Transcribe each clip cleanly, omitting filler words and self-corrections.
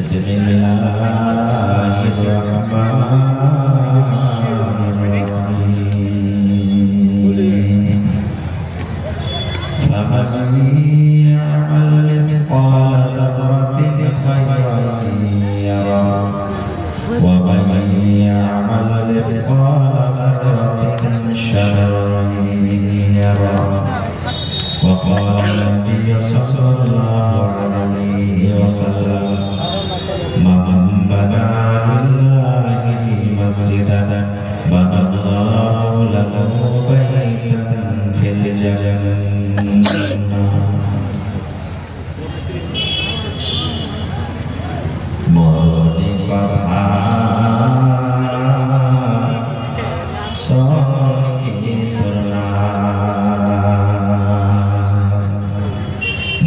बिस्मिल्लाहिर्रहमानिर्रहीम फमन यअमल मिस्क़ाल ज़र्रतिन खैरन यरह वमन यअमल मिस्क़ाल ज़र्रतिन शर्रन यरह وقال النبي صلى الله عليه وسلم من بنى لله مسجدا بنى الله له بيتا في الجنة মরণে কথা সঙ্গে তোরা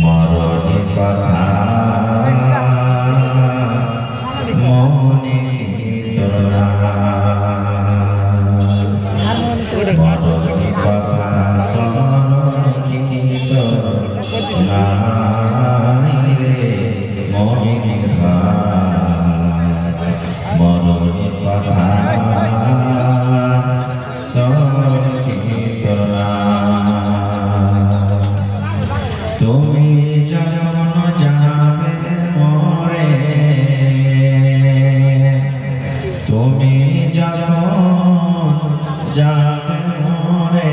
মরণে কথা মনে তোরা মরণে কথা সঙ্গে তোরা মমিন মরণে কথা সংকিত না তুমি যখন যাবে মরে তুমি যখন যাবে মরে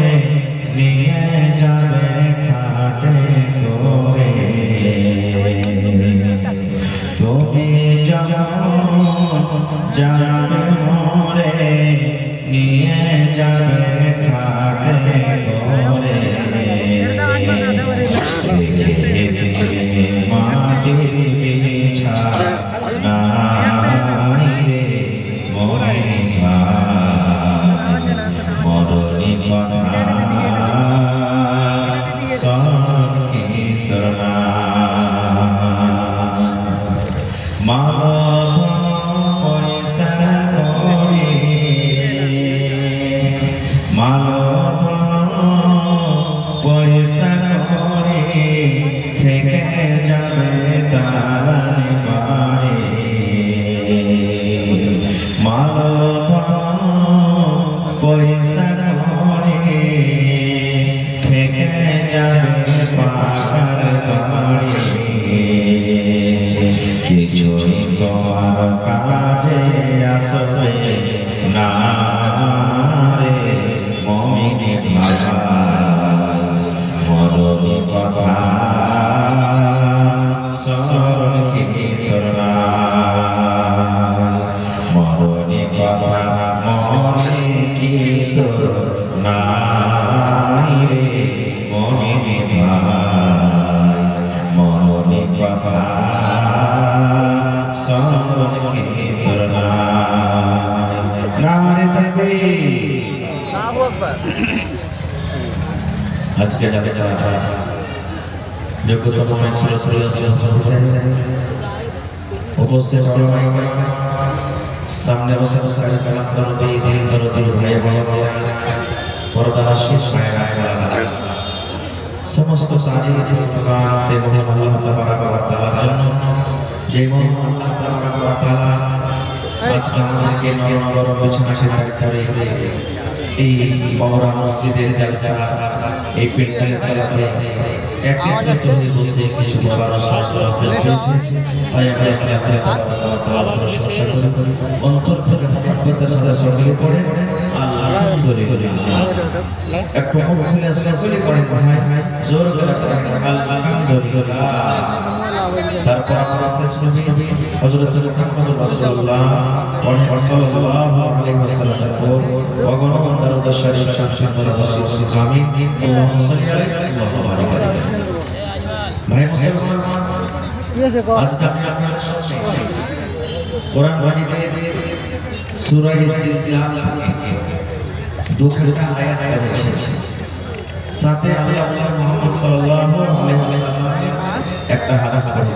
নিয়ে যাবে খাটে করে তুমি যখন যাবে মরে নিয়ে যাবে খাটে করে রেখে দেবে মাটির বিছানা রে মমিন ভাই মরণে কথা সংকিত না মাল পয়সা করি মাল পয়সা করি থেকে যাবে দালান বাড়ি মাল পয়সা করি থেকে যাবে পাহাড় বাড়ি কিছুই তোমার কাজে আসবে না রে মমিন ভাই মরণে কথা সংকিত না মরণে কথা মনে কিত না রে মমিন ভাই মরণে কথা সংকিত না নারে তাকবীর আল্লাহু আকবার আজকে জলসা যোগ্যতম উপস্থিত সামনে বসে ভাই সমস্ত আল্লাহ তাআলার জন্য যে আল্লাহ তাআলা আজকে আমাদেরকে নরম বিছানা ছেড়ে করে এই বড় মসজিদের জলসা এই পেন্ডালের তলাতে একত্রিত হয়ে বসে কিছু বলার সাহস পেয়েছে তাই আমরা আল্লাহ তাআলার প্রশংসা করি অন্তর থেকে মহব্বতের সাথে সরিয়ে পড়ে আলহামদুলিল্লাহ একটু মুখ খুলে সকলে পড়ে ভাই জোর করে আলহামদুলিল্লাহ তারপর আমরা শেষ নবী হযরত মুহাম্মদ রাসূলুল্লাহ সাল্লাল্লাহু আলাইহি ওয়াসাল্লাম অগণন দরুদ শরীফ সংক্ষিপ্ত দরুদ আমিন আল্লাহুম্মা সাল্লি আলাইহি ওয়া বারিক আলাইহি ভাই মুসলমান আজকে আপনাদের সামনে কোরআন বাণীতে সূরা জিলজিলা থেকে দুটা আয়াত পড়েছে সাথে আল্লাহ মুহাম্মদ সাল্লাল্লাহু আলাইহি ওয়াসাল্লাম একটা হাদিস পড়েছে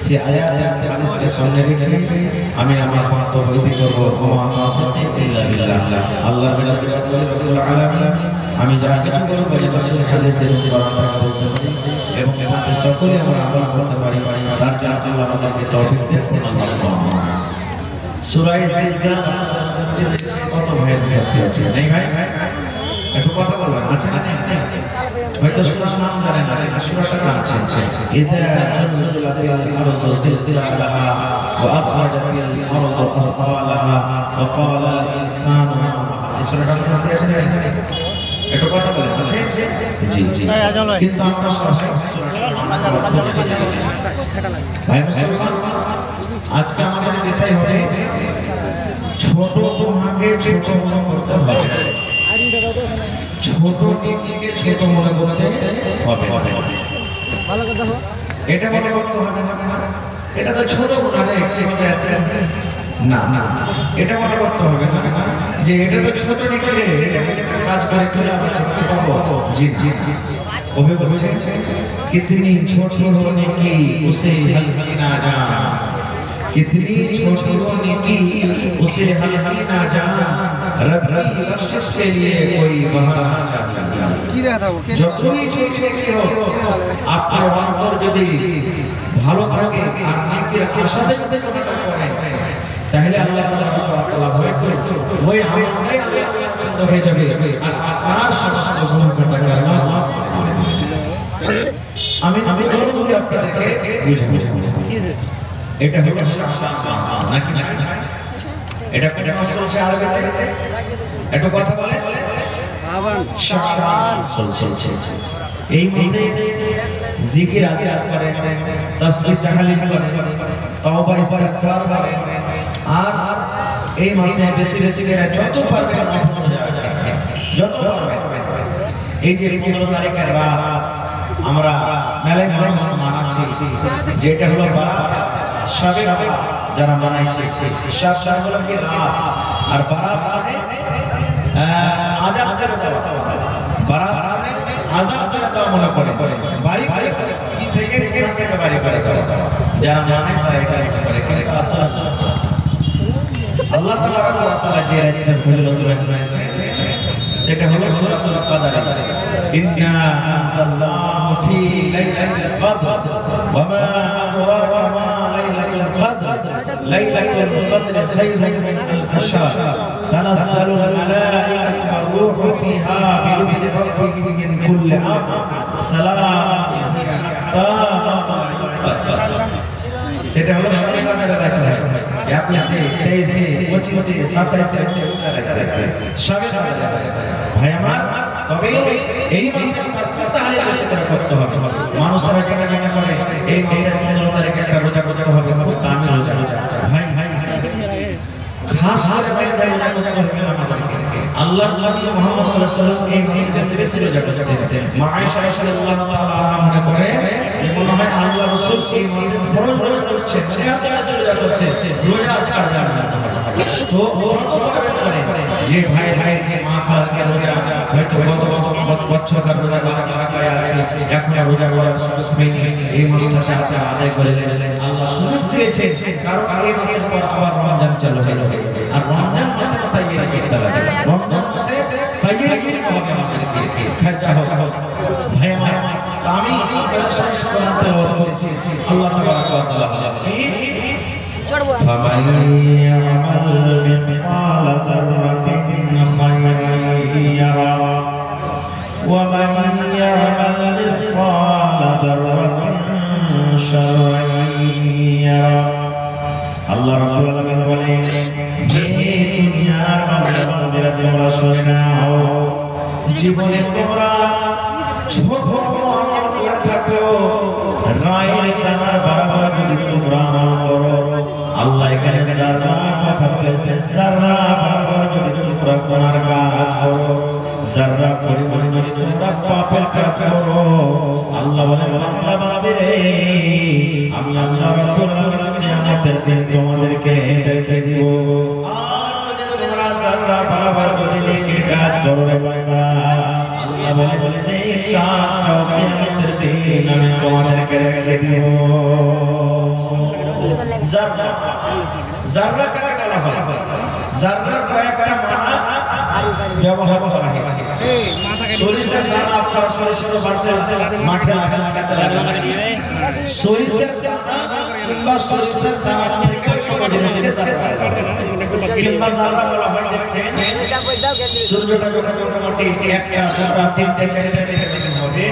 সেই আয়াত হাদিসকে সামনে রেখে আমি আমার বক্তব্য ইতি করব ওয়া মা তাওফীক ইল্লা বিল্লাহ আল্লাহর কাছে দোয়া করি রব্বুল আলামিন আমি যা কিছু বলবো যেন হাদিসের কোরআন থেকে বলতে পারি এবং সাথে সকলে আমরা আমল করতে পারি, তার জন্য আল্লাহ আমাদেরকে তৌফিক দেন। সূরা জিলজাল কত ভাই ব্যস্ত আছে নাই ভাই? একটু কথা বলবেন। আচ্ছা আচ্ছা হয়তো সূরার নাম জানেন না, কিন্তু সূরাটা জানছেন। ইযা যুলজিলাতিল আরযু জিলজালাহা ওয়া আখরাজাতিল আরযু আসফালাহা ওয়া ক্বালাল ইনসানু মা লাহা। এই সূরাটা বুঝতে আছেন? একটু কথা বলেন। আছে জি জি, কিন্তু আমরা সরাসরি সূরাটার অর্থ জানি না। ভাই মুসলমান, আজকে আমাদের বিষয় হবে ছোট গুনাহকে ছোট মনে করতে হবে, ছোট নেকিকে ছোট মনে করতে হবে। এটা মনে করতে হবে না এটা তো ছোট গুনাহ রে, না না, এটা মনে করতে হবে না যে এটা তো ছোট নেকি রে, এটা কাজ করে কি লাভ আছে কিছু পাবো। জি জি জি, ওবে বলছে কিতনি ছোটি হো নেকি উসে হলকি না জান, कितनी छोटी हो नेकी उसे हल्की ना जान, रब की बख्शिश के लिए कोई बहाना चाचा। যতই ছোট নেকি হোক আপনার অন্তর যদি ভালো থাকে আর নেকির আশাতে যদি কোনটা করেন, তাহলে আল্লাহ তাআলা হয়তো ওই আমলটাই আল্লাহর পছন্দ হয়ে যাবে আর আপনার সমস্ত গুনাহটাকে আল্লাহ মাফ করে দিবেন। আমি ধরুন আপনাদেরকে বুঝাবো এটা হলো শাবান মাস নাকি না? এটা কোন মাস চলছে আরবিতে? একটু কথা বলে। শাবান চলছে। এই মাসে জিকির আজকার করে, তাসবিহ তাহলিল করে, তওবা ইস্তিগফার করে, আর এই মাসে বেশি বেশি করে যত পারবে আপনি রোজা রাখবেন, যত পারবে। এই যে 15 তারিখের রাত আমরা মেলায় মানুষ মানাচ্ছি, যেটা হলো বারাত, শবে বারাত যারা মানাইছে, শব হলো কি রাত, আর বারাত মানে আজাদ করে দেওয়া, বারাত মানে আজাদ করে দেওয়া মনে করে, বাড়ি বাড়ি কি থেকে কোথা থেকে বাড়ি বাড়ি করে দেওয়া, যারা মানায় তারা এটা করে। কিন্তু আসলে আল্লাহ তাবারাক ওয়া তাআলা যে রাতের ফজিলত রয়েছে সেটা হলো সূরাতুল কদর। ইন্না আনজালনাহু ফি লাইলাতিল কদর ওয়া মা আদরাকা মা লাইলাতুল কদর, লাইলাতুল কদর খায়রুম মিন আলফি শাহর, তানাজ্জালুল মালায়েকাতু ওয়ার রূহু ফিহা বিইذن রাব্বিহিম মিন কুল্লি আমর, সালামুন হিয়া হাত্তা মাতলা'il ফাজর। সেটা হলো শবে কদরের রাত, 21 23 25 27 শবে কদর। ভাই আমার, তবে এই মাসের তাসবিহ তাহলিল বেশি করে করতে হবে। মানুষরা যেটা মনে করে এই মাসের 15 তারিখে একটা রোজা করতে হবে, খুব দামি রোজা। ভাই ভাই খাস করে রোজা করতে হবে আমাদেরকে। আল্লাহর নবী মুহাম্মদ সাল্লাল্লাহু আলাইহি ওয়াসাল্লাম এই মাসে বেশি বেশি রোজা করতেন। মা আয়েশা রাদিয়াল্লাহু তাআলা আনহা মনে করে যে মনে হয় আল্লাহর রাসূল এই মাসে ফরজ রোজা করছেন, এত বেশি রোজা করছেন, রোজা ছাড় যায় না। তো যত পারবেন যে ভাই ভাই যে মা খালাকে রোজা হয়তো গত বছরকার রোজা বাকি আছে, এখন রোজা করার সুযোগ হয়নি, এই মাসটাতে আপনারা আদায় করে নেন। আল্লাহ সুযোগ দিয়েছেন, কারণ এই মাসের পর আবার রমজান চালু হয়ে, আর রমজান মাসে তাইয়্যিব করতে লাগে, রমজান মাসে তাইয়্যিব করতে হবে আমাদেরকে, খরচা হোক। ভাই আমার, আমি আপনাদের সাথে কোরআন তেলাওয়াত করেছি। আল্লাহ তাবারাক ওয়া তাআলা বলেন فمن يعمل مثقال ذرة خيرا يره ومن يعمل مثقال ذرة شرا يره। আল্লাহ রাব্বুল আলামিন বলেন, হে দুনিয়ার বান্দারা তোমরা শুনে নাও, জীবনে তোমরা ছোট আমল করে থাকো, রায়ের দানার বরাবর যদি তোমরা আমল করো, আল্লাহ এখানে যারা কথা বলেছেন, যারা বরাবর যদি তোমরা গুনার কাজ করো, যারা পরিমাণ যদি তোমরা পাপের কাজ করো, আল্লাহ বলেন বান্দা বান্দিরে আমি আল্লাহ রাব্বুল আলামিন কিয়ামতের দিন তোমাদেরকে দেখে দিব। আর যদি তোমরা যারা বরাবর যদি নেকির কাজ করো রে বান্দা, আল্লাহ বলেন সেই কাজটাও কিয়ামতের দিন আমি তোমাদেরকে রেখে দিব। জাররা, জাররা কাকে বলা হয়? জাররার কয়েকটা মানা ব্যবহার করা হয়েছে। সরিষার দানা আপনারা সরিষা বাড়তে মাঠে লাগান, খেতে লাগান। সরিষার দানা কিংবা সরিষার দানা থেকে ছোট জিনিসকে কিংবা জানা বলা হয় দেখতেন সূর্যটা যখন মোটামুটি একটা দুটা তিনটে চারটে দিকে হবে,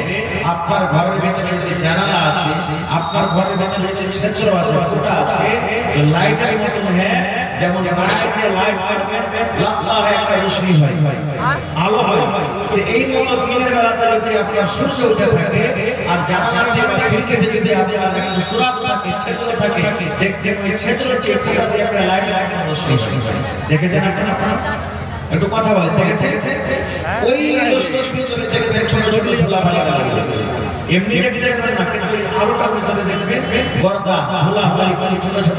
আপনার ঘরের ভিতরে যদি জানালা আছে, আপনার ঘরের ভিতরে যদি ছিদ্র আছে, ফুটা আছে, তো লাইটের মতন হ্যাঁ যেমন লাইটে লাইট লম্বা হয় একটা রোশনি হয়, আলো হয়। তো এই মতো দিনের বেলাতে যদি আপনার সূর্য উঠে থাকে আর জানালাতে বা খিড়কি থেকে আপনার একটা সুরাত থাকে, ছিদ্র থাকে, দেখতে ওই ছিদ্রকে ফুটা দিয়ে একটা লাইট রোশনি হয়। দেখেছেন আপনারা? একটু কথা বলেন, দেখেছেন? ওই রোশনির ভিতরে দেখবেন ছোট ছোট ঝোলা ভালা এমনি দেখবেন না, কিন্তু এই আলোটার ভিতরে দেখবেন গর্দা ভোলা ভালি ছোট ছোট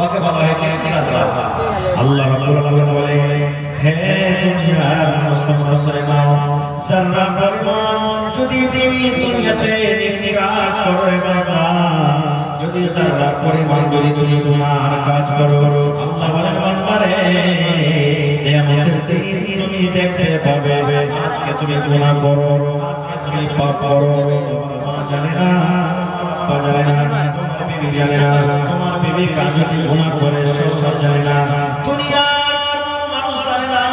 ওকে বলা হয়েছে সাররা। আল্লাহ রাব্বুল আলামিন বলে, হে দুনিয়ার মুসলমান সাররা পরিমাণ যদি তুমি দুনিয়াতে নেকি কাজ করো বাবা, যদি সাররা পরিমাণ যদি তুমি তোমার কাজ করো, আল্লাহ বলেন বান্দারে কিয়ামতের দিন তুমি দেখতে পাবে আজকে তুমি গুনাহ করো, আজকে তুমি পাপ করো, তোমার মা জানে না, তোমার আব্বা জানে না, তোমার বিবি জানে না, তোমার বিবি কাজ যদি গুনাহ করে শ্বশুর জানে না, দুনিয়ার কোনো মানুষ জানে না।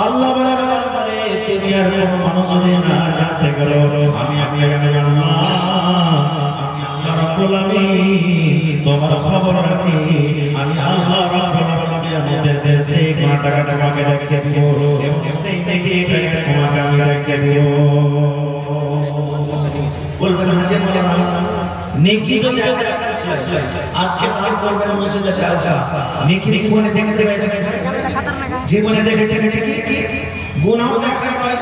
আল্লাহ বলেন বান্দারে দুনিয়ার কোনো মানুষ যদি না জানতে গেল আমি আল্লাহ রাব্বুল আলামিন তোমার খবর রাখি, আমি আল্লাহ রাব্বুল আলামিন আমাদের দেশে টাকা তোমাকে দেখিয়ে দিব এবং সেই নেকিটাকে তোমাকে আমি দেখিয়ে দিব। বলবেন হাজে মাওলানা নেকি তো দেখাচ্ছেন, আজকে তার করবেন মসজিদে জালসা, নেকি জীবনে দেখতে পেয়েছেন? জীবনে দেখেছেন কি গুনাহ দেখা হয়?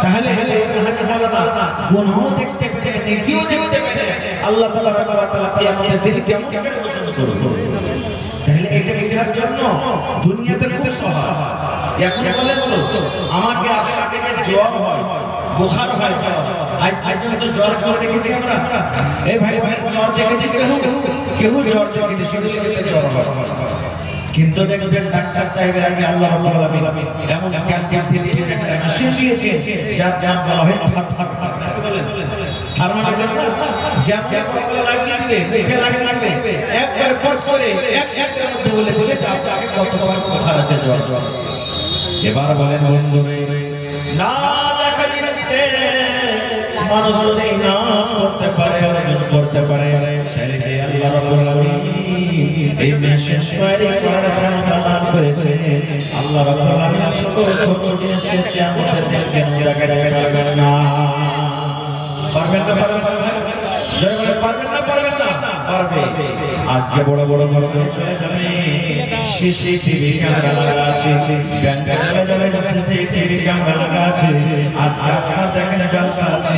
তাহলে হাজে মাওলানা গুনাহ দেখতে পেয়ে নেকিও দেখতে পেয়ে আল্লাহ তাবারক ওয়া তাআলা কিয়ামতের দিন কেমন করে গোসল করবে? তাহলে এটা বোঝার জন্য দুনিয়াতে খুব সহজ। এখন বলেন তো আমাকে আপনাকে যে জ্বর হয়, বুখার হয়, জ্বর আজ পর্যন্ত জ্বর কেউ দেখেছি আমরা? এই ভাই জ্বর দেখেছি কেউ জ্বর দেখেছি, শরীরে জ্বর হয়। কিন্তু দেখবেন ডাক্তার সাহেবের আগে আল্লাহ রাব্বুল আলামিন এমন জ্ঞান দিয়েছেন, একটা মেশিন দিয়েছেন যার নাম বলা হয় থার্মোমিটার। যা লাগিয়ে দিবে, মুখে লাগিয়ে দিবে, একবার পট করে একের মধ্যে বলে দিলে যে আপনাকে কতবার বুখার আছে, জ্বর আছে। এবার বলেন বন্ধুরে, না দেখা জিনিসকে মানুষ যদি না করতে পারে, অর্জন করতে পারে, তাহলে যে আল্লাহ রাব্বুল আলামিন এই মেশিন তৈরি করার ক্ষমতা দান করেছে, আল্লাহ রাব্বুল আলামিন ছোট ছোট জিনিসকে কিয়ামতের দিন কেন দেখাতে পারবেন না? পারবেন না? পারবেন না ভাই? জোরে বলেন পারবেন না? পারবেন না? পারবে। আজকে বড় বড় ঘরে চলে যাবে, সিসিটিভি ক্যামেরা লাগা আছে, ব্যাংকে চলে যাবে, সিসিটিভি ক্যামেরা লাগা আছে। আজকে আপনার দেখেন জালসা আছে,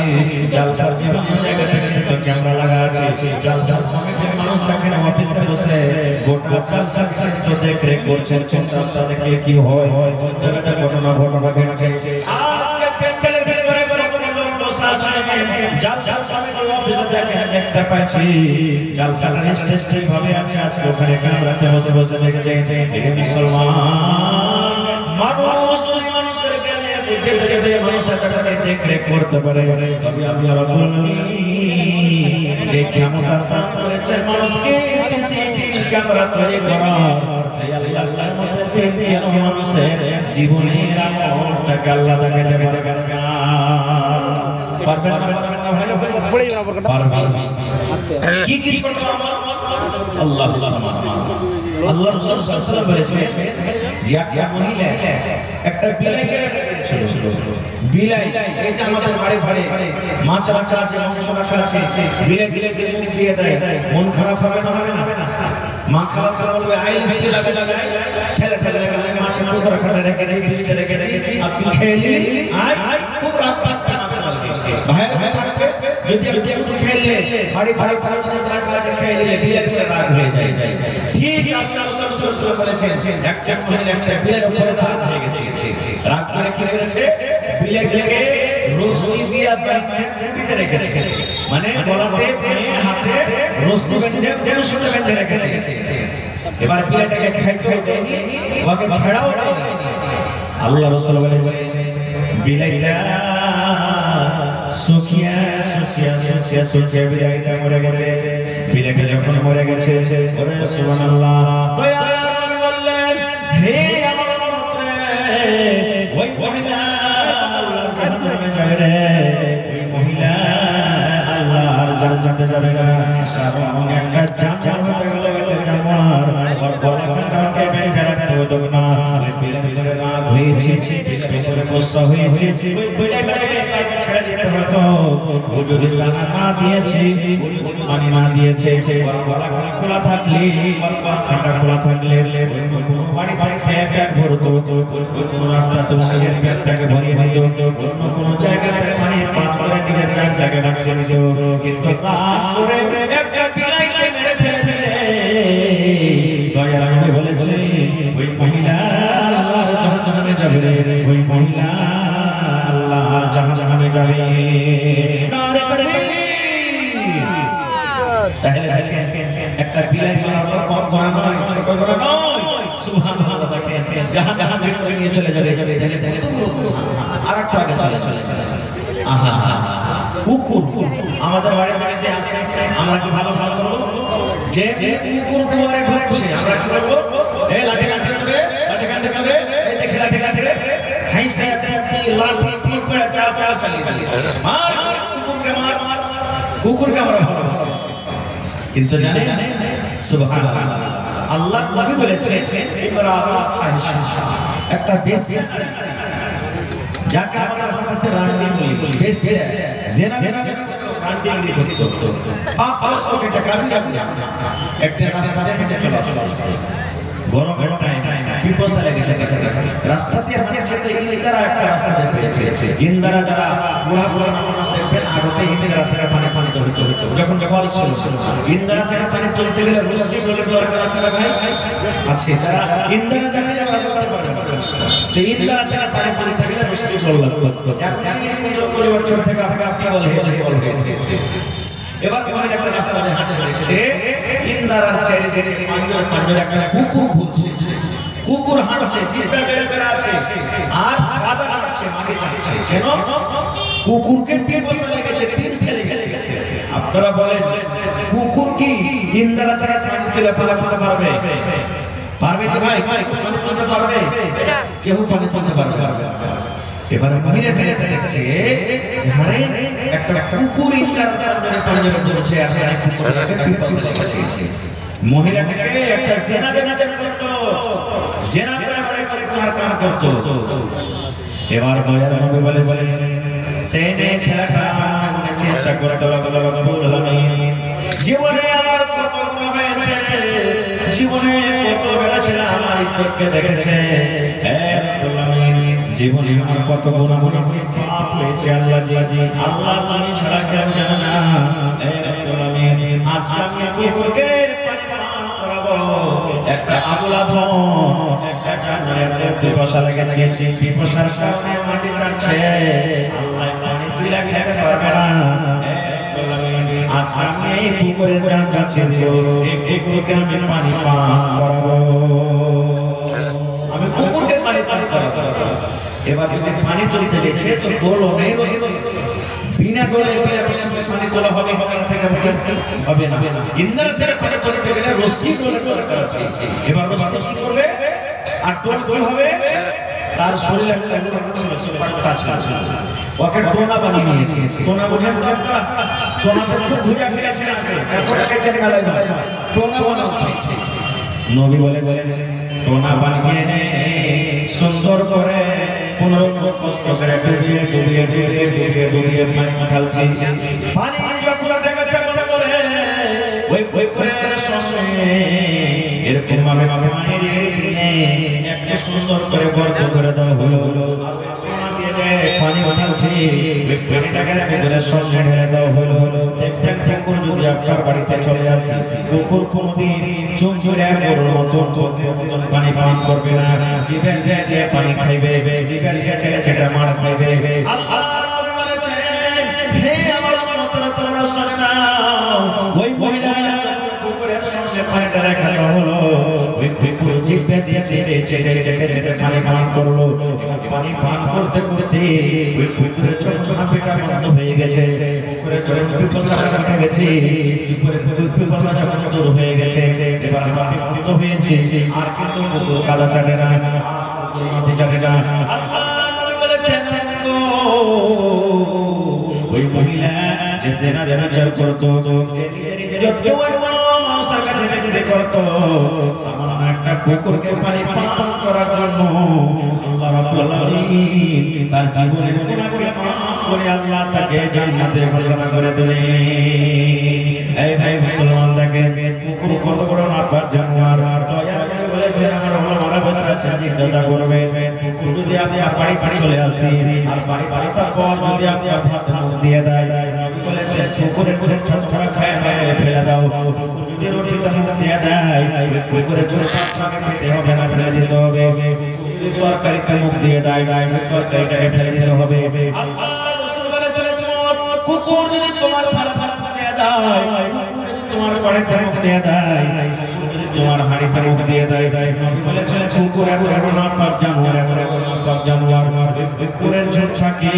জালসার বিভিন্ন জায়গা থেকে তো ক্যামেরা লাগা আছে। জালসার কমিটির মানুষ দেখেন অফিসে বসে গোটা জালসার তো দেখরেখ করছেন, কোন রাস্তা থেকে কি হয়, জায়গাতে ঘটনা ঘটছে। আজকে প্যান্ডেলের ভিতরে জালসার কমিটি অফিসে দেখতে পাচ্ছি জালসার স্টেজ ভাবে আছে, আজকে ওখানে ক্যামেরাতে বসে বসে দেখছে। এই মুসলমান মানুষ মানুষের জ্ঞানে বুদ্ধিতে যদি মানুষের কাছে দেখরেখ করতে পারে, তবে আল্লাহ রাব্বুল আলামিন যে ক্ষমতা দান করেছেন মানুষকে সিসিটিভি ক্যামেরা তৈরি করার, সেই আল্লাহর মধ্যে যেন মানুষের জীবনের আমলটাকে আল্লাহ দেখাতে পারবেন না। পারবেন না? পারবেন না ভাই? পারবেন। কি কি ছোট আল্লাহ আল্লাহ রাসূল সাল্লাল্লাহু আলাইহি ওয়াসাল্লাম বলেছেন যে একটা মহিলা একটা বিলাইকে রেখেছিল। বিলাই এই যে আমাদের বাড়ি ঘরে মাছ রাখা আছে, মাংস রাখা আছে, বিলাই দিলে মুখ দিয়ে দেয়, মন খারাপ হবে না? হবে না? মা খারাপ বলবে আইলিসি লাগে, ছেলে ছেলে লাগে, মাছ মাংস রাখা রেখেছি, বিলিটা রেখেছি, আর তুই খেয়ে নিলি, আই খুব রাগ থাকতে ভাই ভাই থাকতে যদি দুধ খেলে বাড়ি ভাই তার কাছে রাখা আছে, খেয়ে নিলে বিলের উপরে রাগ হয়ে যায়। ঠিক আল্লাহ রাসূল সাল্লাল্লাহু আলাইহি ওয়াসাল্লাম বলেছেন একটা মহিলা একটা বিলের উপরে রাগ হয়ে গেছে, রাগ করে কি করেছে? বিলেটাকে রশি দিয়ে বেঁধে রেখেছে, মানে গলাতে হাতে রশি বেঁধে শুনে বেঁধে রেখেছে। এবার বিলেটাকে খাইতেও দেয়নি, ওকে ছেড়াও দেয়নি। আল্লাহ রাসূল বলেছে বিলাইটা সুখিয়া সুখিয়া সুখিয়া সুখিয়া বিলাইটা মরে গেছে। বিলাইটা যখন মরে গেছে ওরে সুবহানাল্লাহ দয়া নবী বললেন হে আমার উম্মত রে ওই মহিলা আল্লাহর জান্নাতে যাবে রে, ওই মহিলা আল্লাহর জান্নাতে যাবে না, কারণ একটা জানোয়ার হয়ে গেল, একটা জানোয়ার ওর গলাটাকে বেঁধে রাখতে হতো না। ওই বিলাইটার রাগ হয়েছে, বিলাইটার গোসা হয়েছে, ওই বিলাইটাকে ছেড়ে দিতে হতো। ও যদি দানা না দিয়েছে, পানি না দিয়েছে, গলা খোলা থাকলে, পাখাটা খোলা থাকলে কোনো বাড়ি থেকে খেয়ে পেট ভরতো, কোনো রাস্তাতে নিজের পেটটাকে ভরিয়ে নিত, অন্য কোনো জায়গাতে পানি পান করে নিজের চার জায়গায় রাখছে নিত। কিন্তু রাগ করে একটা বিলাইকে মেরে ফেলে দিলে দয়ার নবী বলেছে ওই মহিলা আল্লাহর জান্নাতে যাবে রে, ওই মহিলা আল্লাহর জান্নাতে যাবে। নারে তাকবীর। তাহলে দেখেন একটা বিলাই মারাটা কম করা নয়, ছোট করা নয়। সুবহানাল্লাহ, দেখেন জাহান্নামের ভিতরে নিয়ে চলে যাবে। তাহলে আরেকটা আগে চলে আহা কুকুর আমাদের বাড়িতে আসে, আমরা কি ভালো করব? যে কুকুর দুয়ারে ঢুকছে আমরা কি করব? এই লাঠি ধরে এই দেখে লাঠি রে হাইসে লাঠি ঠিক করে চাও চালিয়ে মার কুকুরকে আমরা ভালোবাসি। কিন্তু জানেন সুবহানাল্লাহ আল্লাহর নবী বলেছেন ইমরাতুল ফাহিশা, একটা বেশ্যা যাকে আমরা ভাষাতে রান্ডি বলি, বেশ্যা জেনা রান্ডি করতে পাপ এটা কাবিরা। একদিন রাস্তায় হেঁটে চলে আসছে, গরমের টাইম, পিপাসা লেগেছে, রাস্তা দিয়ে হাঁটতে ইন্দারা একটা রাস্তা পেয়েছে। ইন্দারা যারা বুড়া মানুষ দেখবেন আগতে ইন্দারা থেকে পানি তুলতে হতো, যখন জল ছিল ইন্দারা থেকে পানি তুলতে গেলে রশ্মি বলে দরকার আছে না ভাই? আছে, যারা ইন্দারা দেখা যায় করতে পারে তো ইন্দারা থেকে পানি তুলতে গেলে রশ্মি বল লাগতো। এখন পরিবর্তন থেকে আপনি বল হয়েছে। এবার মহিলা একটা রাস্তা দিয়ে হাঁটছে, দেখছে ইন্দারার চারিদিকে পাঞ্জর একটা কুকুর ঘুরছে, কুকুর হাঁটছে, চিৎকার বের আছে আর কাদা চাটছে, মাটি চাটছে। কেন? কুকুরকে পিপাসা লেগেছে, তিরছে লেগেছে। আপনারা বলেন কুকুর কি ইন্দারা থেকে পানি তুলে পালাতে পারবে? পারবে কি ভাই? পানি তুলতে পারবে? কেউ পানি তুলতে পারবে? এবার মহিলা পেয়েছে দেখছে যে হারে একটা কুকুর ইন্দার পাঞ্জরে পড়ছে, আর সেই কুকুরকে পিপাসা লেগেছে। মহিলাটাকে একটা জেনা বেনাজার করতো, জেনা করে কার করতো। এবার দয়ার নবী বলেছে সেই ছেলেটা মনে মনে চিন্তা করতে লাগলো, রব্বুল আলামিন জীবনে আমার কত গুনাহ হয়েছে, জীবনে কত বেলা ছেলে আমার ইজ্জতকে দেখেছে, হে রব্বুল আলামিন জীবনে আমার কত গুনাহ হয়েছে, পাপ হয়েছে। আল্লাহ তুমি ছাড়া কেউ জানে না। হে রব্বুল আলামিন আজ আমি কুকুরকে পানি পান করাবো, একটা আবুলা ধন একটা জানরে এত পিপাসা লেগেছে, পিপাসার কারণে মাটি চাটছে, আল্লাহ পানি তুলে খেতে পারবে না। হে রব্বুল আলামিন আজ আমি এই কুকুরের জান চাচ্ছে দিও, এই কুকুরকে আমি পানি পান করাবো, আমি কুকুরকে পানি পান করাবো। এবার যদি পানি তুলতে গেছে তো দোলো নেই, বিনা ডোলে বিনা রশ্মিতে পানি তোলা হবে না। ইন্দারা থেকে পানি তুলতে গেলে রশ্মি ডোলের দরকার আছে। এবার রশ্মি কি করবে আর ডোল কি হবে? তার শরীরে একটা ছিল পাট্টা ছিল, ওকে টোনা বানিয়ে নিয়েছে। টোনা বোঝেন আপনারা? টোনাতে খুব ঘুরে খেয়েছে, এতটাকে চেনে মেলায় টোনা বানাচ্ছে। নবী বলেছেন টোনা বানিয়ে সুন্দর করে 15 কষ্ট করে ডুবিয়ে পানি ঢালছে। পানি যখন ঢাকা করে ওই পুকুরের সঙ্গে এরকম ভাবে মায়ের দিয়ে একটা সুন্দর করে গর্ত করে দেওয়া হলো, পানি ঢালছে, ওই পানিটাকে পুকুরের সঙ্গে ঢেলে দেওয়া হলো। দেখতেন কুকুর যদি আপনার বাড়িতে চলে আসে, কুকুর কোনদিন চুমচুড়ে গরুর মতন পানি পান করবে না, জিভে দিয়ে পানি খাইবে, জিভে দিয়ে ছেড়ে ছেড়ে মার খাইবে। আল্লাহ নবী বলেছেন হে আমার উম্মতরা তোমরা শুনে নাও, ওই মহিলা কুকুরের সঙ্গে পানিটা রেখে দেওয়া হলো, ওই কুকুর জিভে দিয়ে চেটে চেটে চেটে চেটে পানি পান করলো। পানি পান করতে করতে ওই পুকুরের ছোট ছোট পেটা বন্ধ হয়ে গেছে, পুকুরের ছোট ছোট পিপাসা কেটে গেছে, পুকুরের পিপাসা যখন দূর হয়ে গেছে, এবার হাঁপি বন্ধ হয়েছে, আর কিন্তু পুকুর কাদা চাটে না, মাটি চাটে না। আল্লাহ নবী বলেছেন ওই মহিলা যে জেনা ব্যভিচার করতো, যে নিজের ইজ্জতকে মানুষের কাছে বেচে করতো, সামান্য একটা কুকুরকে পানি পান করার জন্য আল্লাহ রাব্বুল আলামিন তার জীবনের গুনাহকে মাফ করে আল্লাহ তাকে জান্নাতে ঘোষণা করে দিলেন। এই ভাই মুসলমান, দেখেন কুকুর কত বড় নাপাক জানোয়ার। দয়া করে বলেছেন আমার ওলামারা বসে আছেন, জিজ্ঞাসা করবেন কুকুর যদি আপনার বাড়িতে চলে আসে আর বাড়িতে আসার পর যদি আপনার ভাতে মুখ দিয়ে দেয়, নবী বলেছেন কুকুরের ছোটটা তোমরা খায় ফেলে দাও। কুকুর যদি রুটিতে মুখ দিয়ে দেয়, কুকুরের ছোটটা আপনাকে খেতে হবে না, ফেলে দিতে হবে। কুকুর যদি তরকারিতে মুখ দিয়ে দেয়, তরকারিটাকে ফেলে দিতে হবে। আল্লাহ রাসূল বলেছেন কুকুর যদি তোমার থালা দিয়ে দেয়, কুকুর যদি তোমার কড়াইতে মুখ দিয়ে দেয়, কুকুর যদি তোমার হাঁড়িতে মুখ দিয়ে দেয়, নবী বলেছেন কুকুর এত বড় নাপাক জানোয়ার, এত বড় নাপাক জানোয়ার। কুকুরের ঝোঁটাকে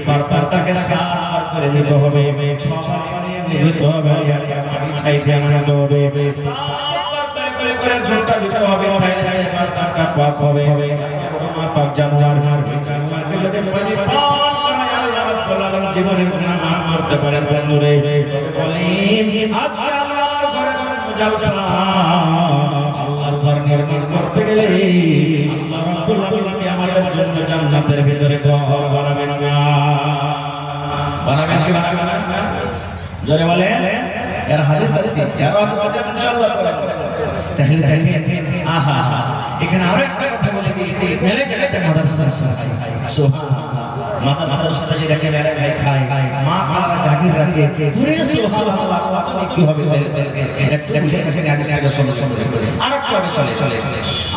পারটাকে সাফ করে দিতে হবে, ছবার এমনি দিতে হবে, মাটি ছাইতে আনতে হবে, সাফ করে কুকুরের ঝোঁটা দিতে হবে, তাহলে সে পারটা পাক হবে। এত নাপাক জানোয়ার, ওই জানোয়ারকে যদি পানি পান করায় আল্লাহ রাব্বুল আলামিন জীবনের গুনাহ মাফ করতে পারেন। বন্ধুরে বলেন আজকে আল্লাহর ঘরে জলসা, আল্লাহর ঘর নির্মাণ করতে গেলে আল্লাহ রাব্বুল আলামিন আমাদের জন্য জান্নাতের ভিতরে ঘর বানাবেন না, বানাবেন কি বানাবেন না? জোরে বলেন। এর হাদিস আছে, এর হাদিস আছে ইনশাআল্লাহ পড়া। তাহলে দেখেন আহা, এখানে আরো একটা কথা বলে দিই, মেলে জায়গাতে মাদ্রাসা আছে, সুবহানাল্লাহ। মাদ্রাসার সাথে যেটাকে মেরে ভাই খায়, মা খালারা জাগির রাখে, পুরে সুবহানাল্লাহ, কত নেকি হবে তাদেরকে। একটু বুঝে এখানে হাদিসটাকে শুনে আর একটু আগে চলে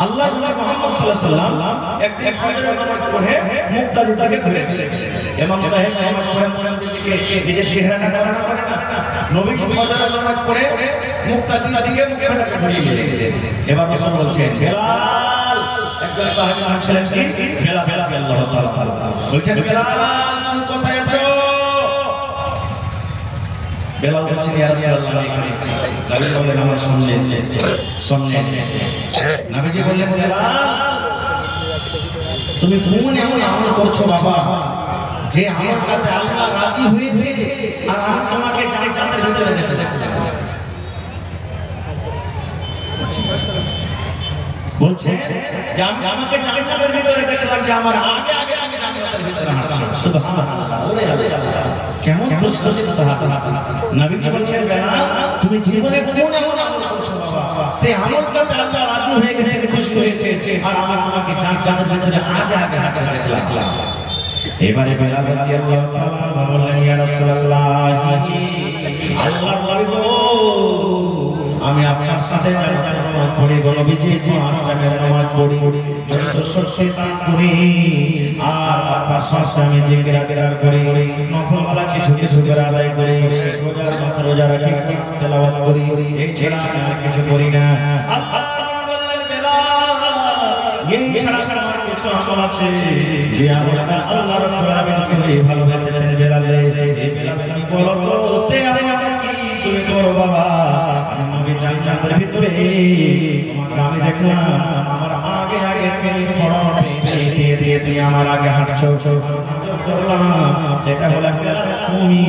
আল্লাহ মুহাম্মদ সাল্লাল্লাহু আলাইহি ওয়াসাল্লাম একদিন ফজরের নামাজ পড়ে মুক্তাদি থেকে ঘুরে গেলেন। ইমাম সাহেব নামাজ পড়ে মুক্তাদি থেকে নিজের চেহারাটা করে না, নবীজি ফজরের নামাজ পড়ে মুক্তাদি দিকে মুখটাকে ঘুরিয়ে গেলেন। এবার রাসূল বলছেন বেলাল, একজন সাহাবী নাম ছিলেন কি বেলাল রাদিয়াল্লাহু তাআলা, বলছেন বেলাল তুমি কোথায় আছো? বেলাল বলছেন ইয়া রাসূলুল্লাহ এখানে আছি। নবী বললেন আমার সামনে এসে সামনে। নবীজি বললেন বেলাল তুমি কোন এমন আমল করছো বাবা যে আমলটাতে আল্লাহ রাজি হয়েছে আর আমি তোমাকে জান্নাতের ভিতরে দেখতে বলছে যে আমি আমাকে জান্নাতের ভিতরে দেখলাম যে আমার আগে আগে আগে জান্নাতের ভিতরে হাঁটছে। সুবহানাল্লাহ, ওরে আল্লাহ, কেমন খুশখুশির সাহাবা। নবীজি বলছেন বেলাল তুমি জীবনে কোন এমন আমল করছো বাবা সে আমলটাতে আল্লাহ রাজি হয়ে গেছে, খুশি হয়েছে আর আমি তোমাকে জান্নাতের ভিতরে আগে আগে হাঁটতে দেখলাম। এবারে বেলাল রাদিয়াল্লাহু তাআলা বললেন ইয়া রাসূলুল্লাহ, আল্লাহর নবী গো আমি আপনার সাথে জামাতের নামাজ পড়ি গো নবীজি, 5 টাকার নামাজ পড়ি, যত শয়তান করি আর আপনার সাথে আমি জিকির আজকার করি, নফলওয়ালা কিছু কিছু করে আদায় করি, রোজার মাসে রোজা রাখি, তেলাওয়াত করি, এই ছাড়া আমি আর কিছু করি না। আল্লাহ বললেন বেলাল এই ছাড়া আমার কিছু আমল আছে যে আমলটা আল্লাহ রাব্বুল আলামিন ভালোবেসেছেন। বেলাল রে, এই বেলাল তুমি বলো তো সে আমলটা কি তুমি করো বাবা? আমি জান্নাতের ভিতরে তোমাকে আমি দেখলাম আমার আগে আগে তুমি খড়ম দিয়ে তুমি আমার আগে হাঁটছো, করলাম সেটা হলো তুমি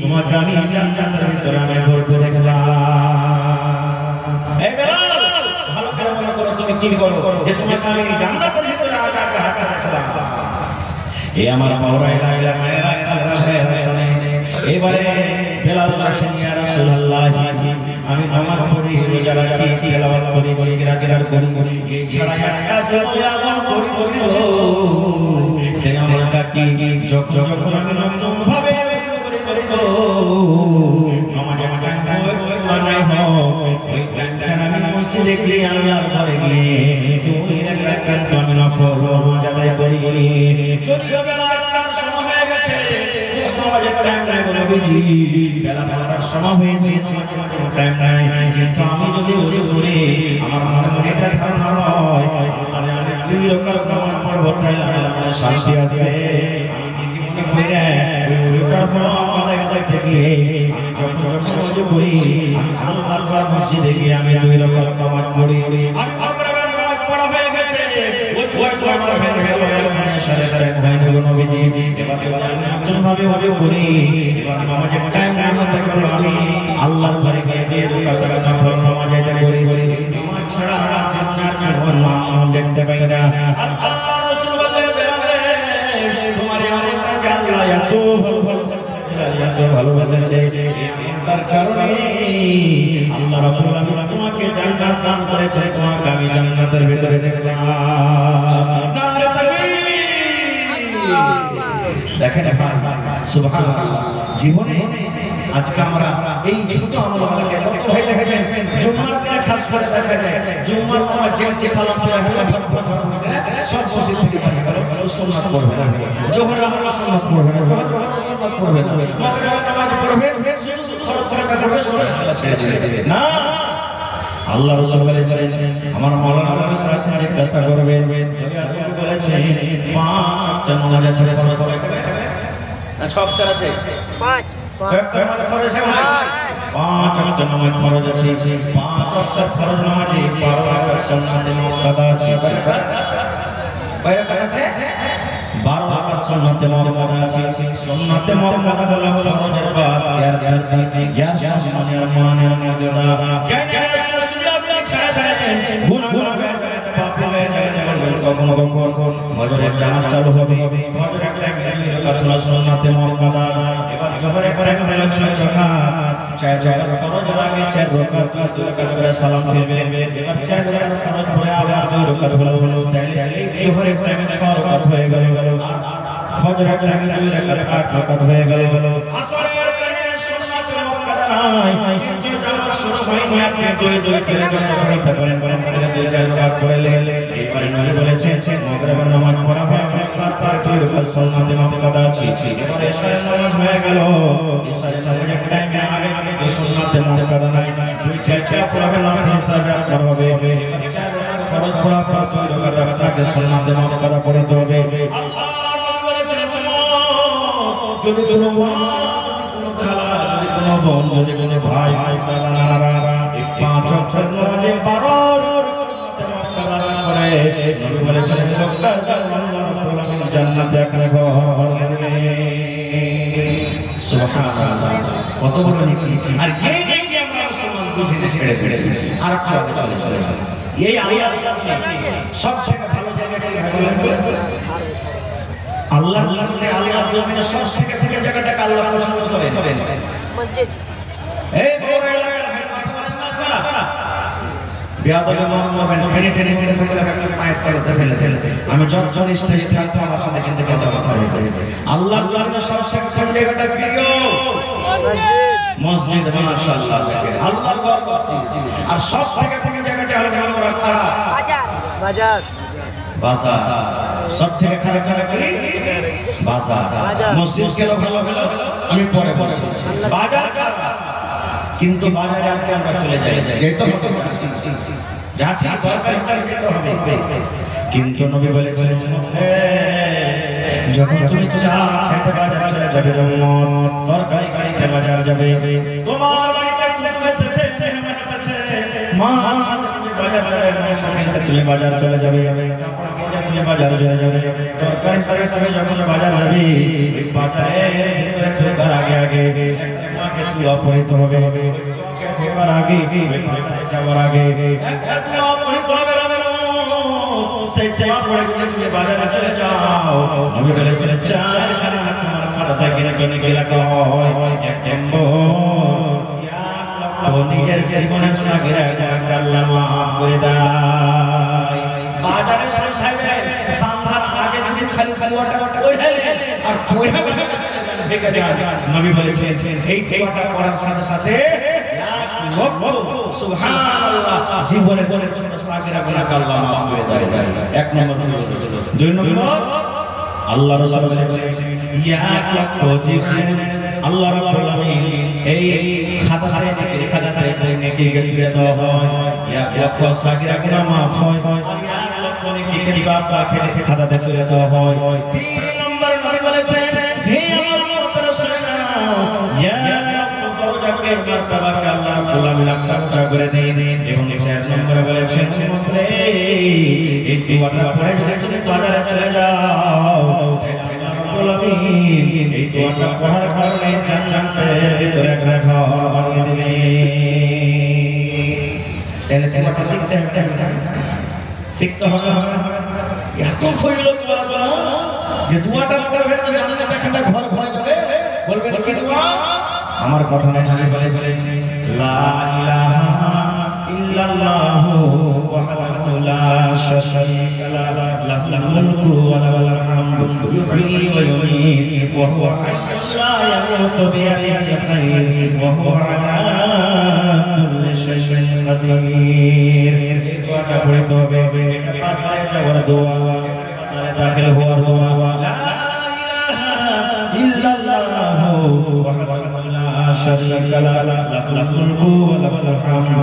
তোমাকে আমি জান্নাতের ভিতরে আমি ঘুরতে দেখলাম। এই বেলাল ভালো করে মনে করো তুমি কি করো যে তোমাকে আমি জান্নাতের ভিতরে আগে আগে হাঁটতে দেখলাম। এই আমার পাওরা এলাকা মায়েরা খালারা ভাইরা শুনে এবারে বেলাল বলছেন ইয়া রাসূলুল্লাহ আমি নামাজ পড়ি, রোজা রাখি, তেলাওয়াত করি, জিকির আজকার করি, এই ছাড়া একটা যে আমল করি গো সেই আমলটা কি? যখন আমি নতুন ভাবে করি গো নামাজের টাইম বানাই হোক ওই টাইমটা আমি মসজিদে গিয়ে আল্লাহর ঘরে গিয়ে 2 রাকাত আমি নফল নামাজ আদায় করি। যদিও বেলা 8টার সময় হয়ে গেছে, নামাজের টাইম নাই নবীজি, বেলা 9টার সময় হয়েছে, টাইম নাই, কিন্তু আমি যদি ওযু করে আমার মনে মনে এটা ধারণা শান্তি আসবে। আমি মনে কইরা ওই ওলিটার কথা কথা থেকে আমি যখন ওযু করি আমি আল্লাহর মসজিদে গিয়ে আমি 2 রাকাত নামাজ পড়ি। আমি মাগরিবের নামাজ পড়া হয়ে গেছে, ওযু আমার হয়ে গেল, এখন সাড়ে 7 হয়ে গেল নবীজি। এবার যদি আমি নতুন ভাবে ওযু করি, এবার নামাজের টাইম না থাকলে আমি আল্লাহর ঘরে গিয়ে 2 রাকাত নফল নামাজ আদায় করি। নামাজ ছাড়া আর কোনো নাম দেখতে পাই না। আল্লাহ রাসূল বললেন, তোমার আমলটাকে আল্লাহ এত ভালোবাসেছে, তার কারণে আল্লাহ রাব্বুল আলামিন তোমাকে জান্নাত দান করেছে, তোমাকে আমি জান্নাতের ভিতরে দেখলাম। নারে তাকবীর! দেখেন সুবহানাল্লাহ, জীবনে আজকে আমরা এই ছোট আমলগুলোকে কত ভাই দেখা যায়, জুম্মার দিনে খাস করে দেখা যায়, জুম্মার নামাজ যে সালাম সব মসজিদ থেকে সুন্নাত পড়বে না, জোহর আমরা সুন্নাত পড়বে না, জোহর সুন্নাত পড়বে না, মাগরিবের নামাজ পড়বে, ফরজ ফরজটা পড়বে, সুন্নাত ছেড়ে দিবে না। আল্লাহ রাসূল বলেছেন, আমার মাওলানা বলেছেন জিজ্ঞাসা করবেন, নবী বলেছেন 5 ওয়াক্ত নামাজ আছে, ফরজ কয়টা? না সব ছাড়া আছে 5 ওয়াক্ত নামাজ ফরজ আছে, 5 ওয়াক্ত নামাজ ফরজ আছে, 5 ওয়াক্ত ফরজ নামাজে 12 রাকাত সুন্নাতে মুআক্কাদা আছে। কয় রাকাত আছে? 12 রাকাত সুন্নাতে মুআক্কাদা আছে। সুন্নাতে মুআক্কাদা হলো ফরজের বাদ ইয়ার দরজা, ইয়ার সম্মান, ইয়ার মান, ইয়ার মর্যাদা, জানেন যদি আপনি ছাড়া ছাড়েন গুনাহ হয়ে যাবে, পাপ হয়ে যাবে। কখনো কখনো ফজরের জামাত চালু হবে, ফজরের টাইমে 2 রাকাত হলো সুন্নাতে মুআক্কাদা। এবার জোহরের পরে হলো 6 রাকাত, 4 রাকাত ফরজের আগে 4 রাকাত 2 রাকাত করে সালাম ফিরবেন। এবার 4 রাকাত ফরজ পড়ে আবার 2 রাকাত হলো, তাইলে জোহরের টাইমে 6 রাকাত হয়ে গেল, ফজরের টাইমে 2 রাকাত 8 রাকাত হয়ে গেল। আসরের টাইমে সুন্নাতে মুআক্কাদা নাই, কিন্তু জামাত শুরু হয়নি, আপনি 2 করে যত করতে পারেন 2-4 রাকাত পড়লে। এবারে নবী বলেছেন মাগরিবের নামাজ পড়া হয়ে গেল, তার 2 রাকাত সুন্নাতে মুআক্কাদা আছে। এবারে এশার নামাজ হয়ে গেল, এশার নামাজের টাইমে আগে কিন্তু সুন্নাতে মুআক্কাদা নাই, 2-4 পড়বেন, নফল সাজা করবে। 4 রাকাত ফরজ পড়া পর 2 রাকাত আপনাকে সুন্নাতে মুআক্কাদা পড়তে হবে। আল্লাহ নবী বলেছেন, যদি কোনো মা, যদি কোনো খালা, যদি কোনো বোন, যদি কোনো ভাই, দাদা, নানা 5 ওয়াক্তের নামাজে 12 সুন্নাতে মুআক্কাদা করে, নবী বলেছেন লোকটার জন্য আল্লাহ রাব্বুল আলামিন জান্নাতে একটা ঘর বানিয়ে দিবেন। সুবহানাল্লাহ, কত বড় নেকি! আর এই নেকি আমরা মুসলমান বুঝিতে ছেড়ে ফেলেছি, আর আগে চলে এই আল্লাহর সামনে সবথেকে ভালো জায়গা কি হয় বলেন? আল্লাহর নামে আল্লাহর জমিনে সবথেকে থেকে জায়গাটাকে আল্লাহ পছন্দ করেন মসজিদ। এই বড় এলাকার ভাই কথা বলেন না আপনারা, বিয়াদবে মন খেলে থাকলে একটা পায়ের তলাতে ফেলে আমি যতজন স্টেজ থাকতে আমার সাথে কিন্তু কথা হইবে। আল্লাহর জমিনে সবথেকে থেকে জায়গাটা প্রিয় মসজিদ, মাশাআল্লাহ, দেখেন আল্লাহর ঘর মসজিদ। আর সবথেকে থেকে জায়গাটা হলো আমরা খারাপ বাজার, বাজার সব থেকে খারাপ কি? বাজার। মসজিদ কেন ভালো হলো আমি পরে বলছি, বাজার খারাপ, কিন্তু বাজারে আজকে আমরা চলে যাই, যেতে হবে, যাচ্ছি সরকারি হিসাবে যেতে হবে। কিন্তু নবী বলেছেন যখন তুমি চা খেতে বাজার চলে যাবে, তরকারি খাইতে বাজার যাবে, তোমার বাড়িতে কুটুম এসেছে, মেহমান এসেছে, মা তুমি বাজার যাবে, তুমি বাজার চলে যাবে, কাপড় কিনতে তুমি বাজার চলে যাবে, তরকারি সাথে সাথে যখন বাজার যাবে, ওই বাজারের ভিতরে ঢোকার আগে তোমাকে দুয়া পড়তে হবে, ঢোকার আগে বাজারে যাওয়ার আগে একটা দুয়া পড়তে হবে। সেই দোয়া পড়ে যদি তুমি বাজারে চলে যাও, নবী বলেছেন 4 খানা তোমার খাতাতে কিন্তু লেখা হয়। 1 নম্বর, নিজের জীবনের সাগিরা আল্লাহ মাফ করে দেয়। বাজারে সাইবে সামহার আগে যদি খালি ওটা ওইখানে আর পয়সা চলে যান ভেগে যান, নবী বলেছেন এই দোয়াটা করার সাথে সাথে সুবহানাল্লাহ জীবনের ছোট ছোট সাগিরা গুনাহ আল্লাহ মাফ করে দেয়। 1 নম্বর। 2 নম্বর, আল্লাহ রাসূল বলেছেন ইয়া জিবরিল, আল্লাহ রাব্বুল আলামিন এই খাতাতে নেকির খাতাতে নেকি তুলে দেওয়া হয়, 1 লক্ষ সাগিরা গুনাহ মাফ হয়, আর 1 লক্ষ অনেকে কিন্তু আপনাকে খাতাতে তুলে দেওয়া হয়। 3 নম্বর নবী বলেছেন হে আমার উম্মতের শুনো ইয়া দরজাকে মারতাবাকে আল্লাহ রাব্বুল আলামিন আপনার উঁচা করে দেন। এবং 4 নম্বরে বলেছেন উম্মতরে এই দোয়াটা পড়ে যদি তুমি বাজারে চলে যাও তাহলে আল্লাহ রাব্বুল আলামিন এই দোয়াটা পড়ার কারণে জান্নাতের ভিতরে একটা ঘর বানিয়ে দেবে। তাহলে তোমাকে শিখতে হবে এত ফজিলত বলা দোয়া যে দোয়াটা পড়বে তো জান্নাতে একটা ঘর ঘর যাবে। বলবেন কি দোয়া? আমার কথা না জানি বলেছে লা ইলাহা ইল্লাল্লাহু ওয়াহদাহু লা শারীকা লাহু লাহুল মুলকু ওয়া লাহুল হামদু ইউহয়ি ওয়া yumeet ওয়া হুয়া হাইয়্যুন লা ইয়ামুতু বিয়াদিহিল খায়র ওয়া হুয়া আলা কুল্লি শাইইন কাদির। এই দোয়াটা পড়তে হবে। এটা বাজারে যাওয়ার দোয়া, বাজারে দাখিল হওয়ার দোয়া। লা ইলাহা ইল্লাল্লাহু ওয়াহদাহু লা শারীকা লাহু লাহুল মুলকু ওয়া লাহুল হামদু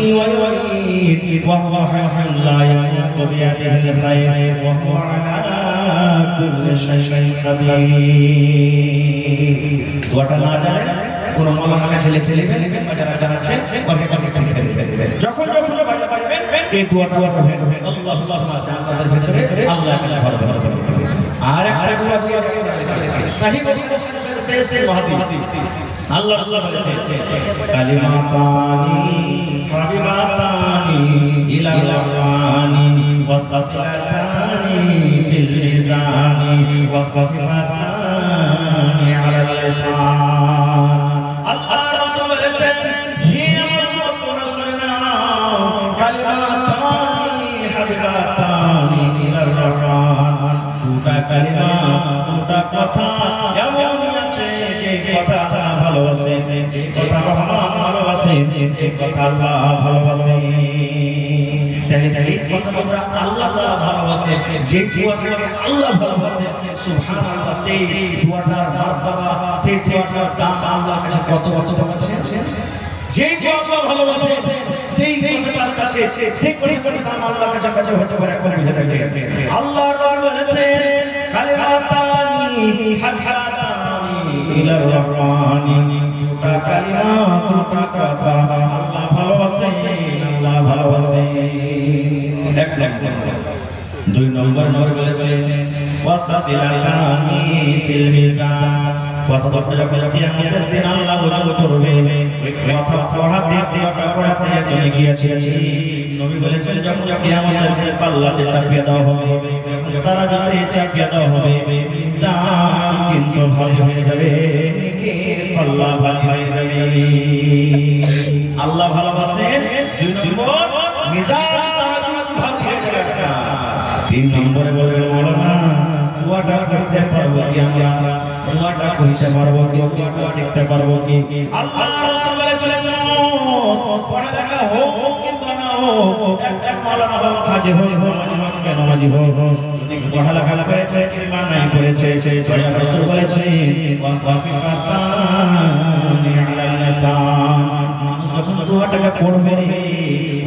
ইউহয়ি ওয়া yumeet ওয়া হুয়া হাইয়্যুন লা ইয়ামুতু বিয়াদিহিল খায়র ওয়া হুয়া আলা কুল্লি শাইইন কাদির। দোয়াটা না জানেন কোন মাওলানা কাছে লিখে নেবেন বা যারা জানাচ্ছেন ওদের কাছে শিখে নেবেন। যখন যখন বাজা পাবেন এই দোয়াটা পড়বেন আল্লাহুম্মা জান্নাতের ভিতরে আল্লাহ একটা ঘর বানিয়ে দেবে। আর একটা দোয়া দিয়ে সহিহ বুখারী শরীফের শেষ হাদিস আল্লাহ রাসূল বলেছেন কালিমাতানি হাবিবাতানি ইলার রহমানি ওয়া সাফিলাতানি ফিল মিজানি ওয়া খাফিফাতানি আলাল লিসান। আল্লাহ রাসূল বলেছেন হে আমার উম্মত রাসূলনা কালিমাতানি হাবিবাতানি ইলার রহমান, দুটা কালিমা দুটা কথা এমনই আছে যে কথা আল্লাহ ভালোবাসে, যে কথা রহমান ভালোবাসে, যে কথা আল্লাহ ভালোবাসে। তাহলে যে কথা আল্লাহ তাআলা ভালোবাসে, যে দোয়াটাকে আল্লাহ ভালোবাসে সুবহানাল্লাহ, সেই দোয়াটার মারতাবা, সেই দোয়াটার দাম আল্লাহর কাছে কত কত আছে। যে আল্লাহ ভালোবাসে সেই কথাটার কাছে সেই কথাটার দাম আল্লাহর কাছে হতে পারে কম হয়ে থাকে। আল্লাহর নবী বলেছেন কালিমাতানি হাবিবাতানি ইলার রহমানি, দুটা কালিমা দুটা কথা আল্লাহ ভালোবাসে, আল্লাহ ভালোবাসে। এক নম্বর। 2 নম্বর নবী বলেছেন ওয়াসাফিলাতানি ফিল মিজান, কথা কথা যখন কিয়ামতের দিন আল্লাহ ওজন করবে ওই কথা পড়াতে দোয়াটা পড়াতে তুমি গিয়েছিলেন। নবী বলেছেন যখন কিয়ামতের দিন পাল্লাতে চাপিয়ে দেওয়া হবে, তারা যাতে চাপিয়ে দেওয়া হবে মিজান কিন্তু ভারী হয়ে যাবে, নেকির পাল্লা ভারী হয়ে যাবে। আল্লাহ ভালোবাসেন। 2 নম্বর মিজান তারা যদি ভারী হয়ে যাবে। 3 নম্বরে বলবেন মাওলানা দোয়াটা কইতে পারবো কি আমরা? দোয়াটা কইতে পারবো কি? দোয়াটা শিখতে পারবো কি? আল্লাহ রাসূল বলেছেন পড়ালেখা হোক কিংবা না হোক, এক মাওলানা হোক, কাজী হোক, নামাজি হোক, যদি পড়ালেখা করেছে কিংবা নাই করেছে, আল্লাহ রাসূল বলেছেন ওয়া খাফিফাতানি আলাল লিসান, মানুষ যখন দোয়াটাকে পড়বে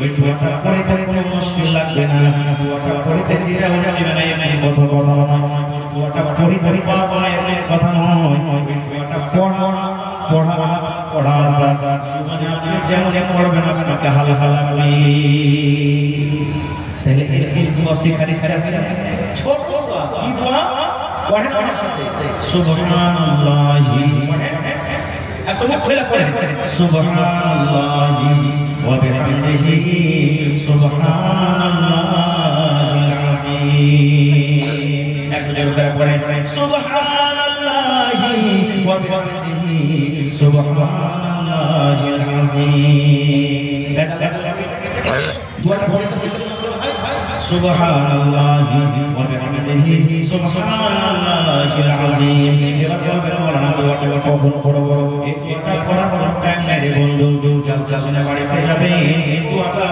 ওই দোয়াটা পড়তে কোনো মুশকিল লাগবে না। দোয়াটা পড়তে জিরা ওটা নেবে না, এমনি কথা নয়। দোয়াটা পড়তে পারবা এমনি কথা নয়। ওই দোয়াটা পড়া মানে আপনি যেমন পড়বেন আপনাকে হালা লাগবে। তাহলে এই দোয়া শেখার ইচ্ছা আছে? ছোট দোয়া। কি দোয়া? পড়েন আমার সাথে সুবহানাল্লাহি, একটু মুখ খুলে পড়েন সুবহানাল্লাহি ওয়া বিহামদিহি সুবহানাল্লাহিল আযীম। একটু জোরে করে পড়েন সুবহানাল্লাহি ওয়া বিহামদিহি সুবহানাল্লাহিল আযীম। দোয়াটা পড়তে সুবহানাল্লাহি ওয়া বিহামদিহি সুবহানাল্লাহিল আযীম। এবার বলবেন মাওলানা দোয়াটা কখন পড়ব? এই দোয়াটা পড়ার কোনো টাইম নাই রে বন্ধু। জালসা শুনে বাড়িতে যাবে, দোয়াটা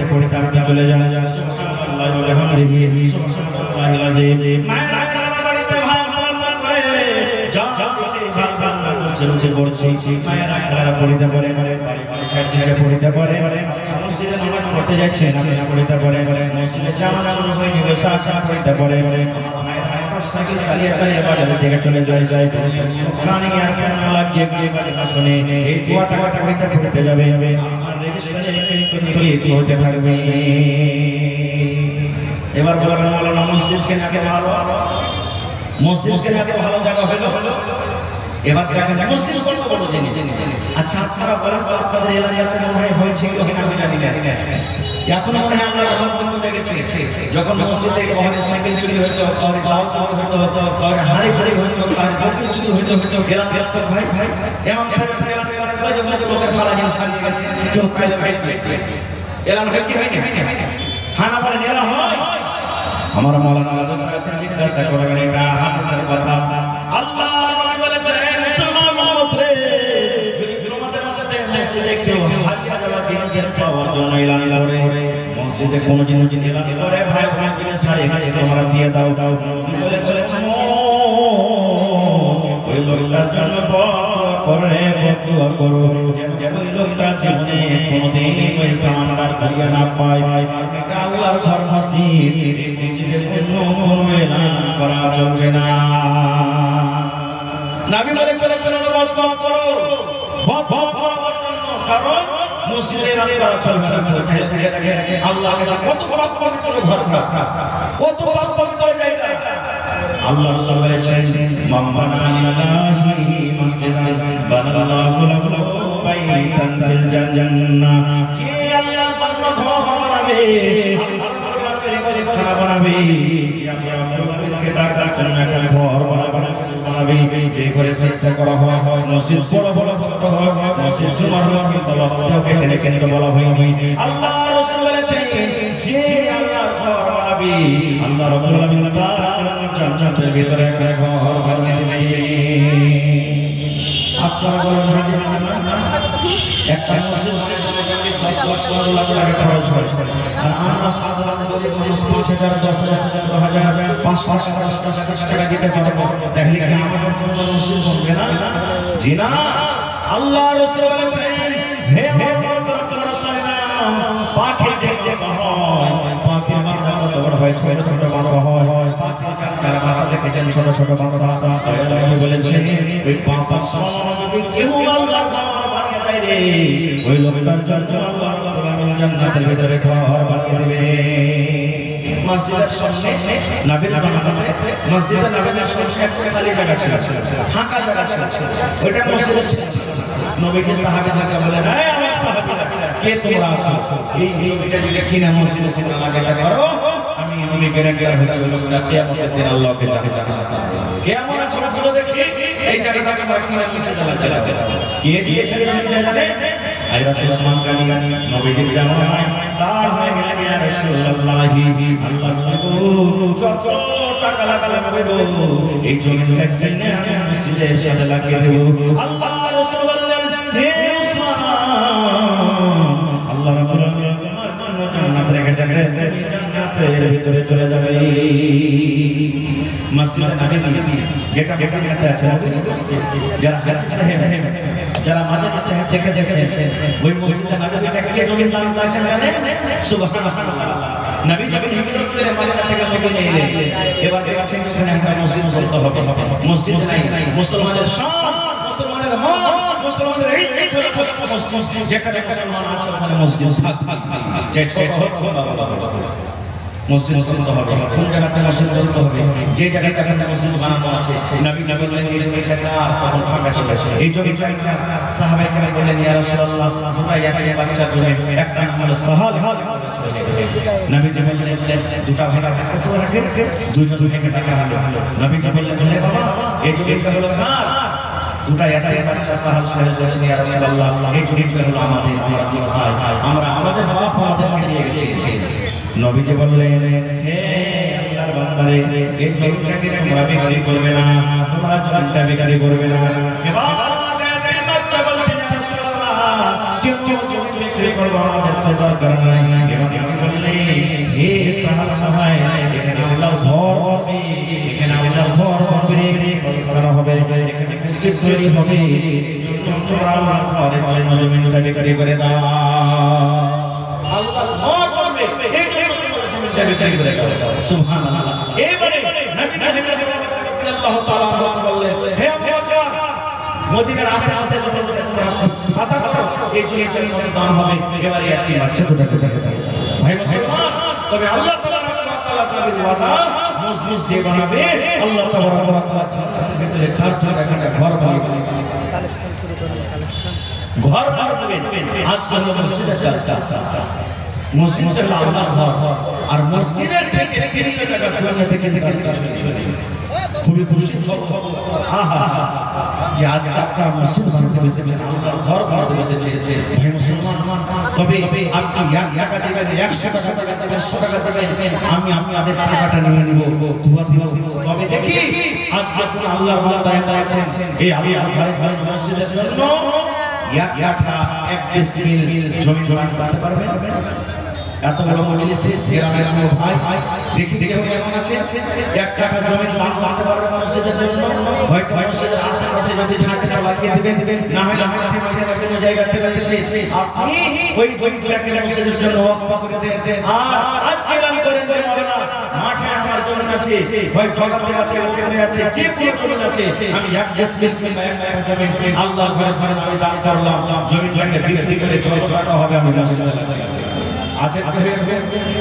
পড়তে আপনি চলে যান সুবহানাল্লাহি ওয়া বিহামদিহি সুবহানাল্লাহিল আযীম। মায়েরা কারা বাড়িতে ভাই আল্লাহ করে যা দিচ্ছে ভাই আল্লাহ করছে পড়ছে। মায়েরা খেলাটা পড়তে পারে, বাড়ি ছাড়তে পড়তে পারে, মসজিদে নামাজ পড়তে যাচ্ছেন আপনি পড়তে পারেন, মসজিদে জামাত শুরু হয়ে যাবে সাশা পড়তে পারে সাইকেল চালিয়ে চালিয়ে বাজারে থেকে চলে যায় কানে আর কানে লাগিয়ে গিয়ে বাজনা শুনে এই দোয়াটা পড়তে পড়তে যাবে আর রেজিস্ট্রেশনে কিন্তু হতে থাকবে এবার বলেন মাওলানা মসজিদকে নাকি ভালো মসজিদকে নাকি ভালো জায়গা হলো এবার দেখেন মসজিদ কত বড় জিনিস আচ্ছা আপনারা বলেন আপনাদের এলাকাতে মনে হয় হয়েছে কি না জানি না এখন মনে হয় আমরা রহমত পেয়ে গেছি যখন মসজিদে কবরে সাইকেল চুরি হতো কবরে দাও চুরি হতো কবরে হাড়ি হাড়ি হতো কবরে বকরি চুরি হতো এলাম দেখতো ভাই ইমাম সাহেব এলান করেন বাজে বাজে লোকের মালা জিনিস হারিয়ে গেছে কেউ পাইলে ভাই এলান হয় কি হয়নি হানা বলেন এলান হয় আমার মাওলানা আবু সাহেব জিজ্ঞাসা করবেন এটা হাদিসের কথা আল্লাহ নবী বলেছেন মুসলমান উম্মত রে যদি তোমাদের মধ্যে মসজিদে কেউ হারিয়ে যাওয়া জিনিসের পাওয়ার জন্য এলান করে মসজিদে কোনো জিনিস এলান করে ভাই ভাই জিনিস হারিয়ে গেছে তোমরা দিয়ে দাও বলে চলেছেন ওই লোকটার জন্য বদুয়া করো যেন ওই লোকটা জীবনে কোনোদিন ওই সামানদার ভাইয়া না পায় এটা আল্লাহর ঘর মসজিদ এই মসজিদে কোনো এলান করা চলবে না নবী বলে চলে বদুয়া করো বদুয়া করার জন্য কারণ মসজিদে এলান করা চলবে না দেখে আল্লাহর কাছে কত পবিত্র ঘরটা কত পবিত্র জায়গা আল্লাহ রাসূল বলেছেন মান বানা লিল্লাহি মসজিদান বানাল্লাহু লাহু বাইতান ফিল জান্নাহ যে আল্লাহর জন্য ঘর বানাবে আল্লাহর খানা বানাবে যে আল্লাহকে ডাকার জন্য একটা ঘর বানাবে যে করে শিক্ষা করা হয় মসজিদ বড় বড় ছোট হয় মসজিদ জুমার বাবাকে এখানে কিন্তু বলা হয়নি আল্লাহ রাসূল বলেছেন যে আল্লাহর ঘর বানাবে আল্লাহ রাব্বুল আলামিন তার জান্নাতের ভিতরে একটা ঘর বানিয়ে দিবে আপনারা বলেন একটা মসজিদ বানাতে 10 লাখ টাকা খরচ হয় আর আমরা সাধারণ গরিব মানুষ 5,000 10,000 15,000 500 টাকা দিতে পারবো তাহলে কি আমাদের কোনো মসজিদ হবে না জি না আল্লাহ রাসূল বলেছেন হে আমার তোমরা শুনে নাও পাখি যে হয় পাখি বাসা কত বড় হয় ছোট ছোট বাসা হয় পাখি বাসা দেখেন ছোট ছোট বাসা নবী বলেছেন ওই বাসার সমান যদি কেউ আল্লাহর ঘর বানিয়ে দেয় রে ওই লোকটার জন্য আল্লাহ রাব্বুল আলামিন জান্নাতের ভিতরে ঘর বানিয়ে দিবে মসজিদের সামনে নবীর জামানাতে মসজিদে নববীর সামনে একটা খালি জায়গা ছিল ফাঁকা জায়গা ছিল ওইটা মসজিদের ছিল নবীকে সাহাবীদেরকে বলেন এই আমার সাহাবীরা কে তোমরা আছো এই এটা যদি কিনা মসজিদে সিনা লাগাতে পারো আমি নবী গ্যারান্টার হচ্ছে লোকটা কিয়ামতের দিন আল্লাহকে জান্নাত দিবে কেমন আছো চলো দেখি এই জায়গাটা আমরা কিনা মসজিদে লাগাতে কে দিয়েছেন জানে হযরত উসমান গানি নবীজির জামানায় দাঁড় হয়ে গেলেন ইয়া রাসূলুল্লাহ আল্লাহ গো যত টাকা লাগাবে গো এই জমিটা কিনে আমি মসজিদের সাথে লাগিয়ে দেব আল্লাহ রাসূল বললেন হে উসমান আল্লাহ রাব্বুল আলামিন তোমার জন্য জান্নাত রেখেছেন তুমি জান্নাতের ভিতরে চলে যাবে মসজিদ নববী যেটা মদিনাতে আছে যারা হাদিস সাহেব যারা মাদানী সাহেব দেখেছেন ওই মসজিদে নববীটা কে জমির নাম দিয়েছেন জানেন সুবহানাল্লাহ নবী যখন হিজরত করে মক্কা থেকে মদিনায় এলেন এবার দেখছেন ওখানে একটা মসজিদ করতে হবে মসজিদ নাই মুসলমানের শান মুসলমানের মান মুসলমানের ঈদ হলো মসজিদ যেখানে মুসলমান আছে ওখানে মসজিদ থাক যে ছোট হোক বাবা মসজিদ করতে হবে কোন জায়গাতে মসজিদ করতে হবে যে জায়গাটাতে মসজিদ বানানো আছে নবী বললেন এই জমিটা আর তখন ফাঁকা ছিল এই জমিটা সাহাবায়ে কেরাম বললেন ইয়া রাসূলুল্লাহ তোমরা একটা বাচ্চার জমি একটা নাম হলো সাহাল নবীজি বললেন দুটো ভাগ কত রাখে দুইজনকে টাকা হলো নবীজি বললেন হে বাবা এই জমিটা হলো কার দুটো একটা বাচ্চা সাহাল সাহেব বলছেন ইয়া রাসূলুল্লাহ এই জমিটা হলো আমাদের আমরা ভাই আমরা আমাদের বাপ আমাদেরকে দিয়ে গেছে নবীজি বললেন হে আল্লাহর বান্দারে এই জমিটাকে তোমরা বিক্রি করবে না তোমরা জমিটা বিক্রি করবে না এবার বাচ্চা বলছেন ইয়া রাসূলুল্লাহ কেউ জমি বিক্রি করবে আমাদের তো দরকার নাই এবার নবী বললেন হে সাহাবাই এখানে আল্লাহর ঘর হবে এখানে আল্লাহর ঘর হবে করা হবে এখানে মসজিদ তৈরি হবে তোমরা আল্লাহর ঘরের জন্য জমিটা বিক্রি করে দাও আল্লাহর ঘর করবে এই মসজিদটা বিক্রি করে দাও সুবহানাল্লাহ এবারে নবী হযরত রাদিয়াল্লাহু তাআলা বললেন হে আবু বকর মদিনার আশেপাশে পাতা করো এই জমি কত দাম হবে এবারে এই বাচ্চাটাকে দেখে দাও ভাই মুসলমান তবে আল্লাহ তাবারক ওয়া তাআলা নবীর ওয়াদা মসজিদ যে বানাবে আল্লাহ তাবারক ওয়া তাআলা জান্নাতের ভিতরে তার জন্য একটা ঘর বানাবে কালেকশন শুরু করবেন কালেকশন ঘর বানাবে আজ কত মসজিদের জালসা মসজিদের আল্লাহর ঘর আর মসজিদের থেকে প্রিয় জায়গা দুনিয়া থেকে কিছু খুবই খুশি খবর আহা যে আজ আজকে মসজিদ বানাতে বসেছে আল্লাহর ঘর বানাতে বসেছে ভাই মুসলমান তবে আপনি টাকা দিবেন 100 টাকা দিবেন 100 টাকা দিবেন আমি আপনাদের টাকাটা নিয়ে নিব দুয়া দিব তবে দেখি আজ আপনি আল্লাহর বান্দা আছেন এই আল্লাহর ঘরে মসজিদের জন্য এক ডিসমিল জমি করতে পারবেন এত বড় মজলিসে গ্রামের ভাই দেখি কেমন আছে 1 টাকা জমি দান করতে পারবে মসজিদের জন্য হয়তো মসজিদের আশেপাশে যদি থাকে তো লাগিয়ে দিবেন না হলে মাঠে ময়দানে কোনো জায়গা থেকে দিয়েছে আপনি ওই জমিটাকে মসজিদের জন্য ওয়াকফ করে দেন আর আজ এলান করেন যে মাওলানা মাঠে আমার জমি আছে হয় জগতে আছে ওখানে আছে যে কোনো জমি আছে আমি এক বিসমিল্লাহ 1 টাকা জমি আল্লাহর ঘরে আমি দান করলাম জমিটাকে বিক্রি করে 14 টাকা হবে আমি মসজিদে লাগাই আছে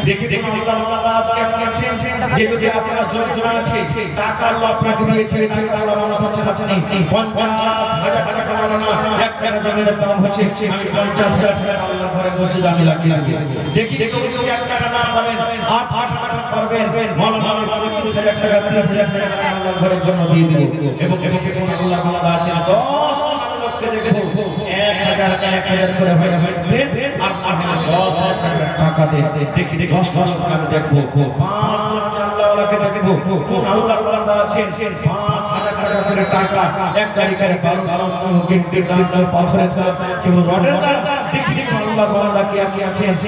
দেখি আল্লাহ আজ কেমন আছেন যে যদি আপনার জোর আছে টাকা আল্লাহ আপনাকে দিয়েছে টাকা আল্লাহ মানুষ আছে নেই 50,000 টাকা না 1 টাকা জমির দাম হচ্ছে আমি 50,000 টাকা আল্লাহ ঘরে মসজিদ আমি লাগিয়ে দেখি যদি 1 টাকা না পারেন 8 টাকা পারবেন মাওলানা 25,000 টাকা 30,000 টাকা আল্লাহ ঘরের জন্য দিয়ে দিব এবং দেখি আল্লাহ বান্দা আছে 10 লোককে দেখবো 1,000 করে হয় আর 10,000 টাকা দেন দেখি 10 টাকা আমি দেখবো 5 আল্লাহওয়ালাকে দেখবো কোন আল্লাহর বান্দা আছেন 5,000 টাকা করে টাকা এক গাড়ি করে বালু গিন্টির দাম পাথরের দাম কেউ রডের দাম দেখি আল্লাহর বান্দা কে আছেন 10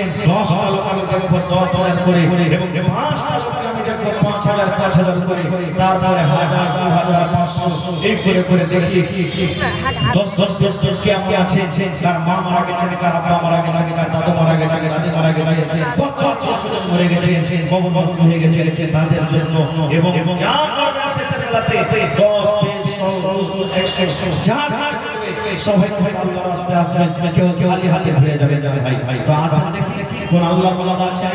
টাকা আমি দেখবো 10,000 করে এবং 5 টাকা আমি দেখবো 5,000 করে তারপরে 1,000 2,000 500 এই করে দেখি 10 কেমন আছেন কার মা মারা গেছেন কার আব্বা মারা গেছেন কার দাদু মারা গেছেন দাদি মারা গেছেন কত সদস্য মরে গেছেন কবরবাসী হয়ে গেছেন তাদের জন্য এবং যার মরবে শেষের বেলাতে 10 20 100 যার সবাই আল্লাহর রাস্তায় আসবে কেউ খালি হাতে ঘুরে যাবে ভাই তো আজ দেখি কোন আল্লাহর বান্দা আছে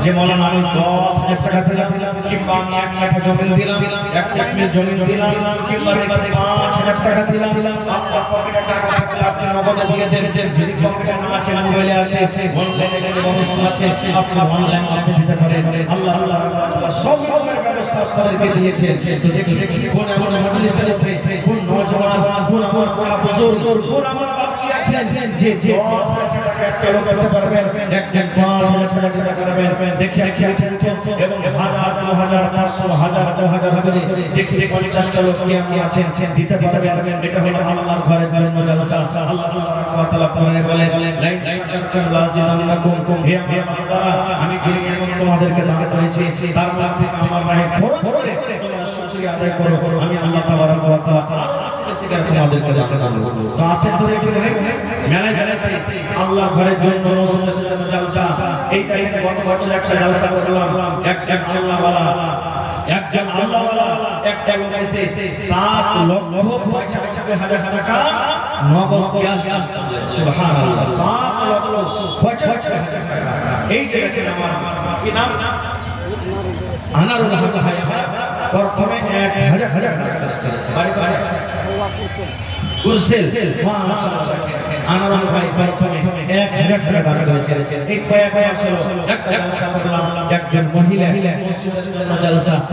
যে মাওলানা আমি 10,000 টাকা দিলাম কিংবা আমি 1 টাকা জমি দিলাম 1 ডিসমিল জমি দিলাম কিংবা দেখি 5,000 টাকা দিলাম আপনার পকেটে টাকা থাকলে আপনি নগদে দিয়ে দেন যদি পকেটে না আছে মোবাইলে আছে অনলাইনে ব্যবস্থা আছে আপনি অনলাইন আপনি দিতে পারেন আল্লাহ তাআলা সব রকমের ব্যবস্থা আপনাদেরকে দিয়েছেন তো দেখি কোন এমন মজলিসে আছে কোন নওজওয়ান কোন আমার বড় বুজুর্গ কোন আমার বাপ কি আছেন যে 10,000 টাকা একটা লোক দিতে পারবেন একজন 5,000 টাকা দিতে পারবেন দেখি এবং 1,000 2,000 500 1,000 2,000 করে দেখি 50টা লোক কি আছেন দিতে পারবেন এটা হলো আল্লাহর ঘরের জন্য জলসা আল্লাহ তাআলা কোরআনে বলেন লাইন শাকারতুম লাযিদান্নাকুম হে আমার বান্দারা আমি যে নিয়ামত তোমাদেরকে দান করেছি তার মধ্যে থেকে আমার রাহে খরচ করে তোমরা শুকরিয়া আদায় করো আমি আল্লাহ তাবারক ওয়া তাআলা আরো বেশি করে তোমাদেরকে দান করব তো আসেন তো দেখি ভাই মেলায় গেলেতে আল্লাহর ঘরের জন্য মসজিদের জন্য জলসা এই টাইমে গত বছর একটা জলসা করলাম একজন আল্লাহওয়ালা একটা লোক এসে 7 লক্ষ 95,000 টাকা নগদ ক্যাশ সুবহানাল্লাহ 7 লক্ষ 95,000 টাকা এই টাকা আমার কি নাম আনারুল হক ভাই প্রথমে 1,000 টাকা দিয়েছে বাড়ি করে কুরসেল মাশাআল্লাহ আনারুল ভাই প্রথমে 1,000 টাকা দান করেছেন এই কয়েক আসলো একটা জলসা করলাম একজন মহিলা মসজিদের জন্য জলসা 1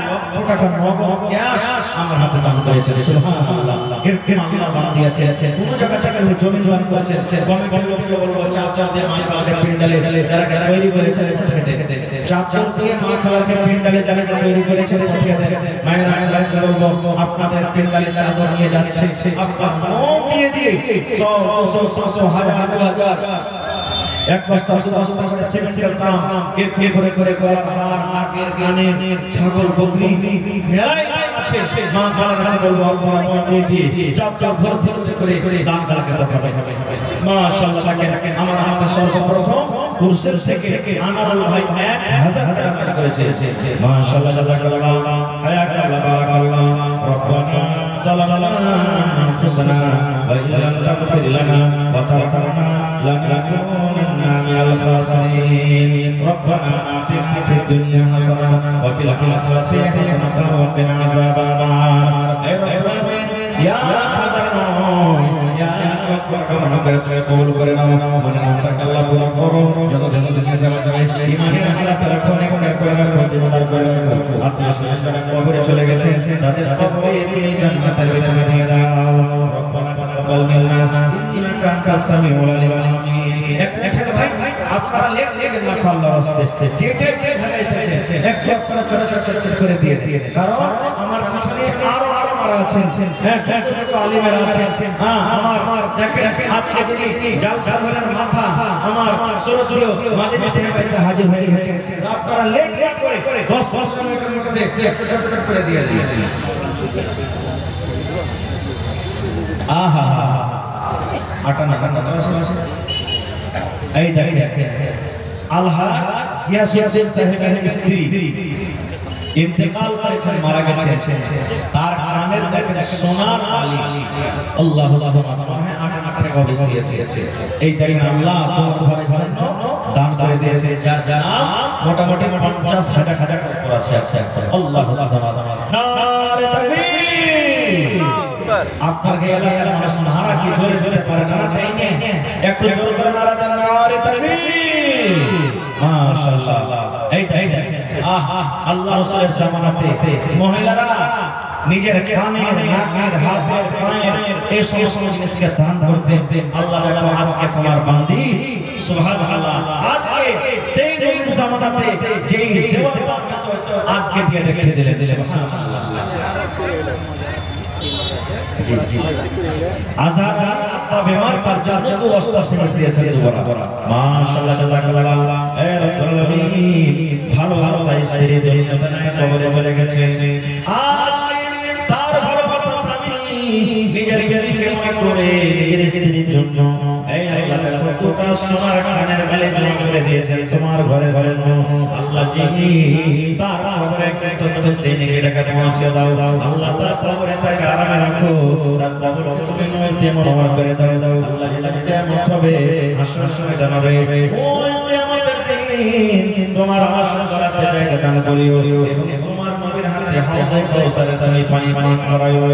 লক্ষ টাকা নগদ ক্যাশ আমার হাতে দান করেছেন সুবহানাল্লাহ এরকম আল্লাহ বান দিয়েছেন কোন জায়গা থেকে জমি দান করেছেন কমিটির লোককে বলবো চা দিয়ে মা খালাকে পিন্ডালে যারা তৈরি করেছেন খেতে চা দিয়ে মা খালাকে পিন্ডালে যারা তৈরি করেছেন খেতে মায়েরা আল্লাহকে বলবো আপনাদের পিন্ডালে চাদর নিয়ে যাচ্ছে আপনার মন দিয়ে 100 হাজার 2,000 এক বস্তা করে সিমেন্টের দাম এর করে গলার হার নাকের কানের ছাগল বকরি মেলাই আছে মা খালাকে বলবো আপনার মন দিয়ে চাপ ভর করে দান কালকে দেখাবে মাশাআল্লাহ আমার হাতে সর্বপ্রথম কুরসির থেকে আনারুল ভাই 1000 টাকা দান করেছে মাশাআল্লাহ জাযাকাল্লাহ হায়াকাল্লাহ বারাকাল্লাহ রব্বানা যালামনা আনফুসানা ওয়া ইল্লাম তাগফির লানা ওয়া তারহামনা লানাকুনান্না মিনাল খাসিরিন রব্বানা আতিনা ফিদ দুনিয়া হাসানাহ ওয়া ফিল আখিরাতি হাসানাহ ওয়া কিনা আযাবান নার হে রব্বুল আলামিন ইয়া খাজানান ইয়া কামনা করে কবুল করে নাও মনে আশা আল্লাহ পুরো করো যত জন দুনিয়ার মাধ্যমে ঈমানের হালাত রাখো নেক করে রাখো দিনদার করে রাখো আত্মীয় স্বজনরা কবরে চলে গেছে তাদের কবরে তুমি জান্নাতের বিছানা দিয়ে দাও রব্বানা তাকাব্বাল মিন্না ইন্নাকা আনতাস সামিউল আলিম একটা ভাই আপনারা লেখেন না আল্লাহর রাস্তে যেটা ভাবে এসেছে একটু আপনারা ছোট করে দিয়ে দেন কারণ আমার পিছনে আরো মারা আছেন হ্যাঁ ছোট আলিমেরা আছেন হ্যাঁ আমার দেখেন আজকে যদি জালসা হলেন মাথা আমার সুরজীয় মাদ্রাসা এসে হাজির হয়ে গেছেন আপনারা লেট করে 10 মিনিটের মধ্যে একটু ছোট করে দিয়ে দিন আহা আটা না আছে এই দেখেন আলহাজ গিয়াসউদ্দিন সাহেবের স্ত্রী ইন্তেকাল করেছেন মারা গেছেন তার কানের দেখেন সোনার আলী আল্লাহুস সামাদ আটা টাকা বেশি আছে এই দেখেন আল্লাহ তোমার ঘরের জন্য দান করে দিয়েছে যার নাম মোটামুটি 50,000 টাকা উপর আছে আল্লাহুস সামাদ নারে তাকবীর আপনার এলাকার মানুষ নারা কি জোরে জোরে পারে না তাই না একটু জোরে জোরে নারা দেন নারে তাকবীর মাশাআল্লাহ এই দেখেন আহা আল্লাহ রাসূলের জামানাতে মহিলারা নিজের কানের নাকের হাতের পায়ের এই সমস্ত জিনিসকে দান করতেন আল্লাহ দেখো আজকে তোমার বান্দি সুবহানাল্লাহ আজকে সেই নবীর জামানাতে যেই দেওয়াদার আজকে দিয়ে দেখিয়ে দিলেন সুবহানাল্লাহ আজাদ আব্বা বেমার তার জন্য তো ওয়াস্তা সিমেন্ট দিয়েছেন দুবারা মাশাআল্লাহ জাযাকাল্লাহ এ রব্বুল আলামিন ভালোবাসা স্ত্রী দুনিয়াতে নাই কবরে চলে গেছে আজকে তার ভালোবাসা স্বামী নিজের বিবিকে মনে করে নিজের স্ত্রীর জন্য এই আল্লাহ দেখো কতটা সোনার কানের বালি জমা করে দিয়েছেন তোমার ঘরের জন্য আল্লাহ জি তার কবরে একটু তুমি সেই নেকিটাকে পৌঁছে দাও আল্লাহ তার কবরে তাকে আরামে রাখো তার কবরকে তুমি নূর দিয়ে মনোহর করে দাও আল্লাহ যেটা কিয়ামত হবে হাসরের সময় জানাবে ওই কিয়ামতের দিন তোমার হাসর সাথে জায়গা দান করিও এবং তোমার নবীর হাতে হাউজে কাউসারে তুমি পানি করায়ো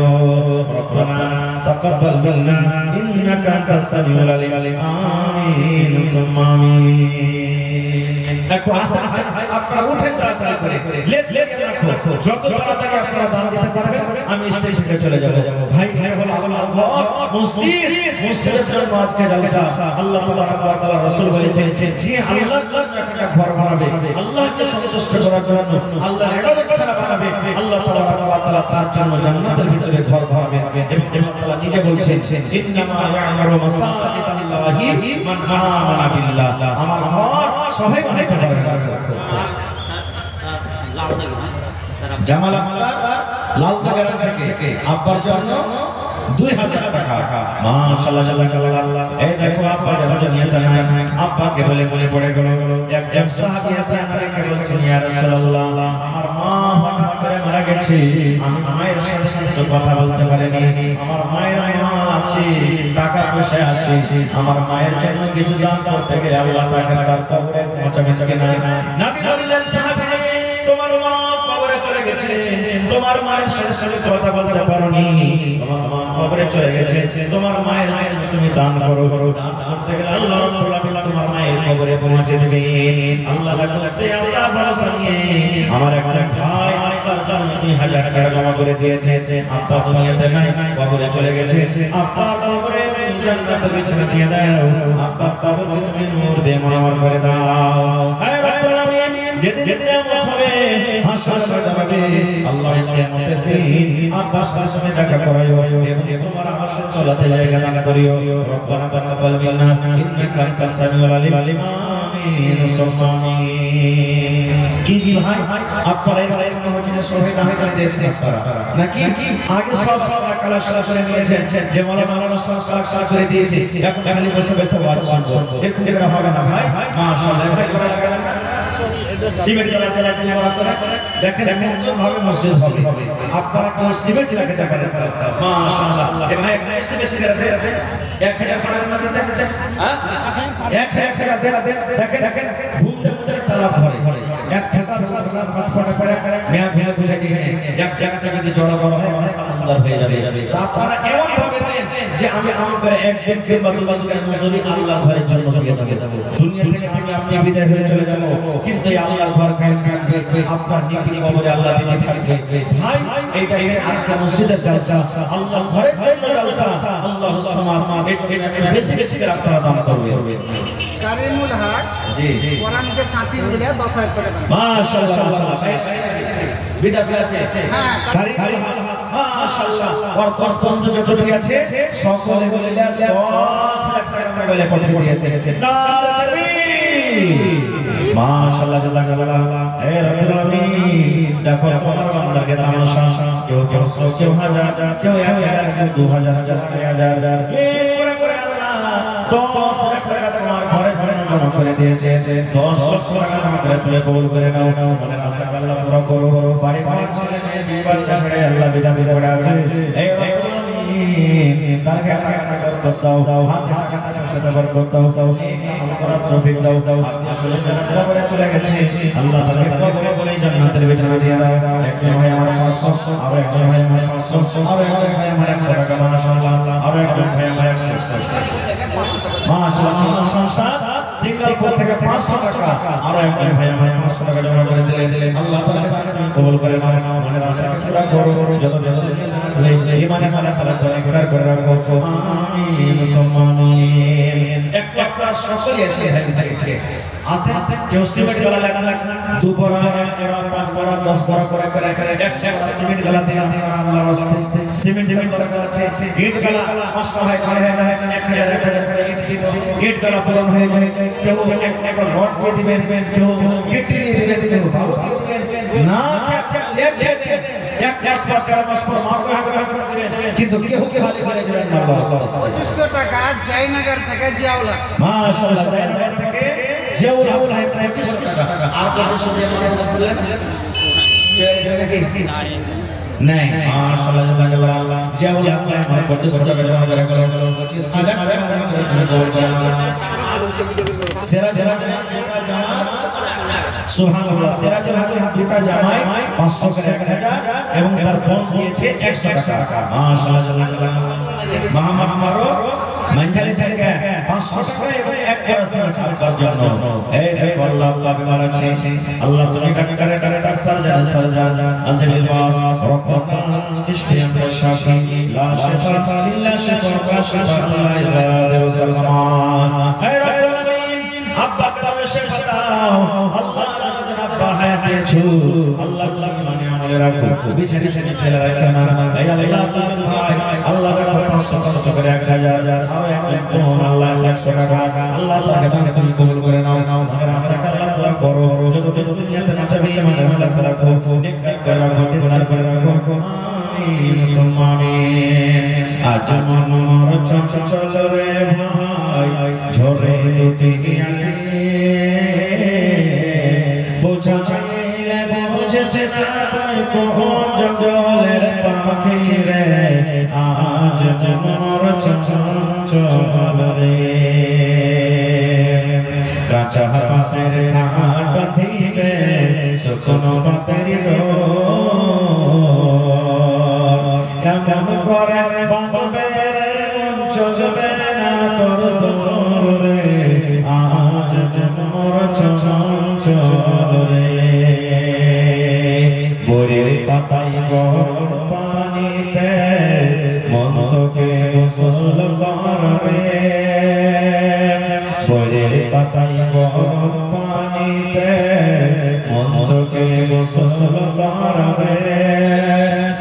রব্বানা তাকাব্বাল মিন্না ইন্নাকা আনতাস সামিউল আলিম আমিন সুম্মা আমিন একটু আস্তে আপনারা উঠেন তাড়াতাড়ি করে লেট রাখো যত তাড়াতাড়ি আপনারা দান দিতে পারবেন আমি স্টেশনে চলে যাব ভাই হলো আল্লাহর ঘর মসজিদের জন্য আজকে জলসা আল্লাহ তাবারক ওয়া তাআলা রাসূল বলেছেন যে আল্লাহর জন্য একটা ঘর বানাবে আল্লাহকে সন্তুষ্ট করার জন্য আল্লাহর ইবাদতখানা বানাবে আল্লাহ তাবারক ওয়া তাআলা তার জন্য জান্নাতের ভিতরে ঘর বানাবেন এবং আল্লাহ তাআলা নিজে বলছেন ইন্নামা ইয়া'মুরু মাসাজিদাল্লাহি মান আমানা বিল্লাহ আমার ঘর সবাই বানাইতে পারবে জামাল আখতার লালবাগের থেকে আব্বার জন্য 2000 টাকা মাশাআল্লাহ জাযাকাল্লাহ এই দেখো আব্বা যখন নিয়ত নাই আব্বাকে বলে মনে পড়ে গেল একজন সাহাবী আছে আমাকে বলছেন ইয়া রাসূলুল্লাহ আমার মা হঠাৎ করে মারা গেছে আমি মায়ের সাথে কথা বলতে পারিনি আমার মায়ের মাল আছে টাকা পয়সা আছে আমার মায়ের জন্য কিছু দান করতে গেলে আল্লাহ তাকে তার কবরে পৌঁছাবে কিনা নবী বললেন সাহাবী তোমার মা কবরে চলে গেছে তোমার মায়ের সাথে কথা বলতে পারোনি তোমার মা কবরে চলে গেছে তোমার মায়ের জন্য তুমি দান করো দান করতে গেলে আল্লাহ রাব্বুল আলামিন তোমার মায়ের কবরে পৌঁছে দিবেন আল্লাহ দেখো সে আশা ভরসা নিয়ে আমার একটা ভাই তার জন্য 2000 টাকা জমা করে দিয়েছে আব্বা দুনিয়াতে নাই কবরে চলে গেছে আব্বার কবরে তুমি জান্নাতের বিছানা দিয়ে দাও আব্বার কবরে তুমি নূর দিয়ে মনোহর করে দাও হে রব্বুল আলামিন যেদিন কিয়ামত হবে হাসর হবে আল্লাহ কিয়ামতের দিন আব্বার সাথে দেখা করায়ো এবং তোমার হাসর চলাতে জায়গা দান করিও রব্বানা তাকাব্বাল মিন্না ইন্নাকা আনতাস সামিউল আলিম আমিন সুম্মা আমিন কি জি ভাই আপনারা এর মনে হচ্ছে সবাই দামি দামি দেখছেন আপনারা নাকি আগে সব কালেকশন করে নিয়েছেন যে মাওলানা সব কালেকশন করে দিয়েছে এখন খালি বসে বসে ওয়াজ শুনবো এরকম করে হবে না ভাই মাশাআল্লাহ ভাই ভালো লাগে না সিমেন্ট লাগাতে লাগাতে বড় করে দেখেন নতুন ভাবে মসজিদ হবে আপনারা কেউ সিমেন্ট লাগাতে পারেন মাশাআল্লাহ এ ভাই বেশি বেশি করে দে 1000 টাকা না দিতে হ্যাঁ 1000 টাকা দে দেখেন দেখেন ভুলতে ভুলতে তালা ভরে এক টাকা পাঁচ টাকা করে মেয়া মেয়া গুজে দিয়ে এক জায়গা থেকে যদি জড়া বড় হয় সুন্দর হয়ে যাবে তারপরে এমন ভাবে দেন যে আমি আম করে একদিন কিংবা দুদিন করে মজুরি আল্লাহর ঘরের জন্য দিয়ে দেব দুনিয়া থেকে আমি আপনি বিদায় হয়ে চলে যাব কিন্তু এই আল্লাহর ঘর কায়েম থাকবে আপনার নীতি কবরে আল্লাহ দিতে থাকবে ভাই এই দেখেন আজকে মসজিদের জলসা আল্লাহর ঘরের জন্য জলসা আল্লাহুস সামাদ এটা বেশি বেশি করে আপনারা দান করবেন কারিমুল হক জি কোরআন যে সাথী মিলে 10000 টাকা মাশাআল্লাহ মাশাআল্লাহ বিদাস আছে হ্যাঁ কারিমুল হক মাশাআল্লাহ আর 10 বন্ধু যতটুকু আছে সকলে বলে 10 লাখ টাকা মোবাইলে পাঠিয়ে দিয়েছে মাশাআল্লাহ জাযাকাল্লাহ এ রব্বুল আলামিন দেখো তোমার বান্দাকে তামাশা কেউ কেউ 100 কেউ 1000 কেউ 1000 কেউ 2000 1000 এই করে করে আল্লাহ 10 লাখ টাকা তোমার ঘরে ঘরে জমা করে দিয়েছে 10 লক্ষ টাকা জমা করে তুলে কবুল করে নাও মনের আশা আল্লাহ পুরো করো বাড়ি ঘর ছেলে মেয়ে বিয়ে বাচ্চা ছেড়ে আল্লাহ বিদায় করে আছে এই রব্বুল আলামিন তারকে টাকা বরকত দাও হাতে টাকা সাথে বরকত দাও আমল করার তৌফিক দাও আপনি আসলে যারা কবরে চলে গেছে আল্লাহ তাকে কবরে চলে জান্নাতের বিছানা দিয়ে দাও একজন ভাই আমার 500 আর একজন ভাই আমার 500 আর একজন ভাই আমার 100 টাকা মাশাআল্লাহ আর একজন ভাই আমার 100 মাশাআল্লাহ সংসার সিঙ্গাপুর থেকে 500 টাকা আর একজন ভাই আমার 500 টাকা জমা করে দিলেন আল্লাহ তাআলা তুমি কবুল করে নাও মনের আশা পুরা করো যত যত ঈমানে আল্লাহ তাআলা কবুল করে রাখো আমিন সুবহানাল্লাহ এক একটা সকলে আছে আসে কেউ সিমেন্ট গালা লাগা দু বড়া এক বড়া পাঁচ বড়া 10 বড়া করে করে 100 সিমেন্ট গালা দিয়ে আল্লাহর রাস্তায় সিমেন্ট দরকার আছে ইট গালা 5টা হয় খায় হয় 1000 করে ইট দিব ইট গালা পূরণ হয়ে যায় কেউ এক রড দিয়ে দিবেন কেউ গিট্টি দিয়ে দিবেন কেউ বালু দিয়ে দিবেন না লেগ দিয়ে দেন এক মাস পর মারবে হবে দিবেন কিন্তু কেউ কে খালি করে দিবেন না আল্লাহ 2500 টাকা জয়নগর থেকে জিয়াউলা মাশাআল্লাহ জয়নগর থেকে জিয়াউল হক সাহেব 2500 টাকা আর কত সুবিধা বলেন नहीं माशाल्लाह जज़ाकल्लाह जियाउल हक भाई हमारे 2500 টাকা জমা করে গেল 25000 টাকা কবুল করে সিরাজুল হক দুটা জামা সুবহানাল্লাহ সিরাজুল হক দুটা জামাই 500 করে 1000 এবং তার বোন দিয়েছে 100 টাকা মাশাআল্লাহ জাযাকাল্লাহ মোহাম্মদ মারুফ মঞ্জালি থেকে 500 টাকা এবং এক পয়সা সারবার জন্য এই দেখো আল্লাহ বিমার আছে আল্লাহ তুমি ডাক্তার সার্জন আজিমুল বাস রব্বানা ইশফি আনতা শাফি লা শিফা ইল্লা শিফাকা শিফা লা ইলাহা সাল্লাম হে রব্বুল আলামিন আব্বা কে শেষ দাও আল্লাহ জনাব বাহায় দিয়েছো আল্লাহ তুমি মানে আমলে রাখো বিছানা বিছানা ফেলে রাখছো না এই আল্লাহ তুমি ভাই আল্লাহ দেখো 500 করে 1000 আর একজন কোন আল্লাহ 100 টাকা আল্লাহ তাআলা দান তুমি কবুল করে নাও মনের আশা আল্লাহ পুরো করো যত দুনিয়াতে নাচবে মানে আল্লাহ তাআলা রাখো নেক করে রাখো দিনদার করে রাখো আমিন সুম্মা আমিন আজ মনোর চঞ্চল রে ভাই ঝরে দুটি আঁখি বোঝাইলে বোঝে সে সাথে কোন জঙ্গলের পাখি রে আজ মনোর চঞ্চল রে কাঁচা পাশের খাট বাঁধিবে শুকনো পাতের কেমন করে বাঁধবে মন চলবে না তোর সুরে আজ মোর চঞ্চল রে বরের পাতায় গরম পানিতে মন তোকে গোসল করবে বরের পাতায় গরম পানিতে মন তোকে গোসল করবে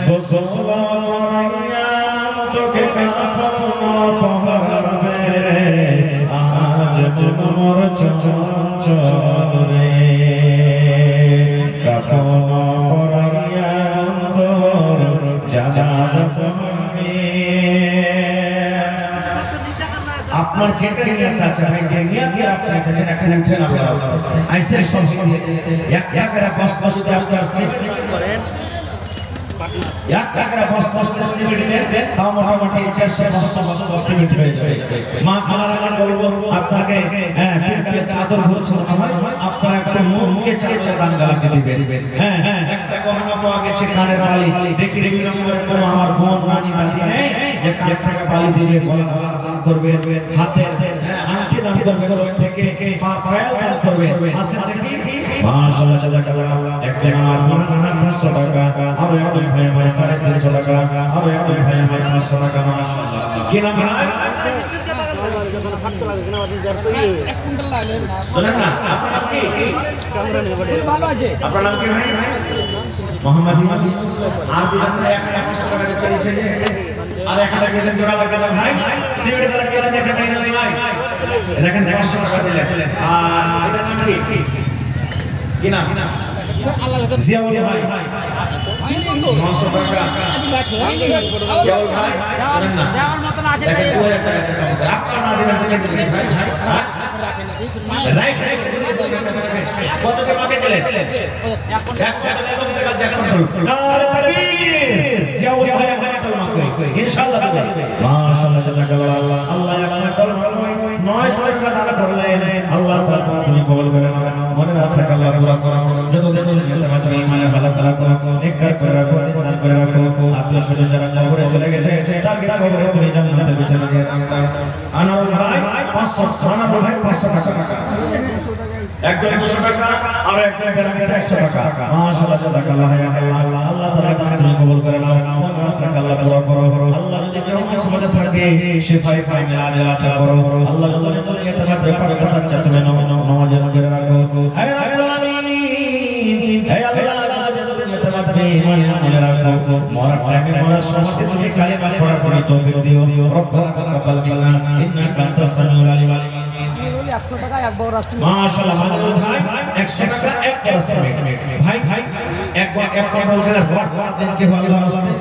গোসল করাইয়া তোকে কাফন পরাবে আজ মোর চঞ্চল রে কাফন পরাইয়া আপনার যেটা নিয়ত আছে ভাই যে নিয়ত আপনি এসেছেন এখানে উঠে না আইসে সব দিয়ে এক টাকার কষ্ট যদি আপনার সিস্টেম করেন এক টাকার কষ্ট সিস্টেম দেন তাও মোটামুটি 400-500 সিমেন্ট হয়ে যাবে মা খালার আমার বলবো আপনাকে পিঠে চাদর ঘুরছে হয় আপনার একটা মুখে চাদর দান গালাকে দিবেন একটা গহনা পাওয়া গেছে কানের বালি দেখি দুই নম্বরে কোনো আমার বোন নানি দাদি নেই যে কান থেকে বালি দিবে গলার হার দান করবে হাতের আংটি দান করবে লোক থেকে পায়েল দান করবে আসেন দেখি মাশাআল্লাহ জাযাকাল্লাহ একজন আমার মাওলানা 500 টাকা আর একজন ভাই আমার 350 টাকা আর একজন ভাই আমার 500 টাকা মাশাআল্লাহ কি নাম ভাই শুনেন না আপনার নাম কি ভালো আছে আপনার নাম কি ভাই মোহাম্মদ আর দিন আমরা 100 টাকা চলে চলে আর একটা গেলেন জোড়া লাগালেন ভাই সিমেন্ট জোড়া গেলেন দেখেন ভাই দেখেন 500 টাকা দিলেন আর এটা নাম কি কি নাম জিয়াউল ভাই 900 টাকা জিয়াউল ভাই শুনেন না দেওয়ার মতন আছে আপনার না দিবেন দিবেন ভাই রাইট কত টাকা দিলেন এক টাকা লোক দেখা কন্ট্রোল নারে তাকবীর জিয়াউল ভাই একটা কলমা কই ইনশাআল্লাহ দিবেন মাশাআল্লাহ জাযাকাল্লাহ আল্লাহ একটা কলমা 900 টাকা দান করলেন আল্লাহ তাআলা তুমি কবুল করে নাও মনের আশা আল্লাহ পুরা করো যতদিন নিয়তে মাঝে ইমানের হালাত রাখো নেককার করে রাখো দান করে রাখো আত্মীয় স্বজনরা কবরে চলে গেছে তারকে কবরে তুমি জান্নাতের ভিতরে দিয়ে দাও আনারুল ভাই 500 আনারুল ভাই 500 টাকা একজন 200 টাকা আর একজন গ্রামে 100 টাকা মাশাআল্লাহ জাযাকাল্লাহ ইয়া আল্লাহ আল্লাহ তাআলা তুমি কবুল করে নাও মনের আশা আল্লাহ পুরা করো আল্লাহ যদি কেউ মুসিবতে থাকে শিফায়ে কামিলাতে করো আল্লাহ যদি নিয়তে মাঝে পাকা সাচ্চা তুমি নামাজের মধ্যে রাখো হে রাব্বুল আলামিন হে আল্লাহ যদি নিয়তে মাঝে ইমানে মনে রাখো মরার টাইমে মরার সময় তুমি কালিমা পড়ার তুমি তৌফিক দিও রব্বানা তাকাব্বাল মিন্না ইন্নাকা আনতাস সামিউল আলিম 100 টাকা একবার আসছে মাশাআল্লাহ মানিক ভাই 100 টাকা একবার আসছে ভাই একবার এক কন্ট্রোল করে রড দেন কে আল্লাহ আসবে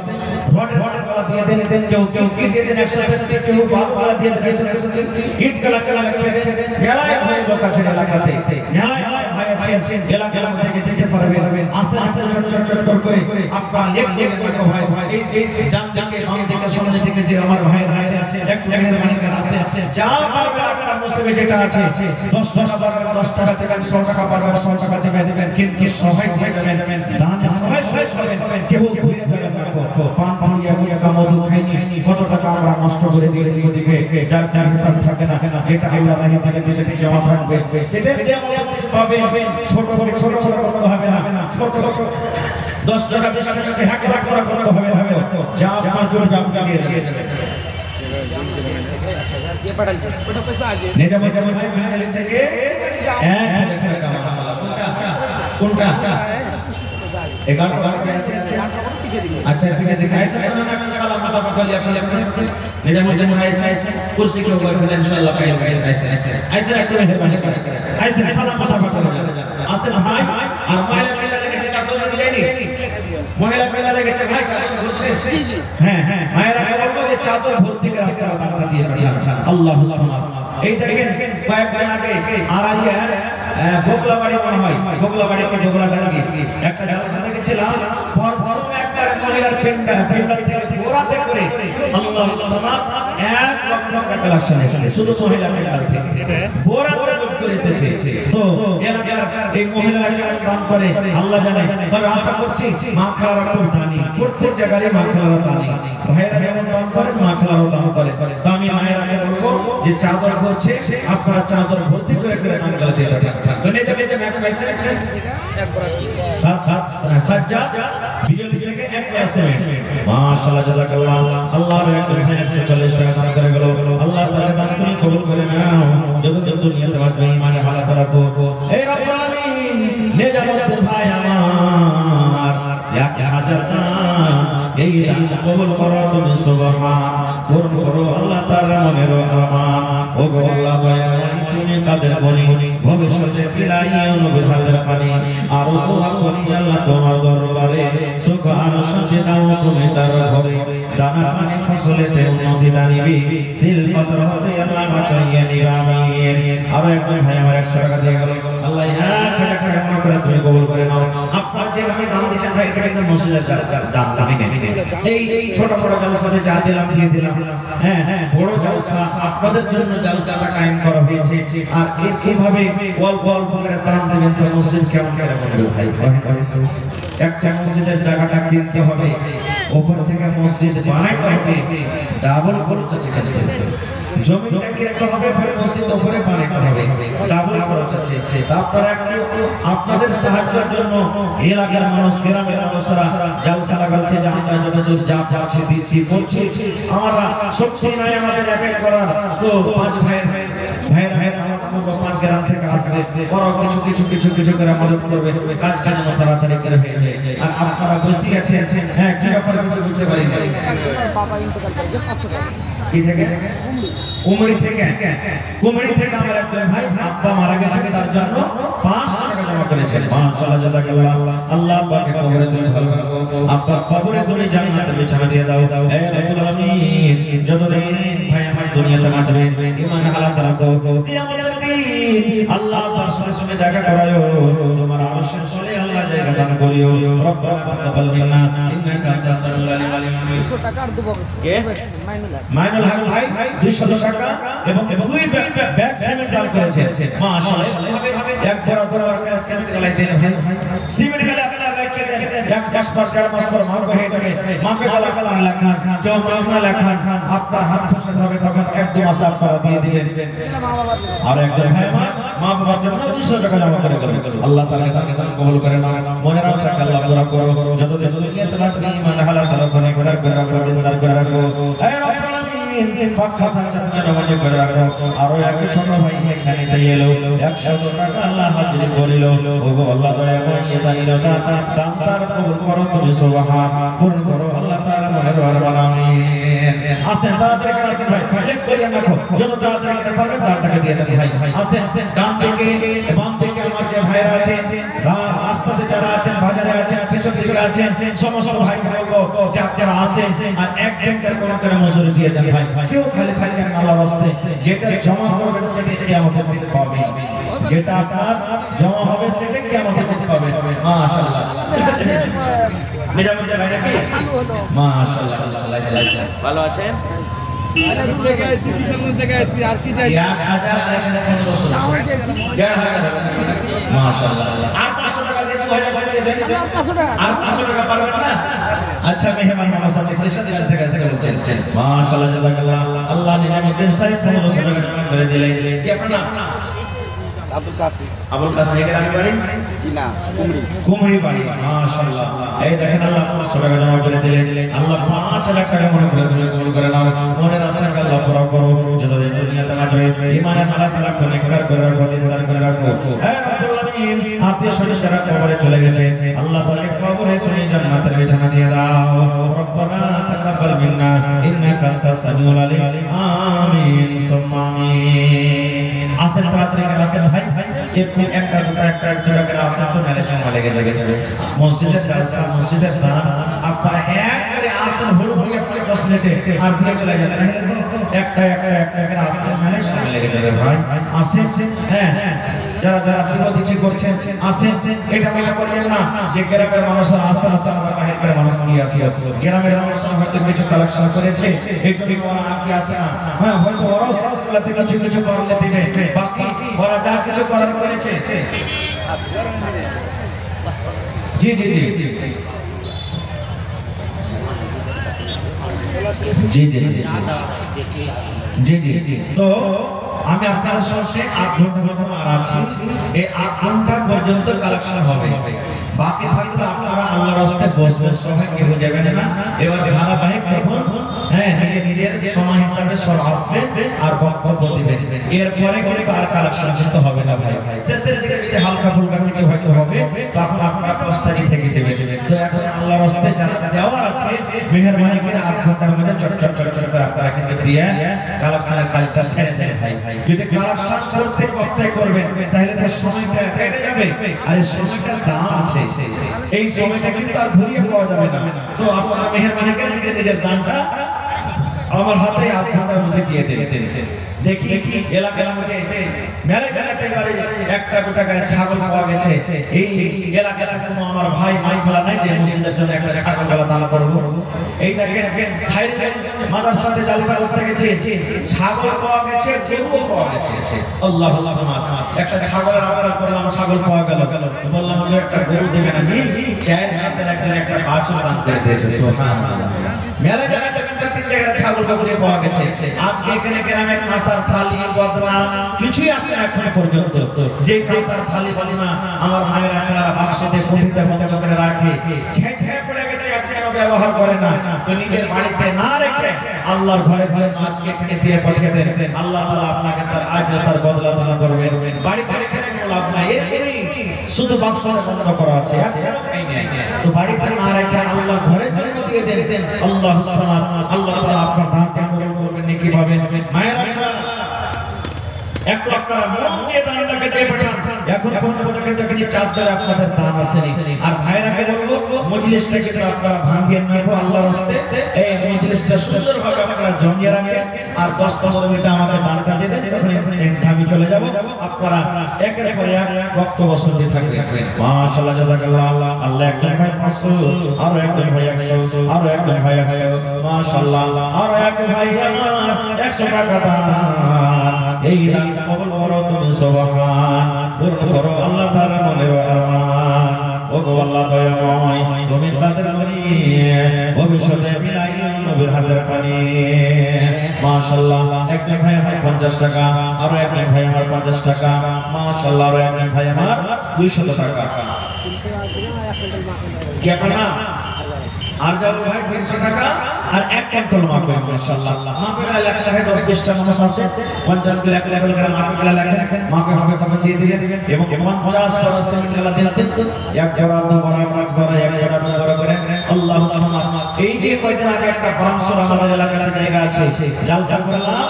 রডের গলা দিয়ে দেন কেউ কি দিয়ে দেন 160 কেউ গলা দিয়ে দেন ইট গলা লাগিয়ে দেন মেলায় ভাই লোক আছে এলাকাতে মেলায় ভাই আছেন এলাকা থেকে দিতে পারবেন আস্তে আস্তে ছোট করে আপনার লেখ ভাই এই ডান দিকে বাম দিকে সামনে দিকে যে আমার ভাইরা আছে একটু মেহেরবানি করে আসে যা পারবেন আপনার মুসিবত যেটা আছে 10 টাকা পারবেন 10 টাকা দিবেন 100 টাকা পারবেন 100 টাকা দিবেন কিন্তু সবাই দিবেন দানে সবাই পাবেন কেউ ঘুরে ধরে রাখো পান পানিয়া গুয়া মধু খাইনি কত টাকা আমরা নষ্ট করে দিয়ে দিকে যার হিসাব থাকে না যেটা আল্লাহ রাহি থেকে দিলে জমা থাকবে সেটা পাবেন ছোট করতে হবে না ছোট 10 টাকা 20 টাকা হাক করা করতে হবে যা আপনার জন্য আপনি দিয়ে যাবেন ये पड़ल ওটা পয়সা আছে নেতা ভাই মেলে থেকে 1000 টাকা মাশাআল্লাহ কোনটা 11 টাকা আছে আচ্ছা পিছে দিখাই ইনশাআল্লাহ মাশাআল্লাহ চলি আপনারা নেতা ভাই কুরসি के ऊपर फिर इंशाल्लाह कायल ऐसे मेहरबानी करें ऐसे सलाम मुसाफा करें আসেন ভাই আর মহিলা লেগেছে চাদর নিতে যায়নি মহিলা লেগেছে ভাই চাদর ভরছে জি জি হ্যাঁ মায়েরা বলবো যে চাদর ভর্তি করে আপনারা দানটা দিয়ে পাঠান আল্লাহুস সামাদ এই দেখেন কয়েকদিন আগে আড়াইয়া বগলাবাড়ি মনে হয় বগলাবাড়িকে বগলাডাঙ্গি একটা জালসা দেখেছিলাম প্রথম একবার মহিলার পেন্ডাল থেকে গোরাতে করে আল্লাহুস সামাদ 1 লক্ষ টাকা কালেকশন এসেছে শুধু মহিলা পেন্ডাল থেকে গোরাতে করে এসেছে তো এলাকার এই মহিলারা কেমন দান করে আল্লাহ জানে তবে আশা করছি মা খালারা খুব দানি প্রত্যেক জায়গায় মা খালারা দানি ভাইরা যেমন দান করেন মা খালারাও দান করে তো আমি মায়েরাকে বলবো যে চাদর হচ্ছে আপনারা চাদর ভর্তি করে দান করে দিয়ে পাঠান তো নেতা ম্যাক পাইছে সাজ্জাদ বিজলি থেকে এক এসএমএস মাশাআল্লাহ জাযাকাল্লাহ আল্লাহর একজন ভাই 140 টাকা দান করে গেল আল্লাহ তাআলা দান তুমি কবুল করে নাও যতদিন দুনিয়াতে বাঁচবে ঈমানে হালাত রাখো হে রব্বুল আলামিন নেজামতের ভাই আমার 1000 দান এই দান কবুল করো তুমি সুবহান পূরণ করো আল্লাহ তাআলা মনের রহমান ও গো আল্লাহ দয়া করে তুমি কাদের বনি ভবিষ্যতে বিলাইও নবীর হাতের পানি আর দোয়া করি আল্লাহ তোমার দরবারে সুবহান শান্তি দাও তুমি তার ঘরে দানা পানি ফসলেতে উন্নতি দানিবি সিল পাথর হতে আল্লাহ বাঁচাইয়া নিবি আমিন। আরো একজন ভাই আমার 100 টাকা দিয়ে গেল, আল্লাহ 1000 টাকা মনে করে তুমি কবুল করে নাও। আপনার যে ভাই দান দিয়েছেন ভাই, এটা কিন্তু মসজিদের জান দামি নেই। এই ছোট ছোট জালসাতে যা দিলাম দিয়ে দিলাম, হ্যাঁ বড় জালসা আপনাদের জন্য জালসাটা কায়েম করা হয়েছে। আর এইভাবে অল্প অল্প করে দান দেবেন তো মসজিদ কেমন করে বলবে ভাই? তো একটা মসজিদের জায়গাটা কিনতে হবে, উপর থেকে মসজিদ বানাইতে হবে, ডাবল খরচ আছে। জমিটা কিনতে হবে, ফের মসজিদ উপরে বানাইতে হবে, ডাবল খরচ আছে। তারপর একটু আপনাদের সাহায্যের জন্য এলাকার মানুষ, গ্রামের মানুষরা জালসা লাগাচ্ছে যে আমরা যতদূর যা পাচ্ছি দিচ্ছি করছি। আমরা শক্তি নাই আমাদের একাই করার, তো 5 ভাইয়ের আমাদের 5 গ্রাম থেকে আসবে, বড় কিছু করে মদত করবে, কাজ যেন তাড়াতাড়ি করে হয়ে যায়। আর আপনারা বসে আছেন, হ্যাঁ কি ব্যাপারে বুঝতে পারি না। বাবা ইন্তেকাল করে 500 টাকা কি থেকে? কুমড়ি থেকে আমার একজন ভাই আব্বা মারা গেছে, তার জন্য 500 টাকা জমা করেছেন। মাশাআল্লাহ, জাযাকাল্লাহ। আল্লাহ পাকে কবরে তুমি ভালো রাখো, আব্বার কবরে তুমি জান্নাতের বিছানা দিয়ে দাও। হে রব্বুল আলামিন, যতদিন ভাই আমার দুনিয়াতে বাঁচবে ঈমান হালাত রাখো, কিয়ামতের দিন আল্লাহ আব্বার সাথে দেখা করায়ো, তোমার আরশের তলে আল্লাহ জায়গা দান করিও। রব্বানা তাকাব্বাল মিন্না ইন্নাকা আনতাস সামিউল আলিম। 200 টাকা আর দুই বক্স মাইনুল হক ভাই 200 টাকা এবং 2 ব্যাগ সিমেন্ট দান করেছেন। মাশাআল্লাহ, এক বড় আর সিমেন্ট চালাই দেন ভাই। সিমেন্ট গেলে আপনারা রেখে দেন, এক মাস পর 1.5 মাস পর মাপ হয়ে যাবে, মাপে গলা লেখা, কেউ মাপ না লেখা আপনার হাত ফসে হবে, তখন 1-2 মাস আপনারা দিয়ে দিবেন। আর একজন ভাই আমার মা বাবার জন্য 200 টাকা জমা করে দেবেন। আল্লাহ তাআলা তাকে কবুল করে নাও, মনের আশা আল্লাহ পুরা করো, যতদিন দুনিয়াতে রাখবি ঈমান হালাত রাখো, নেককার করে রাখো, দিনদার করে রাখো। হে রব্বুল আলামিন, পাক্কা সাচ্চা নামাজি করে রাখো। আরো এক ছোট ভাই এখানে তাই এলো, 100 টাকা আল্লাহ হাজির করিল। ওগো আল্লাহ দয়া করে দানির দান তার কবুল করো তুমি, সুবহান পূর্ণ করো আল্লাহ তাআলা মনের আরমান। আমিন। আসেন তাড়াতাড়ি করে আসেন ভাই, লেট করিয়া রাখো, যত তাড়াতাড়ি করে পারবেন দানটাকে দিয়ে দেন ভাই। আসেন ডান দিকে বাম দিকে আমার যে ভাইরা আছেন, রাস্তাতে যারা আছেন, বাজারে আছেন, পিছন দিকে আছেন, সমস্ত ভাইকে বলবো যে আপনারা আসেন আর এক করে মজুরি দিয়ে যান ভাই। কেউ খালি আল্লাহর রাস্তায় যেটা জমা করবেন সেটা কিয়ামতের দিন পাবেন, যেটা আপনার জমা হবে সেটা কিয়ামতের দিন পাবেন। মাশাআল্লাহ, নিজামুদ্দিন ভাই নাকি? মাশাআল্লাহ, ভালো আছেন? আর কি চাই? 500 টাকা দিয়ে 2000 দেন। 500 টাকা আর 500 টাকা পারবেন না? আচ্ছা, মেহমান মানুষ আছে দেশ থেকে আসছে বলছেন। মাশাআল্লাহ, জাযাকাল্লাহ। আল্লাহ নিজামুদ্দিন সাহেব 1500 টাকা জমা করে দিলেন। কি আপনার নাম? আব্দুল কাসিম। আবুল কাসিম, এর আমি বাড়ি জি না, কুমড়ি বাড়ি। মাশাআল্লাহ, এই দেখেন আল্লাহ 500 টাকা জমা করে দিলেন। আল্লাহ 5000 টাকা মনে করে তুমি কবুল করে নাও, মনের আশা আল্লাহ পুরা করো, যতদিন দুনিয়াতে বাঁচবে ঈমানের হালাত রাখো, নেককার করে রাখো, দিনদার করে রাখো। হে রব্বুল আলামিন, আত্মীয়-স্বজনরা কবরে চলে গেছে, আল্লাহ তাআলা কবরে তুমি জান্নাতের বিছানা দিয়ে দাও। রব্বানা তাকাব্বাল মিন্না ইন্নাকা আনতাস সামিউল আলিম। আমিন সুম্মা আমিন। আসেন তাড়াতাড়ি করে আসেন ভাই, এরকম একটা করে আসেন তো মেলে সময় লেগে যাবে। মসজিদের জালসা, মসজিদের দান আপনারা একবারে আসেন, হলো হয়ে আপনি 10 মিনিটে আর দিয়ে চলে যান, তাহলে তো একটা করে আসেন, মেলে সময় লেগে যাবে ভাই। আসেন, হ্যাঁ যারা দিচ্ছি করছেন আসেন। এটা মনে করিয়েন না যে গ্রামের মানুষরা আসে আমরা বাহির করে মানুষ নিয়ে আসি। গ্রামের মানুষরা হয়তো কিছু কালেকশন করেছে, এই জন্য ওরা আগে আসে না। হ্যাঁ, হয়তো ওরাও শেষগুলাতে কিছু করলে দিবে, বাকি ওরা যা কিছু করার করেছে। জি জি জি জি জি জি জি জি জি। তো আমি আপনার সাথে 8 ঘন্টা মতো আর আছি, এই 8 ঘন্টা পর্যন্ত কালেকশন হবে। বাকি থাকলে আপনারা আল্লাহর রাস্তায় বসবেন, সবাই কেউ যাবেন না। এবার ধারাবাহিক যখন নিজের সময় হিসাবে সব আসবে আর বক্তব্য দিবেন, এরপরে কিন্তু আর কালেকশন কিন্তু হবে না ভাই। শেষের দিকে যদি হালকা ফুলকা কিছু হয়তো হবে, তখন আপনারা প্রস্তাবই থেকে যাবে। তো এখন আল্লাহর রাস্তায় যারা দেওয়ার আছে, মেহেরবানি করে 8 ঘন্টার মধ্যে চট করে আপনারা কিন্তু দিয়ে কালেকশনের কাজটা সেরে দেন ভাই। যদি কালেকশন করতে করবেন তাহলে তো সময়টা কেটে যাবে, আর এই সময়টার দাম আছে, এই সময়টা কিন্তু আর ঘুরিয়ে পাওয়া যাবে না। তো আপনারা মেহেরবানি করে নিজের দানটা আমার হাতে আধ ঘন্টার মধ্যে দিয়ে দেন। দেখি এলাকার মধ্যে মেলা মেলাতে এবারে একটা গোটা করে ছাগল পাওয়া গেছে। এই এলাকার কোনো আমার ভাই মাইখালা নাই যে মসজিদের জন্য একটা ছাগল গলা দান করবো। এই দেখেন খাইরে মাদ্রাসাতে জালসা করতে গেছে, ছাগল পাওয়া গেছে, গরুও পাওয়া গেছে। আল্লাহুস সামাদ। একটা ছাগলের আবদার করলাম, ছাগল পাওয়া গেল। বললাম যে একটা গরু দেবে না জি, চার মাসের একজন একটা বাছুর দান করে দিয়েছে। সুবহানাল্লাহ। মেলা জায়গাতে তিন জায়গায় ছাগল বকরি পাওয়া গেছে। আজকে এখানে গ্রামে কাঁসার থালি বদনা কিছুই আসে না এখন পর্যন্ত। যে কাঁসার থালি বদনা আমার মায়েরা খেলারা বাক্সতে কুঠিতে বন্ধ করে রাখে, ছেঁচে পড়ে গেছে, আজকে কেন ব্যবহার করে না? তো নিজের বাড়িতে না রেখে আল্লাহর ঘরে ঘরে আজকে এখানে দিয়ে পাঠিয়ে দেন। আল্লাহ তাআলা আপনাকে তার আজর তার বদলা দান করবেন। বাড়িতে রেখে কোনো লাভ নাই। এরপরেই শুধু বাক্সতে বন্ধ করা আছে, আর কেন খাই নাই? তো বাড়িতে না রেখে আল্লাহর ঘরে ঘরে দিয়ে দেন। আল্লাহুস সামাদ। আল্লাহ তাআলা আপনার দানকে কবুল করবেন, নেকি পাবেন। মায়েরা একটু আপনারা মন দিয়ে দানটাকে দিয়ে পাঠান। এখন পর্যন্ত দেখেছি চারজন আপনাদের দান আসেনি। আর ভাইরাকে বলবো মজলিসটাকে একটু আপনারা ভাঙিয়ে নেবো আল্লাহর রাস্তে। এই মজলিসটা সুন্দরভাবে আপনারা জমিয়ে রাখেন। আর 10-15 মিনিট আমাকে দানটা দিয়ে দেন, তখন আমি চলে যাব। আপনারা একের পর এক বক্তব্য শুনতে থাকবেন। মাশাআল্লাহ, জাযাকাল্লাহ। আল্লাহ একজন ভাই 500, আরো একজন ভাই 100, আরো একজন ভাই 100, মাশাআল্লাহ। আরো এক ভাই আমার 100 টাকা দান। এই দান কবুল করো তুমি, সুবহান। পূর্ণ করো আল্লাহ তাআলা মনের আরমান। ওগো আল্লাহ দয়াময়, তুমি কাদের করি ভবিষ্যতে মিলাই নবীর হাতের পানি। মাশাআল্লাহ। একজন ভাই আমার 50 টাকা, আরো একজন ভাই আমার 50 টাকা, মাশাআল্লাহ। আরো একজন ভাই আমার 200 টাকা। কি আপনার নাম? আর যাও ভাই 300 টাকা আর 1 কুইন্টাল মাকড়। মাশাআল্লাহ। মাকড় লেখা লেখা 10-20 টা মানুষ আছে, 50 কিলো 1 কুইন্টাল করে মাকড় লেখা মাকড় হবে তখন দিয়ে দিবেন। এবং 50 বড় সিমেন্ট দিন তো এক বড় দু বড় পাঁচ বড় এক বড় দু বড় করে। আল্লাহুস সামাদ। এই যে কয়দিন আগে একটা বানসর আমাদের এলাকাতে জায়গা আছে, জালসা করলাম,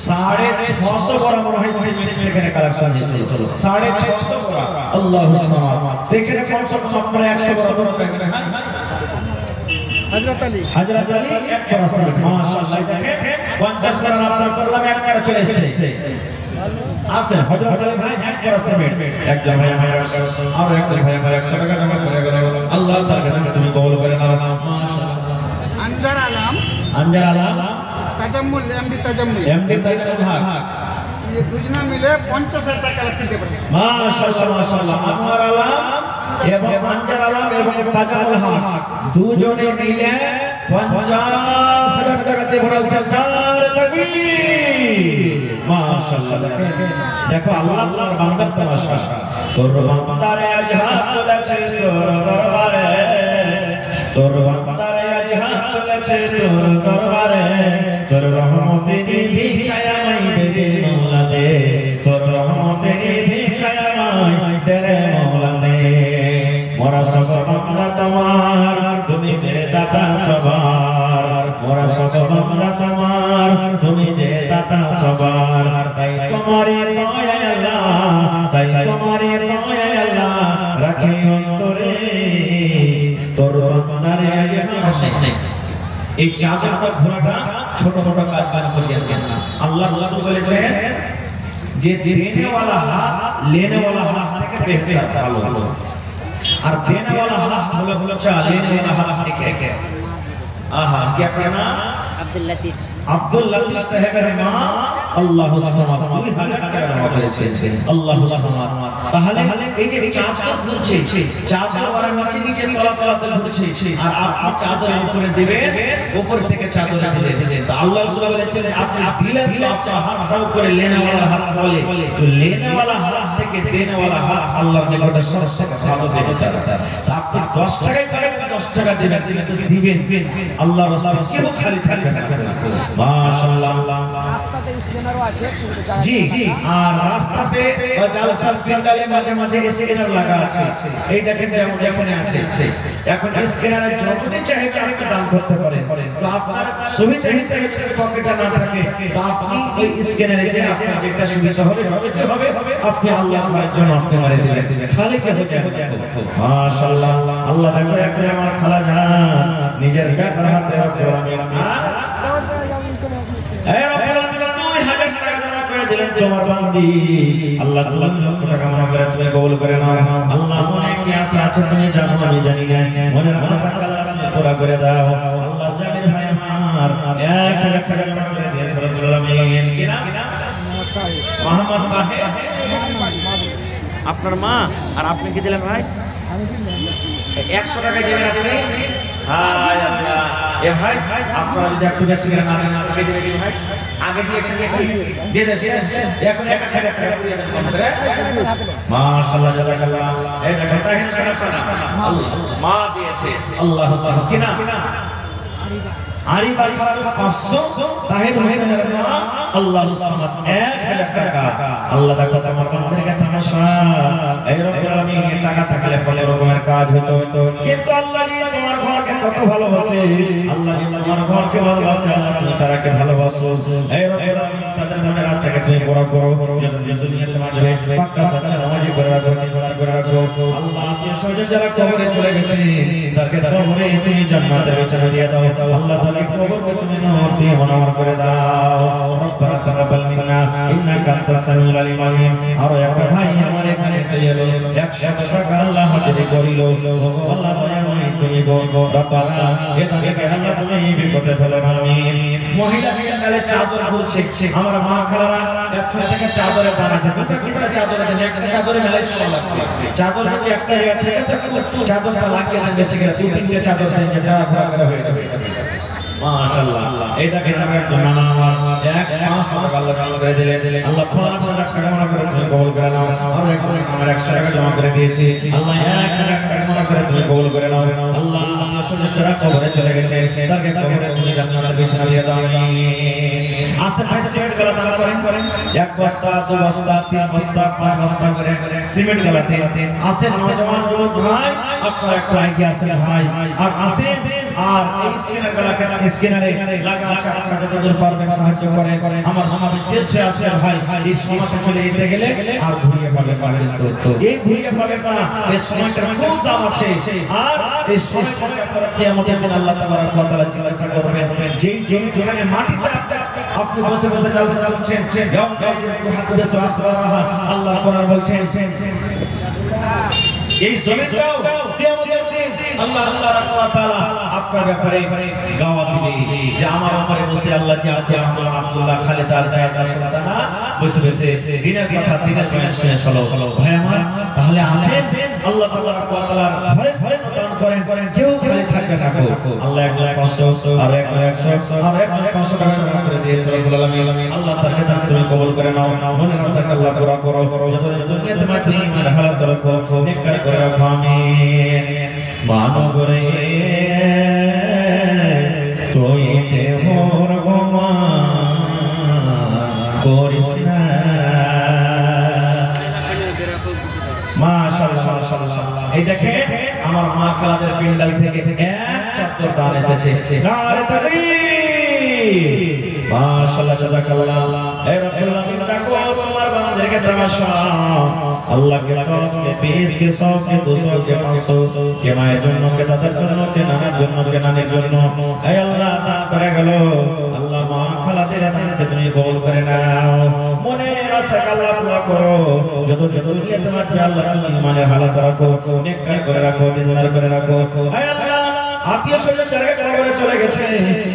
650 বড় মনে হয় সিমেন্ট সেখানে কালেকশন হয়েছিল। 650 বড়। আল্লাহুস সামাদ। দেখেন কম সব আপনারা 100 বড় বড় করে। হযরত আলী এক বড় সিমেন্ট। মাশাআল্লাহ। দেখেন 50 টাকা আবদার করলাম, এক করে চলে এসেছে। আসেন হযরত আলী ভাই এক বড় সিমেন্ট। একজন ভাই আমার 100, আর একজন ভাই আমার 100 টাকা জমা করে গেল। আল্লাহ তাআলা তুমি কবুল করে নাও। মাশাআল্লাহ। আনজার আলম তাজাম্মুল এমডি তাজাম্মুল হক, ये দুজনা মিলে 50,000 টাকা কালেকশন দিয়ে পাঠিয়েছে। মাশাআল্লাহ মাশাআল্লাহ। আনোয়ার আলম এবং আনজার আলম এবং তাজামুল হক দুজনে মিলে 50,000 টাকা দিয়ে পাঠাচ্ছেন। চার তাকবীর। মাশাআল্লাহ। দেখো আল্লাহ তোমার বান্দার তামাশা। তোর বান্দারে আজ হাত তুলেছে তোর দরবারে, তোর বান্দারে আজ হাত তুলেছে তোর দরবারে। তোর রহমতের ভিখায় আমায় দে রে মওলা দে, তোর রহমতের ভিখায় আমায় দে রে মওলা দে। মোরা সব বান্দা তোমার, তুমি যে দাতা সবার। মোরা সব বান্দা তোমার, তুমি যে দাতা সবার। তাই তোমারে দয়া আল্লাহ, তাই তোমারে দয়া আল্লাহ রাখে অন্তরে তোর বান্দারে হাসে। এই চাচাটা ঘোড়াটা ছোট ছোট কাজ কাজ করিয়ে দেন। আল্লাহ রাসূল বলেছেন যে দেনেওয়ালা হাত লেনেওয়ালা হাত থেকে বেহতর ভালো। আর দেনেওয়ালা হাত হলো চা লেনেওয়ালা হাত থেকে। আহা, কি আপনার নাম? আব্দুল লতিফ সাহেবের মা আল্লাহুস সামাদ 2000 টাকা জমা করেছেন। আল্লাহুস সামাদ। তাহলে এই যে চাদর ঘুরছে, চাদর ওরা নিচে তলাতে ঘুরছে, আর আপনি চাদর উপরে দিবেন, উপর থেকে চাদর দিবেন। তো আল্লাহ রাসূল বলেছেন যে আপনি দিলেন তো আপনার হাতটা উপরে লেনেওয়ালা হাত বলে, তো লেনেওয়ালা হাত থেকে দেনেওয়ালা হাত আল্লাহর নিকটে সবচেয়ে ভালো বেহতর। তো আপনি 10 টাকায় পারেন 10 টাকা দিবেন, দিবেন আল্লাহর রাস্তায় কেউ খালি থাকবে না। মাশাআল্লাহ। রাস্তাতে স্ক্যানারও আছে জি জি। আর রাস্তাতে জালসার প্যান্ডেলে মাঝে মাঝে স্ক্যানার লাগা আছে। এই দেখেন যেমন এখানে আছে। এখন স্ক্যানারে যতটি চাইতে আপনি দান করতে পারেন। তো আপনার সুবিধা হিসেবে যদি পকেটে না থাকে, তো আপনি ওই স্ক্যানারে যে আপনার যেটা সুবিধা হবে যতটি হবে আপনি আল্লাহর জন্য আপনি মারে দিবেন। খালি কে হতে মাশাআল্লাহ। আল্লাহ দেখো একবার আমার খালা জান নিজের বেটার হাতে আমি করে দিলেন তোমার বান্দি আল্লাহ 2 লক্ষ টাকা মানা করে তুমি কবুল করে নাও আল্লাহ মনে কি আশা আছে তুমি জানো আমি জানি না মনের আশা আল্লাহ তুমি পুরা করে দাও আল্লাহ জামির ভাই আমার 1000 টাকা মানা করে দিয়েছো রব্বুল আমিন কি নাম মোহাম্মদ তাহের আপনার মা আর আপনি কি দিলেন ভাই 100 টাকা দিবেন আপনি হায় আল্লাহ এ ভাই আপনারা যদি একটু বেশি করে না দেন আগে দিবেন কি ভাই আগে দিয়ে একসাথে দিয়ে দেন এখন 1000 টাকা দিয়ে দেন মাশাআল্লাহ জাযাকাল্লাহ এই দেখো তাহির আল্লাহ মা দিয়েছে আল্লাহু সাল্লাল্লাহু কিনা আরিফ আলী খাতুন 500 তাহির হোসেনের মা আল্লাহু সামাদ 1000 টাকা আল্লাহ দেখো তোমার বান্দাকে তামাশা এই রব্বুল আলামিন টাকা থাকলে কত রকমের কাজ হতো কিন্তু আল্লাহ জি তোমার ঘরকে কত ভালোবাসে আল্লাহ জি তোমার ঘরকে ভালোবাসে আল্লাহ তুমি তারাকে ভালোবাসো এই রব্বুল আলামিন তাদের মনের আশাকে তুমি পুরো করো যতদিন দুনিয়াতে মাঝে পাক্কা সচ্চা নামাজি করে রাখো দিনদার করে রাখো আল্লাহ আত্মীয় স্বজন যারা কবরে চলে গেছে তাদেরকে কবরে তুমি জান্নাতের বিছানা দিয়ে দাও আল্লাহ কবরকে তুমি নূর দিয়ে মনোহর করে দাও রব্বানা তাকাব্বাল মিন্না ইন্নাকা আনতাস সামিউল আলিম আর একটা ভাই আমার এখানে তো এলো 100 টাকা আল্লাহ হাজিরি করিল আল্লাহ দয়াময় তুমি গো রব্বানা এদাকে আল্লাহ তুমি বিপদে ফেলো না আমিন মহিলা গালে চাদর পরছে আমার মা খালারা এখন থেকে চাদরে দাঁড়া আছে দুটো তিনটা চাদরে দেন একটা চাদরে মেলাই সময় লাগবে চাদর যদি একটা জায়গা থেকে চাদরটা লাগিয়ে দেন বেশি করে দুই তিনটা চাদর দেন তারা পুরো করে হয়ে যাবে মাশাআল্লাহ এই দেখে যাবে একজন নানা আমার 105 টাকা আল্লাহ জমা করে দিলেন আল্লাহ 5000 টাকা মনে করে তুমি কবুল করে নাও আর একজন আমার 100 টাকা জমা করে দিয়েছি আল্লাহ 1000 টাকা মনে করে তুমি কবুল করে নাও আল্লাহ আত্মীয় যারা কবরে চলে গেছে তাদেরকে কবরে তুমি জান্নাতের বিছানা দিয়ে দাও আমিন আসেন ভাই সিমেন্ট গালা দান করেন এক বস্তা দু বস্তা তিন বস্তা পাঁচ বস্তা করে সিমেন্ট গালাতে আসেন নওজওয়ান যুবক ভাই আপনারা একটু এগিয়ে আসেন ভাই আর আসেন আর এই স্ক্যানার গালাকে স্ক্যানারে লাগা আছে আপনারা যতদূর পারবেন সাহায্য করেন আমার সময় শেষ হয়ে আসছে ভাই এই সময়টা চলে যেতে গেলে আর ঘুরিয়ে পাবেন কিন্তু এই ঘুরিয়ে পাবেন না এই সময়টার খুব দাম আছে আর এই সময় আপনারা কিয়ামতের দিন আল্লাহ তাবারক ওয়া তাআলা জিজ্ঞাসা করবেন যেখানে মাটিতে আপনি বসে বসে জালসা করছেন আল্লাহর কোরআন বলছেন এই জমিনটাও কিয়ামতের দিন আল্লাহ তাআলা আপনার ব্যাপারে গাওয়া দিবে যে আমার উপরে বসে আল্লাহ জি আমার আব্দুল্লাহ খালেদা জায়েদা সুলতানা বসে বসে দিনের কথা দিনের বয়ান শুনে চলো ভাই আমার তাহলে আসেন আল্লাহ তাবারক ওয়া তাআলার ঘরে দান করেন কেউ খালি থাকবে না আল্লাহ একজন 500 আর একজন 100 আর একজন 500 টাকা দান করে দিয়েছে রব্বুল আলামিন আল্লাহ তার দান তুমি কবুল করে নাও মনের আশা আল্লাহ পুরা করো যতদিন দুনিয়াতে মাত্র ঈমান হালাত রাখো নেককার করে রাখো আমিন মানব রে তুই দেহর গোমা করিস না মাশাআল্লাহ মাশাআল্লাহ এই দেখেন আমার মা খালাদের পিন্ডাল থেকে এক চাদর দান এসেছে নারে তাকবীর মাশাআল্লাহ জাযাকাল্লাহ হে রব্বুল আলামিন দেখো তোমার বান্দাদেরকে তামাশা আল্লাহ কে 10 কে 20 কে 100 কে 200 কে 500 কে মায়ের জন্য কে দাদার জন্য কে নানার জন্য কে নানির জন্য হে আল্লাহ দান করে গেল আল্লাহ মা খালাদের দানকে তুমি কবুল করে নাও মনের আশা আল্লাহ পুরা করো যত দুনিয়াতে মাত্র আল্লাহ তুমি ঈমানের হালাত রাখো নেককার করে রাখো দিনদার করে রাখো হে আল্লাহ আত্মীয় স্বজন যারা কবরে চলে গেছে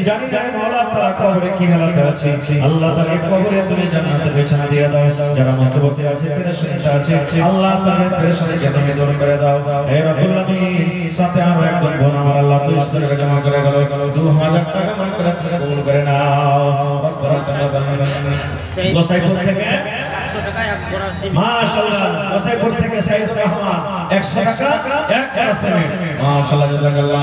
জানি না মাওলা তারা কবরে কি হালাতে আছে আল্লাহ তাআলা কবরে তুমি জান্নাতের বিছানা দিয়ে দাও যারা মুসিবতে আছে পেরেশানিতে আছে আল্লাহ তাআলা পেরেশানিকে তুমি দূর করে দাও হে রব্বুল আলামিন সাথে আরো একজন বোন আমার আল্লাহ 200 টাকা জমা করে গেল 2000 টাকা মনে করে তুমি কবুল করে নাও রব্বানা তাকাব্বাল মিন্না গোসাইপুর থেকে 100 টাকা এক বড় সিম মাশাআল্লাহ গোসাইপুর থেকে সাইদ রহমান 100 টাকা এক বড় সিম মাশাআল্লাহ জাযাকাল্লাহ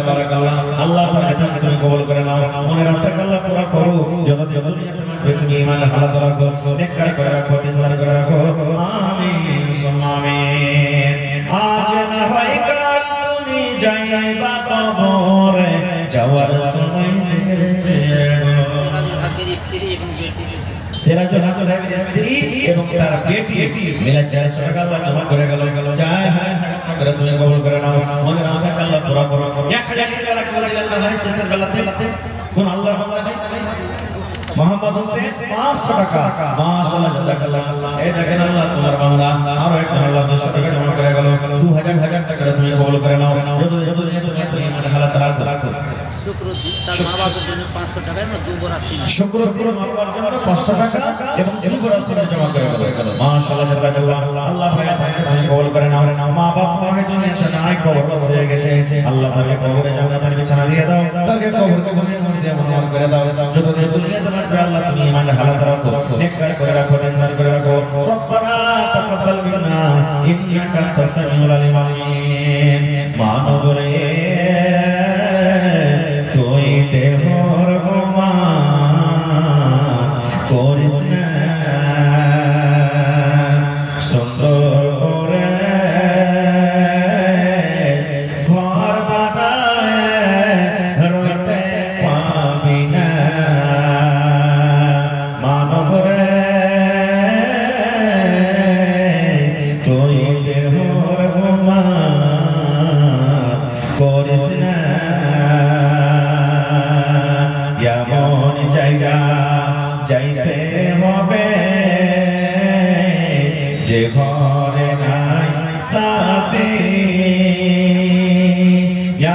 বারাকাল্লাহ আল্লাহ তাআলা দান তুমি কবুল করে নাও মনের আশা আল্লাহ পুরা করো যতদিন দুনিয়াতে মাত্র তুমি ঈমানের হালাত রাখো নেককার করে রাখো দিনদার করে রাখো আমিন সুম্মা আমিন আজ না হয় কাল তুমি যাইবা কবরে যাওয়ার সময় সিরাজুল হক সাহেবের স্ত্রী এবং তার বেটি মিলে 400 টাকা আল্লাহ জমা করে গেল চাই হায় করে তুমি কবুল করে নাও মনের আশা আল্লাহ পুরা করো 1000 টাকা রাখা দিলেন না ভাই শেষের বেলাতে কোন আল্লাহর বান্দা নেই মোহাম্মদ হোসেন 500 টাকা মাশাআল্লাহ জাযাকাল্লাহ এই দেখেন আল্লাহ তোমার বান্দা আর একজন আল্লাহ 200 টাকা জমা করে গেল 2000 টাকা তুমি কবুল করে নাও যত তুমি মানে হালাত রাখো শুক্রদিন মা বাবার জন্য 500 টাকা এবং 2 বড় সিমে জমা করে গেল মাশাআল্লাহ জাযাকাল্লাহ আল্লাহ ভাইয়া ভাইকে তুমি কবুল করে নাও মা বাবা হয় দুনিয়াতে নাই কবর বাস হয়ে গেছে আল্লাহ তাআলা কবরে জান্নাতের বিছানা দিয়ে দাও তাকে কবরকে দুনিয়ার দিয়ে মনোর করে দাও যতদিন দুনিয়াতে থাকবে আল্লাহ তুমি ইমানের হালাত রাখো নেককার করে রাখো দিনদার করে রাখো রব্বানা তাকাব্বাল মিন্না ইন্নাকা আনতাস সামিউল আলিম মানব রে তুই দেহর গোমান করিস না সুন্দর করে ঘর বানায় রইতে পাবি না মানব রে তুই দেহর গোমান করিস না এমন জায়গা যাইতে হবে যে ঘরে নাই সাথী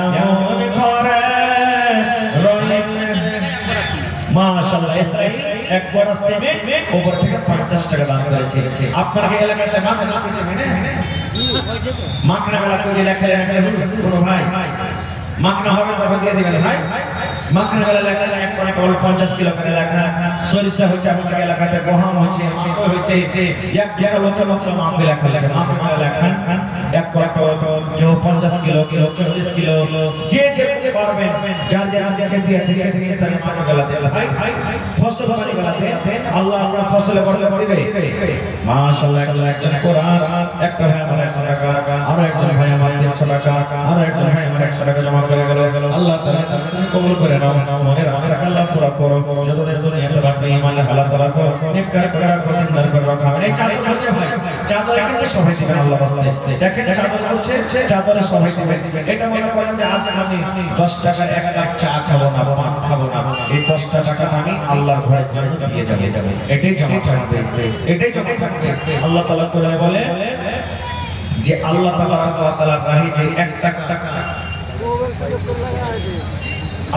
এমন ঘরে মাশাআল্লাহ ইসরাইল একবার সিমেন্ট উপর থেকে 50 টাকা দান করেছে আপনার এলাকাতে মাখনা वाला कोई লেখা লেখা কোনো ভাই মাখনা হবে তখন দিয়ে দিবেন ভাই মাখনা वाला লেখা এক পয়েন্ট 50 কিলো করে লেখা সরিষা হচ্ছে আপনার এলাকাতে গহম হচ্ছে মাপ হচ্ছে এক দেড় লক্ষ মাত্র মাপ লেখা আছে মাপ করে লেখান এক পয়েন্ট কেউ 50 কিলো কেউ 40 কিলো যে যে পারবেন যার যার খেতে আছে খেতে হিসাবে মাপ গলা দেন ভাই ফসল পানি গলা দেন আল্লাহ আপনার ফসলে বরকত দিবে মাশাআল্লাহ একজন কোরআন একটা ভাই আমার 100 টাকা আর একজন ভাই আমার 300 টাকা আর একজন ভাই আমার 100 টাকা জমা করে গেল আল্লাহ তাআলা তুমি কবুল করে নাও মনের আশা আল্লাহ পুরো করো যতদিন দুনিয়াতে থাকবে ঈমানের হালাত রাখো নেককার করে রাখো দিনদার করে রাখো এই চাদর হচ্ছে ভাই চাদর কিন্তু সবাই দিবেন আল্লাহর রাস্তায় দেখেন চাদর হচ্ছে চাদরে সবাই দিবেন এটা মনে করেন যে আজ আমি 10 টাকার এক কাপ চা খাবো না পান খাবো না এই 10 টাকা আমি আল্লাহর ঘরের জন্য দিয়ে যাবে এটাই জমা থাকবে আল্লাহ তাআলা কোরআনে বলে যে আল্লাহ তাবারক ওয়া তাআলার রাহে যে 1 টাকা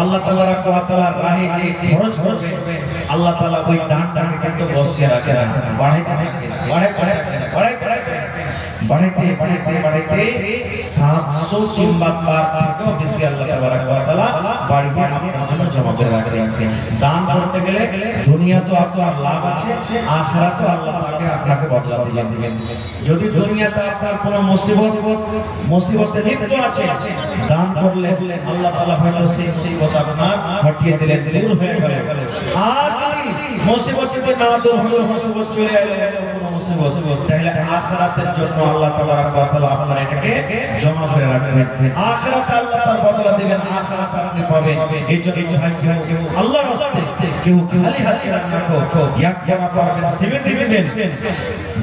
আল্লাহ তাবারক ওয়া তাআলার রাহে যে খরচ করবে আল্লাহ তাআলা ওই দানটাকে কিন্তু বসিয়ে রাখে না বাড়াইতে থাকে বাড়াইতে 700 কিংবা তার থেকেও বেশি আল্লাহ তাবারক ওয়া তাআলা বাড়িয়ে আপনার জন্য জমা করে রাখে দান করতে গেলে দুনিয়া তো আপনার লাভ আছে আখিরাতে আল্লাহ তাকে আপনাকে বদলা দিবেন যদি দুনিয়াতে আপনার কোনো মুসিবতে লিপ্ত আছে দান করলে আল্লাহ তাআলা হয়তো সেই মুসিবত আপনার হটিয়ে দিলেন দূর হয়ে গেল আর যদি মুসিবত যদি না দূর হলো মুসিবত চলে এলো কোনো মুসিবত তাহলে আখিরাতের জন্য আল্লাহ তাবারক ওয়া তাআলা আপনার এটাকে জমা করে রাখবেন আখিরাতে আল্লাহ তার বদলা দিবেন আখিরাতে আপনি পাবেন এইজন্য ভাই কেউ আল্লাহর রাস্তায় কেউ খালি হাতে রাখো একবার পারবেন সিমেন্ট দিবেন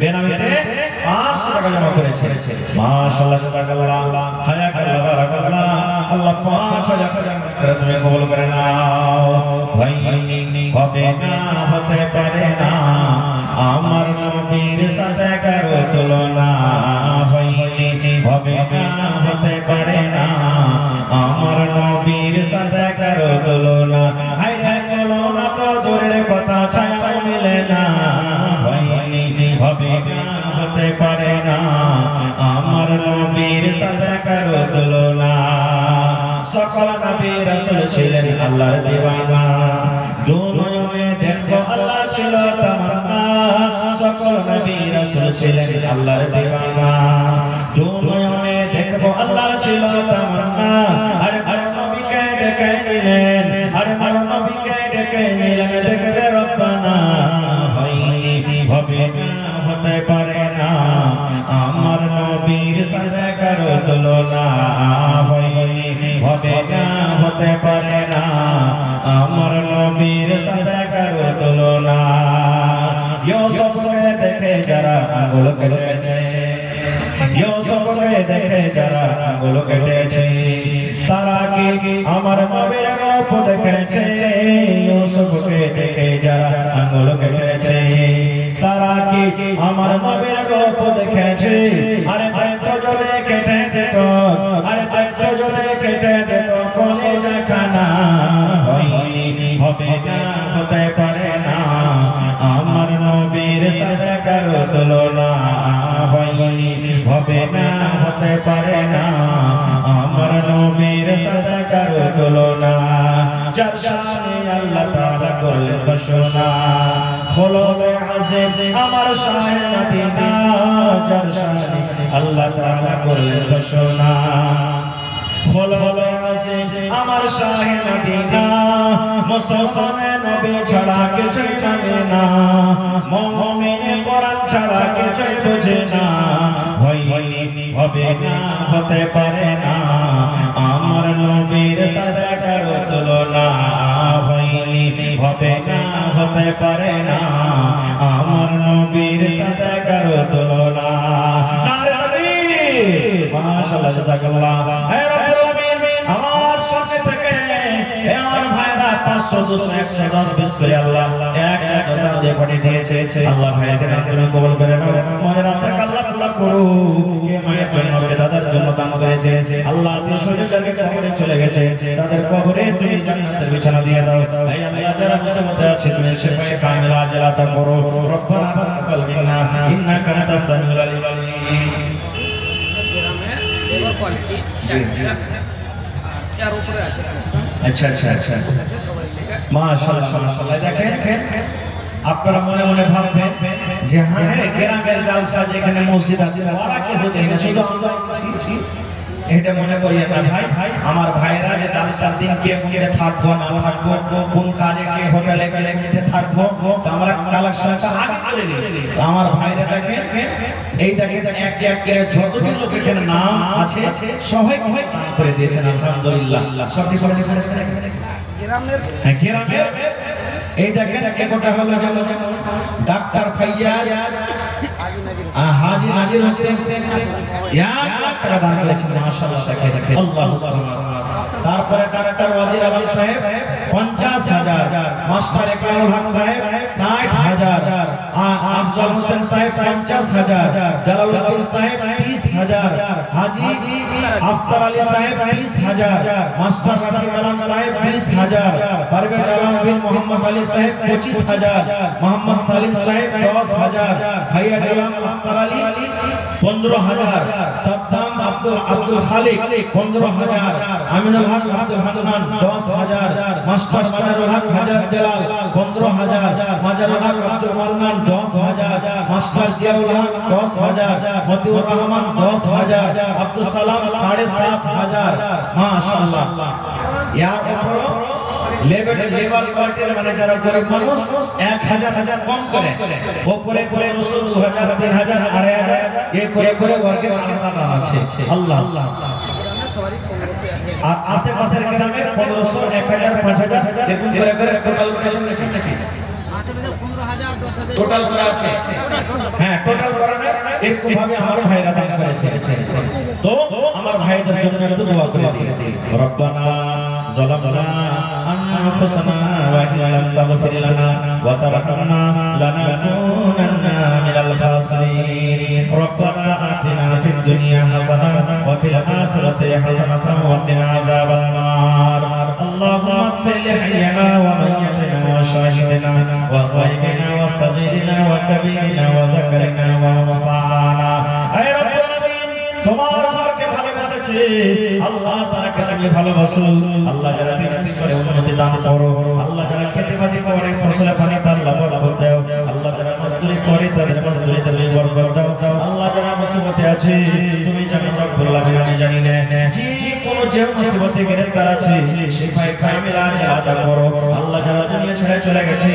বেনামিতে 500 টাকা জমা করেছে মাশাআল্লাহ জাযাকাল্লাহ হায়াকাল্লাহ বারাকাল্লাহ আল্লাহ 5000 টাকা করে তুমি কবুল করে নাও ভাই হবে না হতে পারে না আমার নবীর সাথে কারো তুলনা হইনি হবে না হতে পারে না আমার নবীর সাথে কারো তুলনা হায়রে তুলনা তো দূরের কথা ছায়া মিলে না হইনি হবে না হতে পারে না আমার নবীর সাথে কারো তুলনা সকল নবী রাসূল ছিলেন আল্লাহর দিওয়ানা দুনিয়াতে দেখবো আল্লাহ ছিল তামান্না সকল নবী রাসূল ছিলেন আল্লাহর দিওয়ানা দুনিয়াতে দেখবো আল্লাহ ছিল তামান্না আরে নবীকে ডেকে নিলেন আরে নবীকে ডেকে নিলেন দেখবে রব্বানা হয়নি হবে না হতে পারে না আমার নবীর সাথে কারো তুলনা হয়নি হবে না হতে পারে না আমার নবীর সাথে কারো তুলনা ইউসুফকে দেখে যারা আঙ্গুল কেটেছে ইউসুফকে দেখে যারা আঙ্গুল কেটেছে তারা কি আমার নবীর রূপ দেখেছে ইউসুফকে দেখে যারা আঙ্গুল কেটেছে তারা কি আমার নবীর রূপ দেখেছে আরে দায়িত্ব যদি কেটে দিত আরে দায়িত্ব যদি কেটে দিত কলেজা খানা হয়নি হবে না হতে পারে না আমার নবীর সাথে কারো তুলনা হয়নি হবে না হতে পারে না আমার নবীর সাথে কারো তুলনা যার শানে আল্লাহ তাআলা করলেন ঘোষণা খোলকে আজিম আমার শানে মদিনা যার শানে আল্লাহ তাআলা করলেন ঘোষণা খোলকে আজিম আমার শানে মদিনা মুসলমানে নবী ছাড়া কিছু জানে না মুমিনে কোরআন ছাড়া কিছু বোঝে না হয়নি হবে না হতে পারে না আমার নবীর সাথে কারো তুলনা হয়নি হবে না হতে পারে না আমার নবীর সাথে কারো তুলনা নারে তাকবীর মাশাআল্লাহ জাযাকাল্লাহ হে রব্বুল আলামিন আমার সামনে থেকে হে আমার ভাইরা 500 200 110 20 করে আল্লাহ এক জায়গা দিয়ে পাঠিয়ে দিয়েছে আল্লাহ ভাইকে দান তুমি কবুল করে নাও মনের আশা আল্লাহ পুরা করো কে মায়ের জন্য কে দাদার জন্য দান করেছে আল্লাহ 300 জনকে কবরে চলে গেছে তাদের কবরে তুমি জান্নাতের বিছানা দিয়ে দাও হে আল্লাহ যারা মুসলমান আছে তুমি শিফায়ে কামিলা আজলাতা করো রব্বানা তাকাব্বাল মিন্না ইন্নাকা আনতাস সামিউল আলিম अच्छा अच्छा अच्छा माशाल्लाह माशाल्लाह দেখেন আপনারা মনে মনে ভাববেন যে হ্যাঁ গ্রামের জালসা যেখানে মসজিদ আছে ওরা কে হতে না শুধু আমরা ছি এটা মনে করি না ভাই আমার ভাইরা যে জালসার দিন কে কোনে থাকবো না থাকবো কোন কাজে কে হোটেলে গেলে কোনে থাকবো তো আমরা কালেকশনটা আগে করে নিই তো আমার ভাইরা দেখেন এই দেখেন এক এক করে যতটি লোক এখানে নাম আছে সবাই দান করে দিয়েছেন আলহামদুলিল্লাহ সবটি করে গ্রামের হ্যাঁ গ্রামের এই দেখেন একটা হলো যেমন ডাক্তার ফাইয়াজ হাজী নাজির হোসেন 1 লাখ টাকা দান করেছেন মাশাআল্লাহ দেখে আল্লাহু সামাদ তারপরে ডাক্তার ওয়াজির আলম সাহেব 50,000 মাস্টার ইকরামুল হক সাহেব 60,000 আফজাল হোসেন সাহেব 50,000 জালালউদ্দিন সাহেব 20,000 হাজী আফতার আলী সাহেব 20,000 মাস্টার রাকিব আলম সাহেব 20,000 পারভেজ আলম বিন মোহাম্মদ আলী সাহেব 25,000 মোহাম্মদ সালিম সাহেব 10,000 ফাইয়াজ আলম আফতার আলী 15,000 সাদ্দাম আব্দুল খালিক 15,000 আমিনুল হক আব্দুল হান্নান 10,000 মাস্টার মাজারুল হক হযরত জালাল 15,000 মাজারুল হক আব্দুল মান্নান 10,000 মাস্টার জিয়াউল হক 10,000 মতিউর রহমান 10,000 আব্দুল সালাম 7,500 মাশাআল্লাহ ইয়ার উপর লেভেল কোয়ার্টার মানে যারা গরিব মানুষ 1,000 কম করে উপরে করে রসুল 2,000 3,000 2,500 এই করে বর্গে আলাদা আছে আল্লাহ আর আশেপাশের গ্রামের 1500 1000 5000 এরকম করে টোটাল করেছেন নাকি টোটাল করা আছে হ্যাঁ টোটাল করা না এরকম ভাবে আমার ভাইরা দান করেছে তো আমার ভাইদের জন্য একটু দোয়া করে দিই রব্বানা যালামনা আনফুসানা ওয়া ইন লাম তাগফির লানা ওয়া তারহামনা লানাকুনান্না মিনাল খাসিরিন রব্বানা আতিনা ফিদ দুনিয়া হাসানাহ ওয়া ফিল আখিরাতি হাসানাহ ওয়া কিনা আযাবান নার আল্লাহুম্মা ইগফির লিহাইয়িনা ওয়া মাইয়িতিনা ওয়া শাহিদিনা ওয়া গায়বিনা ওয়া সাগীরিনা ওয়া কাবীরিনা ওয়া যাকারিনা ওয়া উনসানা হে রব্বুল আলামিন তোমার ঘরকে ভালোবেসেছে আল্লাহ তাআলাকে তুমি ভালোবাসো আল্লাহ যারা বিজনেস করে উন্নতি দান করো আল্লাহ যারা খেতেবাজি করে ফসলে পানি তার লাভ দাও আল্লাহ যারা মজদুরি করে তাদের মজদুরিতে তুমি বরকত দাও আল্লাহ যারা মুসিবতে আছে তুমি জানো রব্বুল আলামিন আমি জানি না যে কোন যে মুসিবতে গ্রেফতার আছে শিফায়ে কামিলা আদা করো আল্লাহ যারা দুনিয়া ছেড়ে চলে গেছে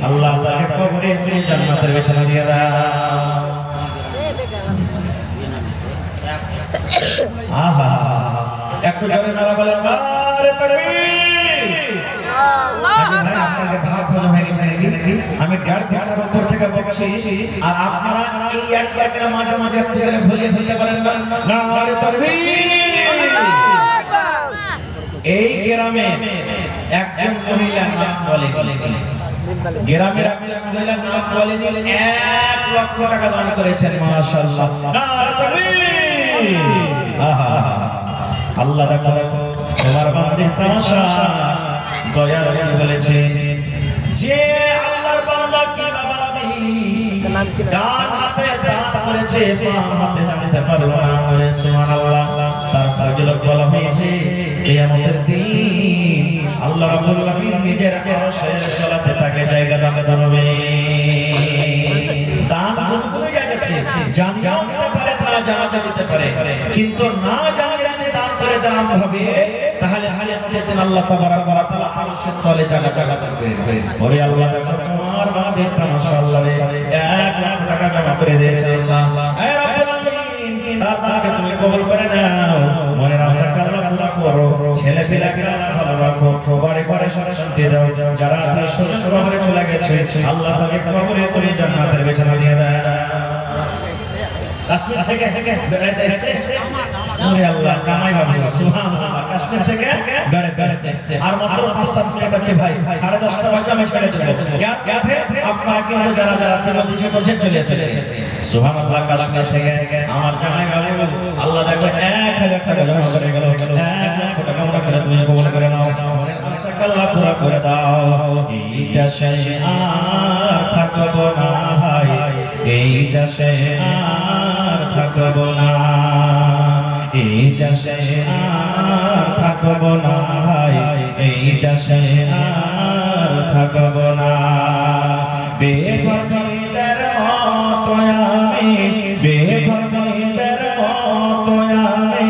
আল্লাহ তাআলা কবরে তুমি জান্নাতের বিছানা দিয়ে দাও আহা একটু জোরে নারা বলেন নারে তাকবীর আল্লাহু ভাই আপনাদের ভাত হজম হয়ে গেছে নাকি আমি 1.5 ঘন্টার উপর থেকে বকছি আর আপনারা এই একবারে মাঝে মাঝে আপনারা ভুলে ভুলতে পারেন না নারে তাকবীর এই গ্রামে একজন মহিলা নাম বলে গ্রামের মহিলা নাম বলেনি 1 লক্ষ টাকা দান করেছেন মাশাআল্লাহ নারে তাকবীর আহা আল্লাহ দেখো তোমার বান্দির তামাশা দয়ার নবী বলেছেন যে আল্লাহর বান্দা কি বান্দি ডান হাতে দান করেছে বাম হাতে জানতে পারলো না করে সুবহানাল্লাহ তার ফজিলত বলা হয়েছে কিয়ামতের দিন আল্লাহ রাব্বুল আলামিন নিজের আরশের তলাতে তাকে জায়গা দান করবে দান গুলো যাচ্ছে জানিয়েও দিতে পারে না জানা দিতে পারে কিন্তু না জানিয়ে যদি দান করে দান হবে তাহলে কিয়ামতের দিন আল্লাহ তাবারাক ওয়া তাআলা আরশের তলে জায়গা করবে ওরে আল্লাহ দেখো তোমার বান্দার তামাশা আল্লাহ রে 1 লাখ টাকা জমা করে দিয়েছে আল্লাহ হে রব্বুল আলামিন তার দানকে তুমি কবুল করে নাও মনের আশা আল্লাহ পুরা করো ছেলে পেলাকে আল্লাহ ভালো রাখো বারে বারে শান্তি দাও যারা আত্মীয় কবরে চলে গেছে আল্লাহ তাকে কবরে তুমি জান্নাতের বিছানা দিয়ে দাও কাশ্মীর থেকে বেড়াইতে এসেছে ওরে আল্লাহ জামাই বাবু সুবহানাল্লাহ কাশ্মীর থেকে বেড়াইতে এসেছে আর মাত্র 5-7 মিনিট আছে ভাই 10:30টা বাজে আমি ছেড়ে দেব ইয়াতে আপনারা কিন্তু যারা দিচ্ছে বলছেন চলে এসেছে সুবহানাল্লাহ কাশ্মীর থেকে আমার জামাই বাবু আল্লাহ দেখো 1000 টাকা জমা করে গেল 1 লক্ষ টাকা মনে করে তুমি কবুল করে নাও মনের আশা আল্লাহ পুরা করে দাও এই দেশে আর থাকবো না ভাই এই দেশে আর থাকবো না এই দেশে আর থাকবো না ভাই এই দেশে আর থাকবো না বেপরদের মতো আমি বেপরদের মতো আমি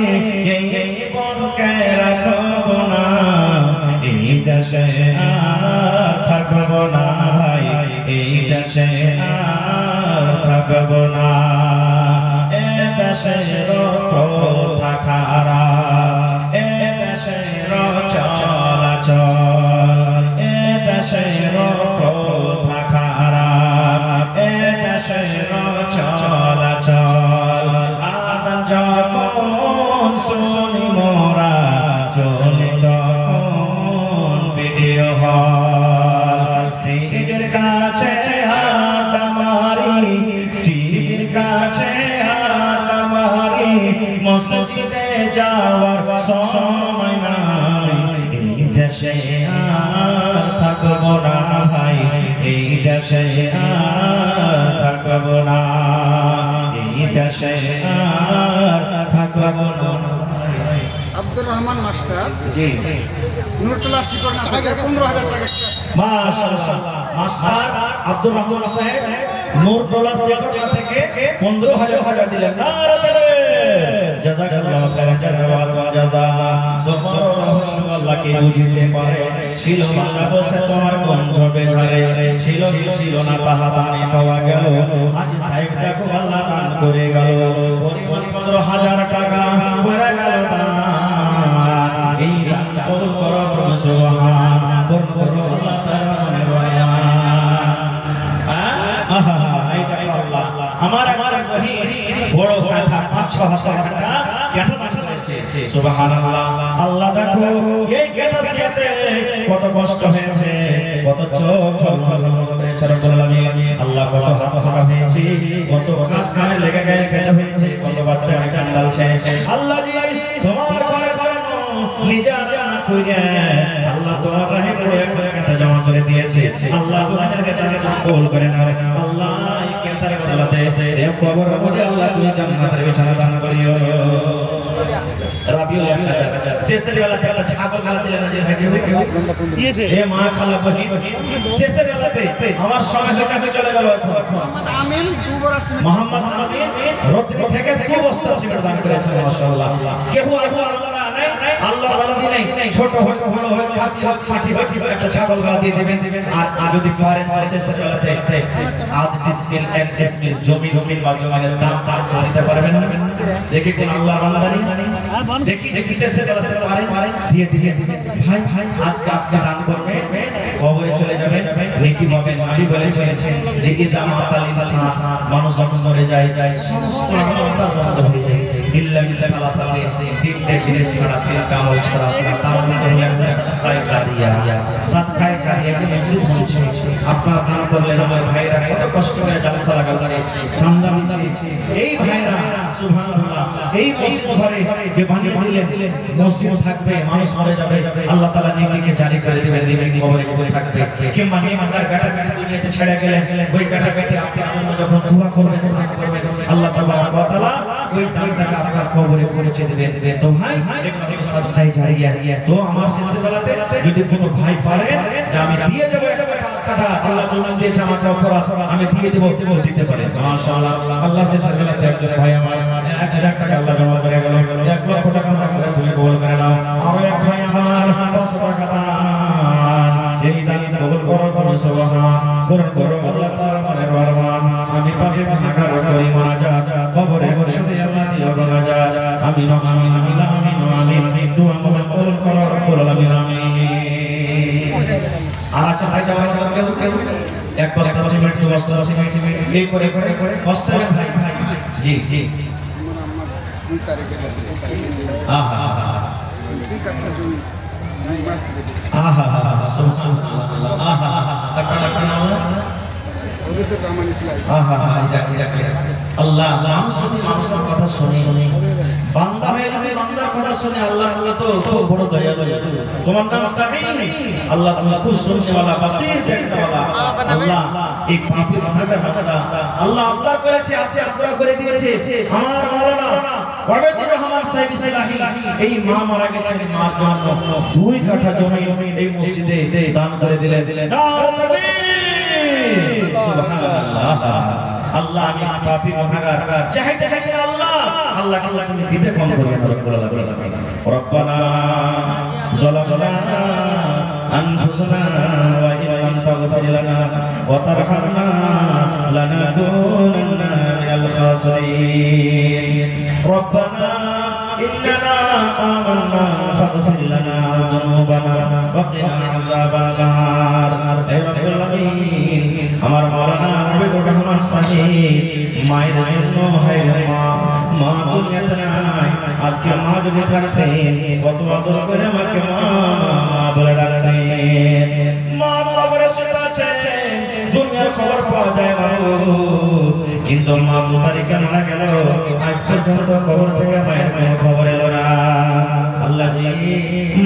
এই জীবনকে রাখবো না এই দেশে আর থাকবো না ভাই এই দেশে আর থাকবো না এ দেশের প্রথা খারাপ এ দেশের চলাচল এ দেশের প্রথা খারাপ এ দেশের চলাচল আদান যখন শুনি মোরা চলি তখন ভিডিও হল সিডির কাছে হাঁটা মারি টিভির কাছে হাঁটা মারি মসজিদে যাওয়ার সময় নাই এই দেশে আর থাকবো না ভাই এই দেশে আর থাকবো না এই দেশে আর থাকবো না আব্দুর রহমান মাস্টার জি নুরুল্লাহ শিকরনা থেকে 15000 টাকা মাশাআল্লাহ মাস্টার আব্দুর রহমান সাহেব নুরুল্লাহ শিকরনা থেকে 15000 টাকা দিলেন নারে জাযাকাল্লাহু খাইরান জাযা তোমার রহস্য আল্লাহ কে বুঝিতে পারে ছিল না বসে তোমার গঞ্জবে ঝরে ছিল না তাহা দানে পাওয়া গেল আজ সাহেব দেখো আল্লাহ দান করে গেল পরিমাণ 15000 টাকা করে গেল দান এই দান কবুল করো তুমি সুবহান করো আল্লাহ তাআলা মনে রয়া আহা এই দেখো আল্লাহ আমার বহি বড় কথা 5-6 হাজার টাকা কথা দান করেছে সুবহানাল্লাহ আল্লাহ দেখো এই কথা শেষে কত কষ্ট হয়েছে কত চোখ করেছে রব্বুল আলামিন আল্লাহ কত হাত হারা হয়েছে কত কাজ কামে লেগে গেল খেতে হয়েছে কত বাচ্চাকে চান্দালছে আল্লাহ জি তোমার ঘরে বানানো নিজে আনা কইরা আল্লাহ তোমার রাহে করে কথা জমা করে দিয়েছে আল্লাহ তোমাদেরকে দান কবুল করে নাও আল্লাহ এই কেতার বদলাতে যে কবর মধ্যে আল্লাহ তুমি জান্নাতের বিছানা দান করিও রাবিউল 1000 শেষের বেলাতে একটা ছাগল খালা দিলেন যে ভাই কেউ দিয়েছে এ মা খালা বলি শেষের বেলাতে আমার সময় হয়ে চলে গেল মোহাম্মদ আমিন 2 বস্তা সিমেন্ট মোহাম্মদ আমিন রত্নি থেকে 2 বস্তা সিমেন্ট দান করেছেন মাশাআল্লাহ কেউ আল্লাহ নাই আল্লাহর বান্দি নাই ছোট হয় বড় হয় খাসি পাঠি একটা ছাগল খালা দিয়ে দিবেন আর যদি পারেন শেষের বেলাতে আজ ডিসমিল 1 ডিসমিল জমি কিংবা জমির দাম পার করে দিতে পারবেন দেখি কোন আল্লাহর বান্দা নেই দেখি শেষের বেলাতে পারেন দিয়ে দিবেন ভাই আজকে দান করবে কবরে চলে যাবে নেকি পাবেন নবী বলেছেন যে ইদা মাতাল ইনসান মানুষ যখন মরে যায় সমস্ত আমল তার বন্ধ হয়ে যায় ইল্লা বিল্লাহ সালাতে তিনটে জিনিস ছাড়া তিনটা আমল ছাড়া তার মধ্যে হলো একটা সাদকায়ে জারিয়া। সাদকায়ে জারিয়া যে মসজিদ হচ্ছে, আপনারা দান করলেন, আমার ভাইরা কত কষ্ট করে জালসা লাগাচ্ছে, চান্দা দিচ্ছে, এই ভাইরা সুবহানাল্লাহ এই মসজিদ ঘরে যে বানিয়ে দিলেন, মসজিদ থাকবে, মানুষ মরে যাবে, আল্লাহ তাআলা নেকিকে জারি করে দিবেন, নেকি কবরে গিয়ে থাকবে। কিংবা নেককার বেটা বেটি দুনিয়াতে ছেড়ে গেলেন, ওই বেটা বেটি আপনার জন্য যখন দোয়া করবেন, দান করবেন, আল্লাহ তাআলা ওই দানটাকে আপনার কবরে পৌঁছে দিবেন। তো ভাই এটা সাদকায়ে জারিয়া। তো আমার শেষের বেলাতে যদি কোনো ভাই পারেন যে আমি দিয়ে যাব একটা টাকা, আল্লাহ জমিন দিয়েছে আমাকে অপরাধ, আমি দিয়ে দেব, দিতে পারেন মাশাআল্লাহ। আল্লাহ শেষের বেলাতে একজন ভাই আমার 1000 টাকা আল্লাহ জমা করে গেল, 1 লক্ষ টাকা আমরা করে তুমি কবুল করে নাও। আর এক ভাই আমার 500 টাকা দান, এই দান কবুল করো তুমি, সুবহান পূরণ করো আল্লাহ তাআলার মনের আরমান। আমি পাপী গুনাহগার করি মুনাজাত, কবরে বসে আল্লাহ দিও মুনাজাত। আমিন আমিন আল্লাহ আমিন আমিন, দোয়া কবুল করো রব্বুল আলামিন আমিন। আর আচ্ছা ভাই যাওয়ার দরকার কেউ এক বস্তা সিমেন্ট, 2 বস্তা সিমেন্ট এই করে বস্তা ভাই জি জি 2 তারিখে আহা 2 কাঠা জমি মসজিদে আহা সুবহানাল্লাহ আহা আপনার নাম ওদের তো রামান ইসলাম আহা আল্লাহ মানুষের কথা শুনে বান্দা হয়ে যদি বান্দার কথা শুনে, আল্লাহ তো বড় দয়ালু। তোমার নাম সামি, আল্লাহ তুমি খুব শুননেওয়ালা, বাসির দেখনেওয়ালা। আল্লাহ এই পাপী গুনাহগার বান্দা আল্লাহ আবদার করেছে, আছে পুরা করে দিয়েছে। আমার মাওলানা ওয়াহিদুর রহমান সাহেব ইসলাহি এই মা মারা গেছেন, মার জন্য 2 কাঠা জমি এই মসজিদে দান করে দিলেন। সুবহানাল্লাহ আল্লাহ আমি পাপী গুনাহগার চাইতে আল্লাহ তুমি দিতে কম করিও না রব্বুল আলামিন। রব্বানা যালামনা আনফুসানা ওয়া ইল্লাম তাগফির লানা ওয়া তারহামনা লানাকুনান্না মিনাল খাসিরিন। রব্বানা ইন্নানা আমান্না ফাগফির লানা যুনুবানা ওয়া কিনা আযাবান নার। হে রব্বুল আলামিন আমার মাওলানা ওয়াহিদুর রহমান সাহেব মায়ের জন্য, হে মা দুনিয়াতে নাই, আজকে মা যদি থাকতেন কত আদর করে আমাকে মা বলে ডাকতেন। মা কবরে শুয়ে আছেন, দুনিয়ার খবর পাওয়া যায় মানুষ, কিন্তু মা 2 তারিখে মারা গেল, আজ পর্যন্ত কবর থেকে মায়ের খবর এলো না। আল্লাহ জি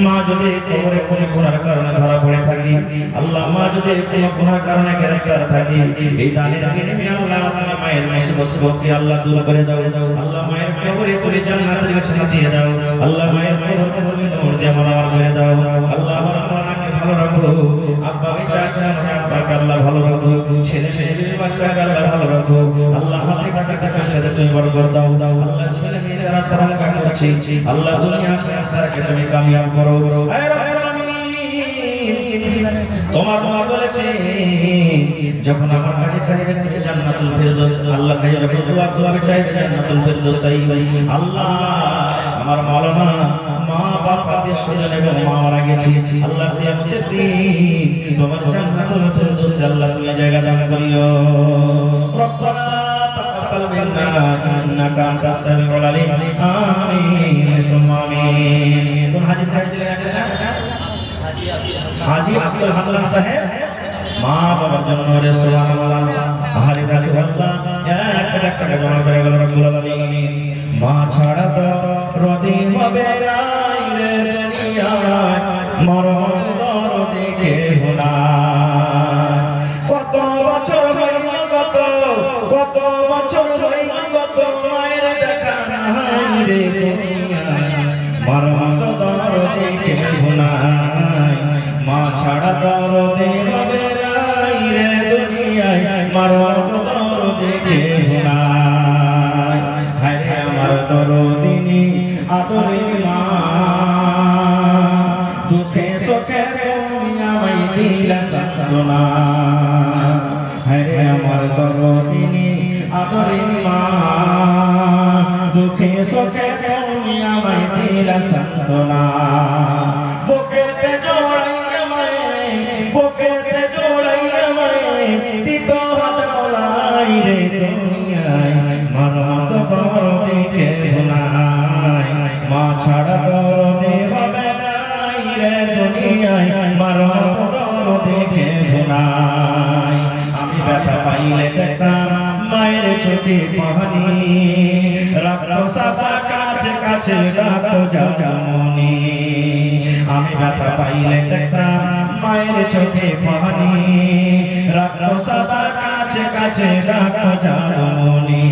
মা যদি কবরে কোনো গুনার কারণে ধরা পড়ে থাকি, আল্লাহ মা যদি কোনো গুনার কারণে গ্রেফতার থাকি, এই দানের বিনিময়ে আল্লাহ তুমি মায়ের মুসিবতকে আল্লাহ দূর করে দাও। আল্লাহ মায়ের কবরে তুমি জান্নাতের বিছানা দিয়ে দাও। আল্লাহ মায়ের কবরকে তুমি নূর দিয়ে মালামাল করে দাও। আল্লাহ আমার মাওলানাকে ভালো রাখো, আব্বা বেঁচে আছে আব্বাকে আল্লাহ ভালো রাখো, ছেলে মেয়ে বাচ্চাকে আল্লাহ ভালো রাখো। আল্লাহ হাতে টাকা সাথে তুমি বরকত দাও। আল্লাহ ছেলে মেয়ে যারা পড়ালেখা করছে, আল্লাহ দুনিয়া আখিরাতকে তুমি কামিয়াব করো। হে রব্বুল আলামিন তোমার মা বলেছে যখন আমার কাছে চাইবে তুমি জান্নাতুল ফেরদৌস, আল্লাহ কাছে যখন দোয়া করবে চাইবে জান্নাতুল ফেরদৌস চাইবে। আল্লাহ আমার মাওলানা মা বাবা দিয়ে স্বজন এবং মা মারা গেছে, আল্লাহ কিয়ামতের দিন তোমার জান্নাতুল ফেরদৌসে আল্লাহ তুমি জায়গা দান করিও। রব্বানা তাকাব্বাল মিন্না ইন্নাকা আনতাস সামিউল আলিম। আমিন সুম্মা আমিন। কোন হাজি সাহেব ছিলেন একটা? হাজি আব্দুল হান্নান সাহেব মা বাবার জন্য রে সুবহানাল্লাহ আহারে দালি আল্লাহ 1000 টাকা জমা করে গেল রব্বুল আলামিন। মা ছাড়া তো রদি হবে নাই রে দুনিয়ায়, মরণ দরদি কেহ নাই। কত বছর হইল কত বছর হইল গত, মায়ের দেখা নাই রে দুনিয়ায়, মরণ দরদি কেহ নাই। মা ছাড়া দরদি হবে নাই রে দুনিয়ায়, মরণ দরদি কেহ নাই। হায়রে আমার দরদিনী আদরিনী মা, দুঃখে সুখে তুমি আমায় দিলা সান্ত্বনা। হায়রে আমার দরদিনী আদরিনী মা, দুঃখে সুখে তুমি আমায় দিলা সান্ত্বনা। বুকেতে জড়াইয়া মায়ে, বুকেতে জড়াইয়া মায়ে, দিত হাত বলাই রে দুনিয়ায়, মরণ দরদি কেহ নাই। নাই। আমি ব্যথা পাইলে দেখতাম মায়ের চোখে পানি, রাখতো সাবা কাছে কাছে রাখতো জামনি। আমি ব্যথা পাইলে দেখতাম মায়ের চোখে পানি, রাখতো সাবা কাছে কাছে রাখতো জামনি।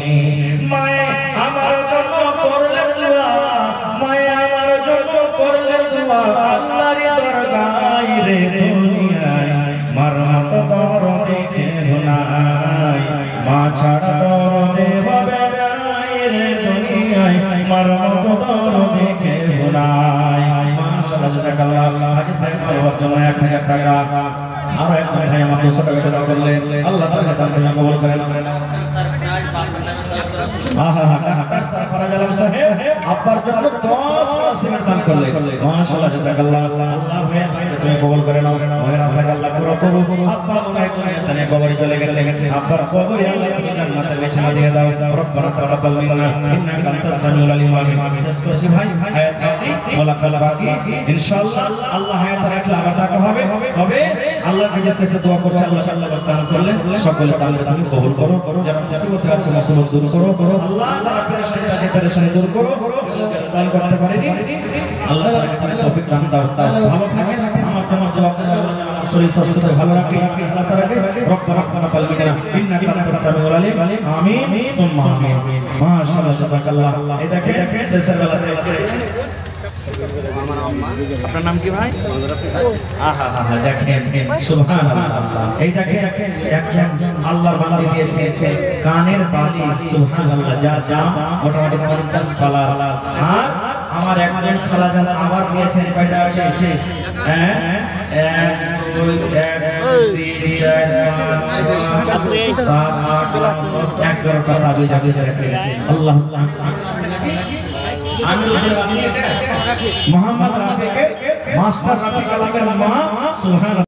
মায়ে আমার জন্য করলেন দোয়া, মায়ে আমার জন্য করলেন দোয়া, আল্লাহর দরগায় রে দুনিয়ায় মার মতো দরদে কেউ নাই। মা ছাড়া দরদে হবে নাই রে দুনিয়ায়, মার মতো দরদে কেউ নাই। মাশাআল্লাহ, জাযাকাল্লাহ। হাজী সাহেব সবার জন্য 1000 টাকা। আর একজন ভাই আমার 200 টাকা সেবা করলেন, আল্লাহ তাআলা দান কবুল করেন। ডাক্তার সরফরাজ আলম সাহেব আপনার জন্য 10 সিমেন্ট দান করলেন। মাশাআল্লাহ, জাযাকাল্লাহ। আল্লাহ ভাইয়ের দানকে তুমি কবুল করে নাও। মনের আশা আল্লাহ পুরো করো। আব্বা মনে দুনিয়া থেকে কবরে চলে গেছে, আব্বার কবরে আল্লাহ তুমি জান্নাতের বিছানা দিয়ে দাও। রব্বানা তাকাব্বাল মিন্না ইন্নাকা আনতাস সামিউল আলিম। শেষ করছি ভাই, হায়াত বাকি মোলাকাত বাকি। ইনশাআল্লাহ আল্লাহ হায়াত রাখলে আবার দেখা হবে। তবে আল্লাহর কাছে শেষে দোয়া করছি, আল্লাহ আল্লাহ দান করলেন, সকল দানকে তুমি কবুল করো। যারা মুসিবতে আছে মুসিবত দূর করো। আল্লাহ তাআলা পেরেশানি আছে পেরেশানি দূর করো। দান করতে পারিনি, আল্লাহ তাআলাকে তুমি তৌফিক দান দাও। ভালো থাকেন, আমার তোমার দোয়া করে আল্লাহ যেন আমার শরীর স্বাস্থ্য ভালো রাখে। আল্লাহ তাআলাকে রব্বানা তাকাব্বাল মিন্না ইন্নাকা আনতাস সামিউল আলিম। আমিন সুম্মা আমিন। মাশাআল্লাহ, জাযাকাল্লাহ। এই দেখেন শেষের বেলাতে আপনার নাম কি ভাই? দেখেন সুবহানাল্লাহ। এই দেখেন একজন আল্লাহর বান্দি দিয়েছে কানের বালি, সুবহানাল্লাহ, যা দাম মোটামুটি 50 প্লাস। আর আমার একজন খালাজান আবার দিয়েছেন, কয়টা আছে? হ্যাঁ, 1 2 1 3 4 5 6 7 8 9 10 11টা তাবিজ আছে। দেখেন আল্লাহ মোহাম্মদ রাফিকের মাস্টার রাফি কালামের মা, সুবহানাল্লাহ।